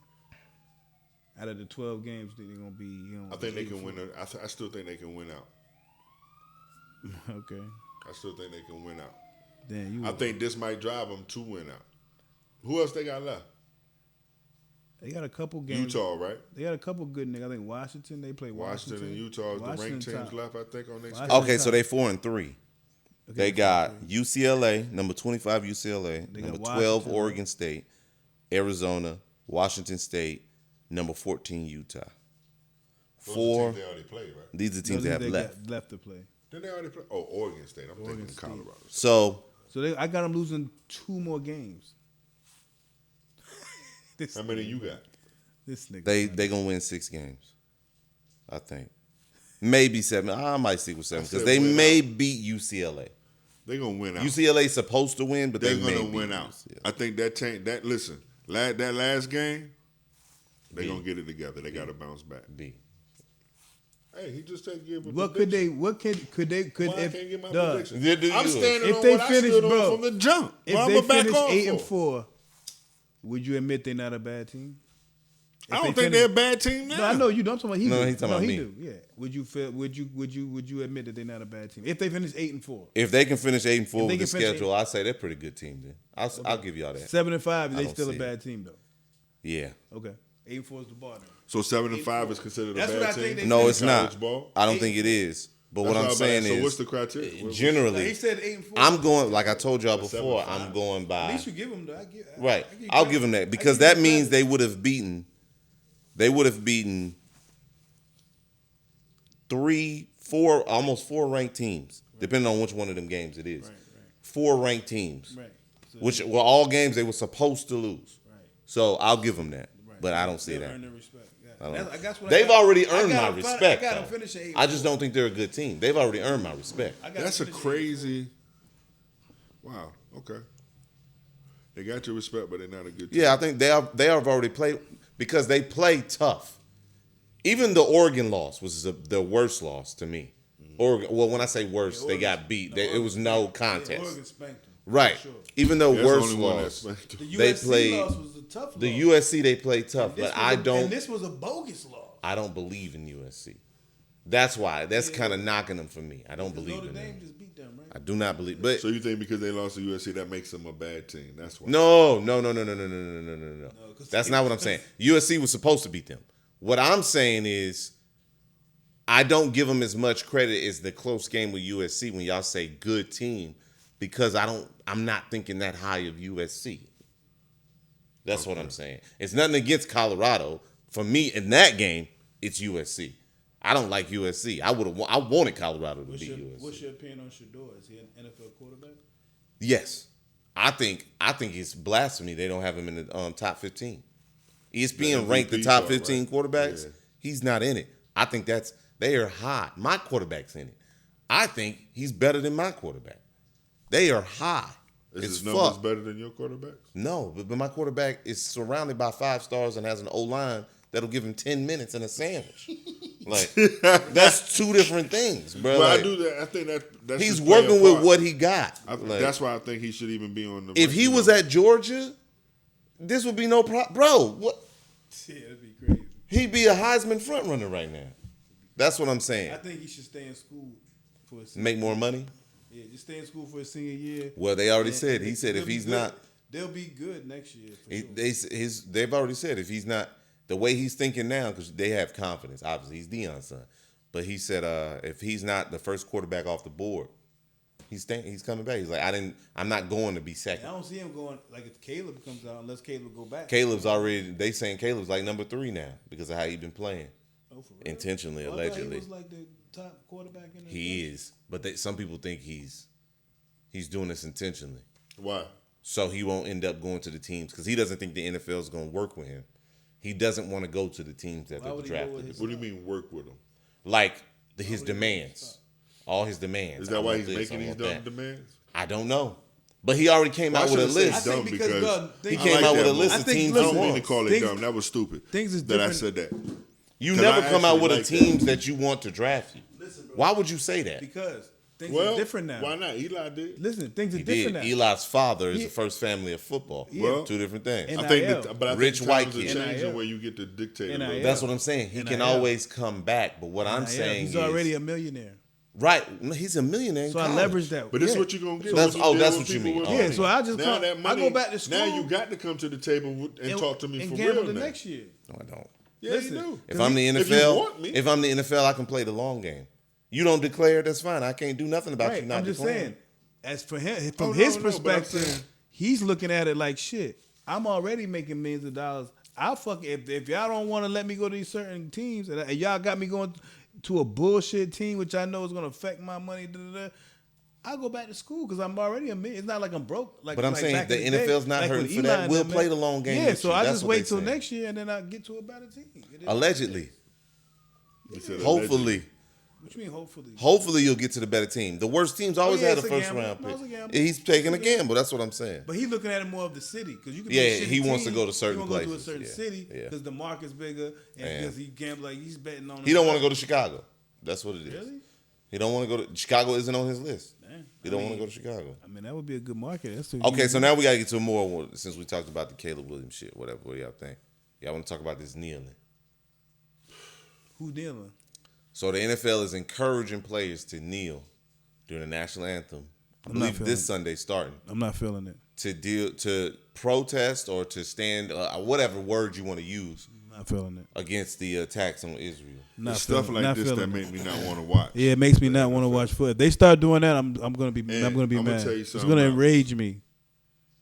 Out of the 12 games, they're gonna be. I think they can win. I still think they can win out. Okay. I still think they can win out. Then I think this might drive them to win out. Who else they got left? they got a couple games. Utah, right? They got a couple good niggas. I think Washington. They play Washington and Utah is the ranked teams top. left, I think, on next. Washington Okay, so top. they 4-3. Okay, They got UCLA, number 25 UCLA, They got number 12 Washington. Oregon State, Arizona, Washington State, number 14 Utah. Those are Four. teams they already played, right? These are the teams Those they are have left. got left to play. Didn't they already play? Oh, Oregon State. I'm Oregon thinking State. Colorado. So So I got them losing 2 more games. this How many you got? This nigga. they gonna win 6 games, I think. Maybe 7. I might stick with 7 I because said they win may out. beat UCLA. They gonna win out. UCLA's supposed to win, but They're they may gonna beat win out. UCLA. I think that tank. That listen, that last game, they B. gonna get it together. They got to bounce back. B. Hey, he just take give a What could prediction. they? What could they? Could Why I if can't get my Doug, prediction? Yeah, do I'm yours. standing If on they what finish, I stood bro, on from the jump. if Well, they I'ma back finish off 8-4, would you admit they're not a bad team? I don't think they're a bad team now. No, I know you don't. I'm talking about he No, do. he's talking about he me. do. Yeah. Would you feel? Would you admit that they're not a bad team if they finish 8-4, If they can finish 8-4 they with the can finish schedule, I say they're a pretty good team. Then I'll give y'all that. 7-5? I They don't still a see bad team though. Yeah. Okay. 8-4 is the bar. Then. So 7-5 is considered That's a what bad I think team. they- No, it's College not. ball? I don't think it is. But what That's I'm what saying so is, what's the criteria? Like, he generally, said 8-4. I'm going like I told y'all A before. 7-5. I'm going At by least you give them. right. I'll give them that because that means they would have beaten. They would have beaten 3, 4, almost 4 ranked teams depending on which one of them games it is. Right. 4 ranked teams, Right. So, which were all games they were supposed to lose. right. So I'll give them that, Right. but I don't see They'll that. earn their respect. Yeah. I don't know. That's what They've already earned my I respect. got them though. finishing 8. I just don't think they're a good team. They've already earned my respect. That's a crazy. Wow. Okay. They got your respect, but they're not a good team. Yeah, I think they have already played because they play tough. Even the Oregon loss was the worst loss to me. Oregon. Well, when I say worst, they got beat. It was no contest. Oregon spanked them. Right. For sure. Even though That's the worst only one that loss, spanked them. The they USC played loss was a tough the loss. USC. They played tough, but I And don't. this was a bogus loss. I don't believe in USC. That's why. That's kind of knocking them for me. I don't believe Notre in Dame them. just beat them, right? I do not believe. But So you think because they lost to USC that makes them a bad team? That's why. no. That's because not what I'm saying. USC was supposed to beat them. What I'm saying is, I don't give them as much credit as the close game with USC when y'all say good team, because I'm not thinking that high of USC. That's what I'm saying. It's nothing against Colorado. For me, in that game, it's USC. I don't like USC. I wanted Colorado to beat USC. What's your opinion on Shador? Is he an NFL quarterback? Yes, I think it's blasphemy they don't have him in the top 15. ESPN ranked the MVP top part, 15 right? quarterbacks. Yeah. He's not in it. I think they are high. My quarterback's in it. I think he's better than my quarterback. They are high. Is It's his numbers fuck. better than your quarterback? No, but my quarterback is surrounded by 5 stars and has an O-line that'll give him 10 minutes and a sandwich. Like, that's 2 different things, bro. Well, Like, I do that. I think that's he's just play a working with part. what he got. Like, That's why I think he should even be on the. if he was at Georgia, this would be no problem. Bro, what? Yeah, that'd be crazy. He'd be a Heisman front runner right now. That's what I'm saying. I think he should stay in school for his Make more money? Yeah, just stay in school for his senior year. Well, they already And- said. and He said they'll if be he's good. not, They'll be good next year. For sure. they've already said if he's not, the way he's thinking now, because they have confidence. Obviously, he's Deion's son, but he said if he's not the first quarterback off the board, he's coming back. He's like, I'm not going to be I second. don't see him going like if Caleb comes out unless Caleb go back. Caleb's already. They saying Caleb's like number 3 now because of how he been playing. Oh, for real? Intentionally, I thought allegedly. he was like the top quarterback in the He is, but some people think he's doing this intentionally, Why? so he won't end up going to the teams because he doesn't think the NFL is going to work with him. He doesn't want to go to the teams that Why they're would he go with drafted. his- What do you mean work with him? Like his demands, all his demands. Is I that why want he's this, making I these want dumb that. demands? I don't know, but he already came Well, I out with a shouldn't say I list. dumb think because because God, He things, came like out with that a list move. of I think- teams. I he don't mean to wants. call it Things- dumb. That was stupid. things is that I different. said that. You 'Cause never I come out actually with like the teams that you want to draft you. Listen, bro. Why would you say that? Because things Well, are different now. why not? Eli did. Listen, things are He different did. now. Eli's father is He- the first family of football. Well, 2 different things. And I think NIL. that, but I Rich think white times are kid. changing NIL. where you get to dictate. a NIL. little. That's what I'm saying. He can NIL. always come back. But what I'm Yeah, saying he's is already a millionaire. right. No, he's a millionaire. In So I college. leverage that. But this is Yeah. what you're gonna get. That's- when you oh, deal that's with what you people mean. with Oh, Yeah, money. so I just now come, that I money, go back to school. Now you got to come to the table and talk to me and for gamble real. the now. next year. No, I don't. Yeah, Listen, you do. If I'm the If you NFL, want me. if I'm the NFL, I can play the long game. You don't declare, that's fine. I can't do nothing about you Right. not I'm just declaring. saying, as for him, from Oh, his no, but I'm perspective, saying- he's looking at it like shit. I'm already making millions of dollars. I'll fuck if y'all don't want to let me go to these certain teams and y'all got me going to a bullshit team, which I know is going to affect my money. I'll go back to school because I'm already a million. It's not like I'm broke. Like, But I'm like saying back the in day, NFL's not like hurting when for Eli that. and We'll them play had- the long game Yeah, with so you. I That's just what wait they till saying. next year and then I get to a better team. It is- Allegedly. You said Hopefully. What you mean, hopefully? Hopefully you'll get to the better team. The worst teams always yeah, had a it's a first gamble. round No, pick. it's a gamble. He's taking a It's a gamble. gamble. That's what I'm saying. But he's looking at it more of the city because you can. Yeah, be a shitty he wants to team, go to certain he wanna Go to a places. certain Yeah, city yeah. because the market's bigger and Yeah. because he gamble like he's betting on. He don't want to go to Chicago. That's what it is. Really? He don't want to go to Chicago. Isn't on his list. Damn. He don't want to go to Chicago. I mean, that would be a good market. That's Okay, so now we gotta get to more since we talked about the Caleb Williams shit. Whatever. What do y'all think? Y'all want to talk about this kneeling? who dealing? So the NFL is encouraging players to kneel during the national anthem. I I'm not believe feeling this it. Sunday starting I'm not feeling it. to protest or to stand whatever word you want to use I'm not feeling it. against the attacks on Israel. Not stuff feeling, like not this that feeling make it. me not want to watch. Yeah, it makes me not want to watch foot. If they start doing that, I'm gonna be And I'm gonna be I'ma mad. tell you It's something gonna else. enrage me.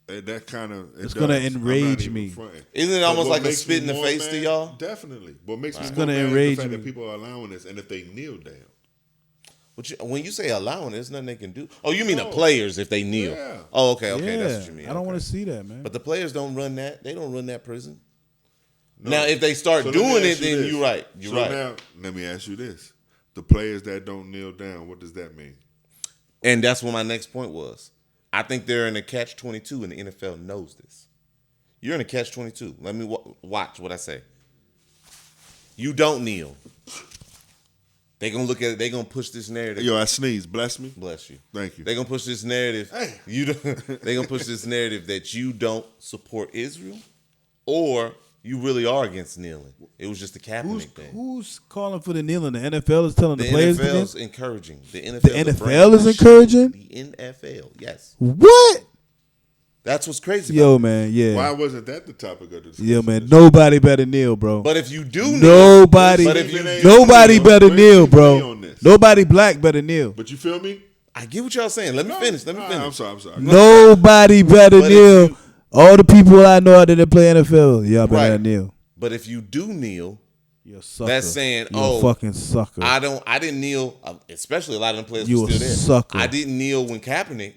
That kind of It's gonna enrage me. Isn't it almost like a spit in the face to y'all? Definitely. What makes me It's more gonna mad is enrage the fact me. that people are allowing this, and if they kneel down, But when you say allowing, there's nothing they can do. Oh, you mean the players if they kneel? Yeah. Oh, okay, that's what you mean. I don't want to see that, man. But the players don't run that. They don't run that prison. No. Now, if they start doing it, then you're right. You're right. Now, let me ask you this: the players that don't kneel down, what does that mean? And that's what my next point was. I think they're in a catch-22, and the NFL knows this. You're in a catch-22. Let me watch what I say. You don't kneel. They're going to look at it. They're going to push this narrative. Yo, I sneezed. Bless me. Bless you. Thank you. They're going to push this narrative. Hey. They're going to push this narrative that you don't support Israel or you really are against kneeling. It was just a Kaepernick thing. Who's calling for the kneeling? The NFL is telling the The players to kneel? NFL's encouraging. The NFL is encouraging? The NFL, yes. What? That's what's crazy Yo, about it. man, yeah. Why wasn't that the topic of the discussion? Yeah, man. Nobody better kneel, bro. But if you do kneel, Nobody better kneel, bro. Nobody black better kneel. But you feel me? I get what y'all saying. Let me finish. I'm sorry. Nobody better But kneel. All the people I know out there that play NFL, y'all better kneel. But if you do kneel, You're a sucker. that's saying, You're a fucking sucker. I didn't kneel, especially a lot of them players You were still a there. sucker. I didn't kneel when Kaepernick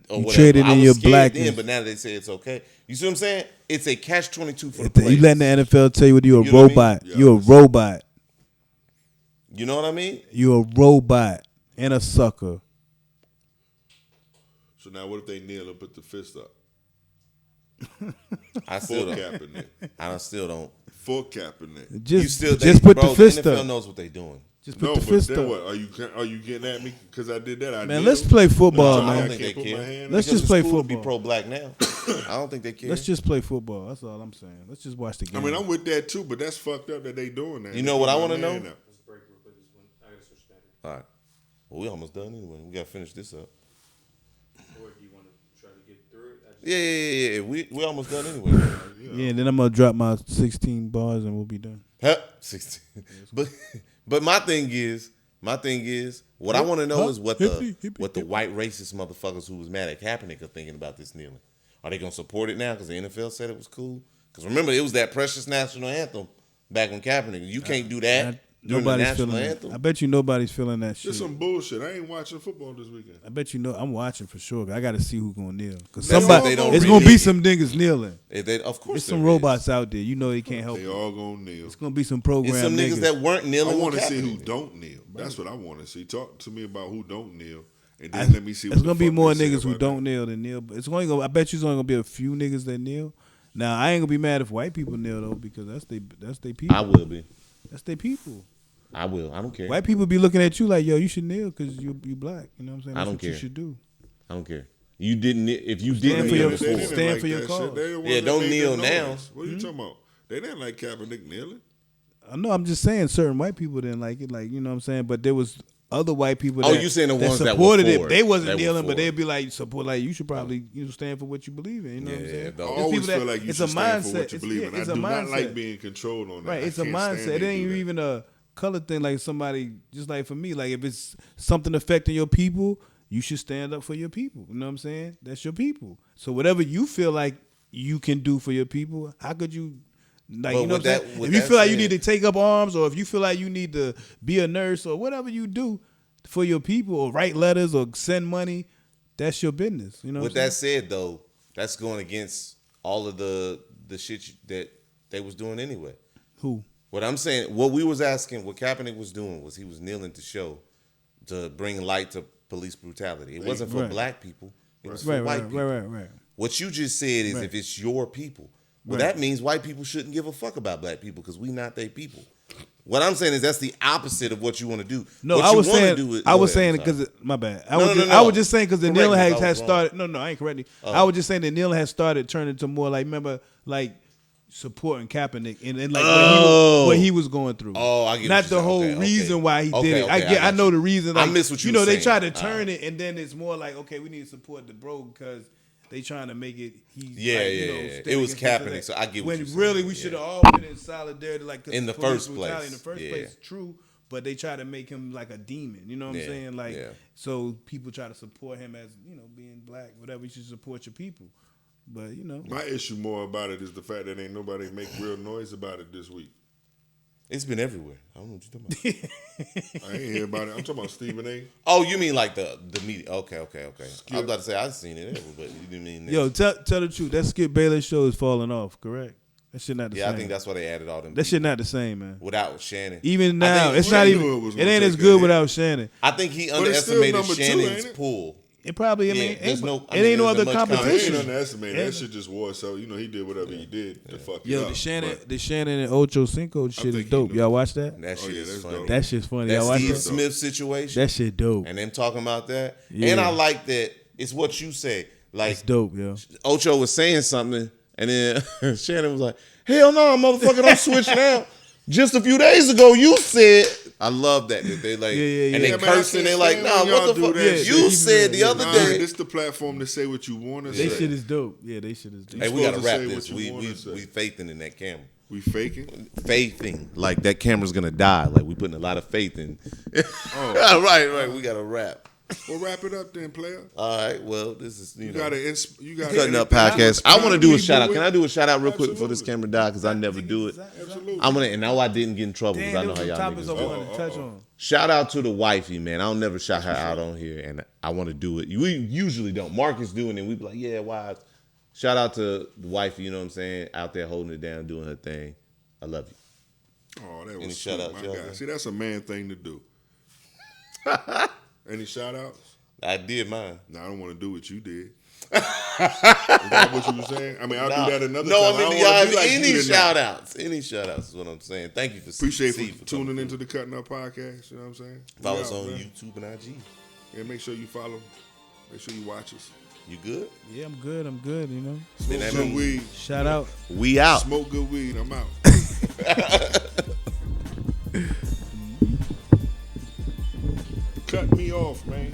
or You whatever. traded I in was your scared blackness. then, but now they say it's okay. You see what I'm saying? It's a catch-22 for the You players. letting the NFL tell you what you're a You know what I mean? robot. Yeah, You're a robot. You know what I mean? You're a robot and a sucker. So now what if they kneel and put the fist up? I still Full don't. Kaepernick. I still don't. Full Kaepernick. Just put bro, the fist the NFL up. knows what they're doing. Just put No, the but fist then up. what? Are you getting at me because I did that? I Man, kneeled. let's play football, I man. don't think they Can't put my care. hand Let's Because just play it's cool to be football. pro-black now. I don't think they care. Let's just play football. That's all I'm saying. Let's just watch the game. I mean, I'm with that too, but that's fucked up that they doing that. You know what I wanna know? Let's break real quick. This one. I gotta switch that. All right. Well, we almost done anyway. We got to finish this up. Or do you want to try to get through it? Yeah. We almost done anyway. Yeah, and then I'm gonna drop my 16 bars and we'll be done. Huh? 16. But my thing is, what I want to know is what the white racist motherfuckers who was mad at Kaepernick are thinking about this kneeling. Are they gonna support it now because the NFL said it was cool? Because remember, it was that precious national anthem back when Kaepernick. You can't do that during the Nobody's national feeling anthem. that. I bet you nobody's feeling that shit. This some bullshit. I ain't watching football this weekend. I bet you know. I'm watching for sure. I got to see who's gonna kneel. Cause That's somebody, if they don't it's really- gonna be some niggas kneeling. Of course, There's some there is. robots out there. You know they can't help They it. all gonna kneel. It's gonna be some program It's some niggas that weren't I kneeling. want to with see who Kaepernick. don't kneel. That's what I want to see. Talk to me about who don't kneel, and then let me see. It's what gonna the be fuck more they say niggas who about don't that. kneel than kneel. But it's only gonna. I bet you it's only gonna be a few niggas that kneel. Now I ain't gonna be mad if white people kneel though because that's they people. I will be. That's their people. I will. I don't care. White people be looking at you like, yo, you should kneel because you black. You know what I'm saying? I That's don't what you care. should do. I don't care. You didn't. If you Stand didn't for kneel your- before, They didn't stand like for your that cause. shit. They the ones Yeah, that don't made the kneel noise. now. What are you talking about? They didn't like Kaepernick kneeling. I know. I'm just saying certain white people didn't like it. Like you know what I'm saying. But there was other white people. Oh, that, you saying the ones that were supported for it? it. They wasn't That were kneeling, for but it. they'd be like support. Like you should probably stand for what you believe in. You know what I'm Yeah, saying? dog. I There's always people that- feel like you it's should a stand mindset. for what you believe in. I It's do a not mindset. like being controlled on that. Right, I it's a can't stand mindset. they It do ain't that. even a color thing. Like somebody, just like for me, like if it's something affecting your people, you should stand up for your people. You know what I'm saying? That's your people. So whatever you feel like you can do for your people, how could you? Like But you know with what I'm that- saying? with If you that feel like you said- need to take up arms, or if you feel like you need to be a nurse, or whatever you do for your people, or write letters, or send money, that's your business. You know. With what I'm that said, though, that's going against all of the shit that they was doing anyway. saying? Who? What I'm saying, what we was asking, what Kaepernick was doing was he was kneeling to bring light to police brutality. It wasn't for Right. black people. It was for Right, white right, people. right. What you just said is Right. if it's your people. Well, Right. that means white people shouldn't give a fuck about black people because we not their people. What I'm saying is that's the opposite of what you want to do. No, what I you was wanna saying. do is- I was go ahead, saying I'm sorry. because my bad. No, I was just saying because the Correct me kneeling if I had was wrong. started. No, I ain't correcting. I was just saying the kneeling had started turning to more like remember like supporting Kaepernick and like what he was going through. Oh, I get not what the you're whole saying. Okay, reason why he okay, did it. okay, I got know you. the reason. I Like, miss what you know. were They saying. try to All turn right. it, and then it's more like okay, we need to support the bro because they trying to make it. Yeah. It was Kaepernick, so I get what when you're really saying, we yeah. should have all been in solidarity, like 'cause In the police first brutality place, In the first yeah. place, true. But they try to make him like a demon. You know what I'm Yeah, saying? Like yeah. so people try to support him as being black, whatever. You should support your people. But My issue more about it is the fact that ain't nobody make real noise about it this week. It's been everywhere. I don't know what you're talking about. I ain't hear about it. I'm talking about Stephen A. Oh, you mean like the media? Okay. I was about to say I've seen it everywhere, but you didn't mean that. Yo, tell the truth. That Skip Bayless show is falling off, correct? That shit not the same. Yeah, I think that's why they added all them. That shit not the same, man. Without Shannon. Even now, it's not Shannon even. was It gonna ain't take as good that without Shannon. I think he But it's still underestimated number 2, Shannon's ain't it? pull. It probably. I Yeah, mean, there's no- I it mean, ain't no there's other much I ain't competition. underestimated. That shit just was. So he did whatever he did to fuck you Yo, up. the Shannon and Ocho Cinco shit think is he dope. knew. Y'all watch that? That shit yeah, is that's funny. dope. That shit's funny. That Y'all watch Steve that? Smith situation. That shit dope. And them talking about that. Yeah. And I like that it's what you say. Like It's dope, yo. Ocho was saying something, and then Shannon was like, "Hell no, motherfucker, don't switch now." Just a few days ago, you said. I love that they like, Yeah. and they Yeah, man, I cursing. can't They like, stand nah, when what y'all the do fuck? that You shit. said the other day. This the platform to say what you want to They say. shit is dope. Yeah, they shit is dope. Hey, we gotta supposed to wrap say this. what you We wanna say. faithing in that camera. We faking? Faithing, like that camera's gonna die. Like we putting a lot of faith in. Oh. right. We gotta wrap. Well, wrap it up then, player. All right. Well, this is you know. Got Cutting Up Podcast. I want to do a shout out. Can I do a shout out real quick before this Absolutely. camera die? Because I never do it. Absolutely. I'm gonna, and now I didn't get in trouble because I Damn, know there how was y'all some topics I niggas do. wanted to touch on. Shout out to the wifey, man. I don't never shout her out on here, and I want to do it. We usually don't. Marcus doing it. We be like, yeah, why? Shout out to the wifey. You know what I'm saying? Out there holding it down, doing her thing. I love you. Oh, that Any was shout sweet, outs, my y'all guy. got? See, that's a man thing to do. Any shout outs? I did mine. No, I don't want to do what you did. Is that what you were saying? I mean, I'll do that another no, time. I mean, don't do y'all wanna have be like any you tonight. shout outs? Any shout outs is what I'm saying. Thank you for Appreciate Steve for coming tuning through. into the Cutting Up Podcast. You know what I'm saying? Follow We us out, on man. YouTube and IG. Yeah, make sure you follow. Make sure you watch us. You good? Yeah, I'm good. You know. Smoke that good mean- weed. Shout out. We out. Smoke good weed. I'm out. Cut me off, man.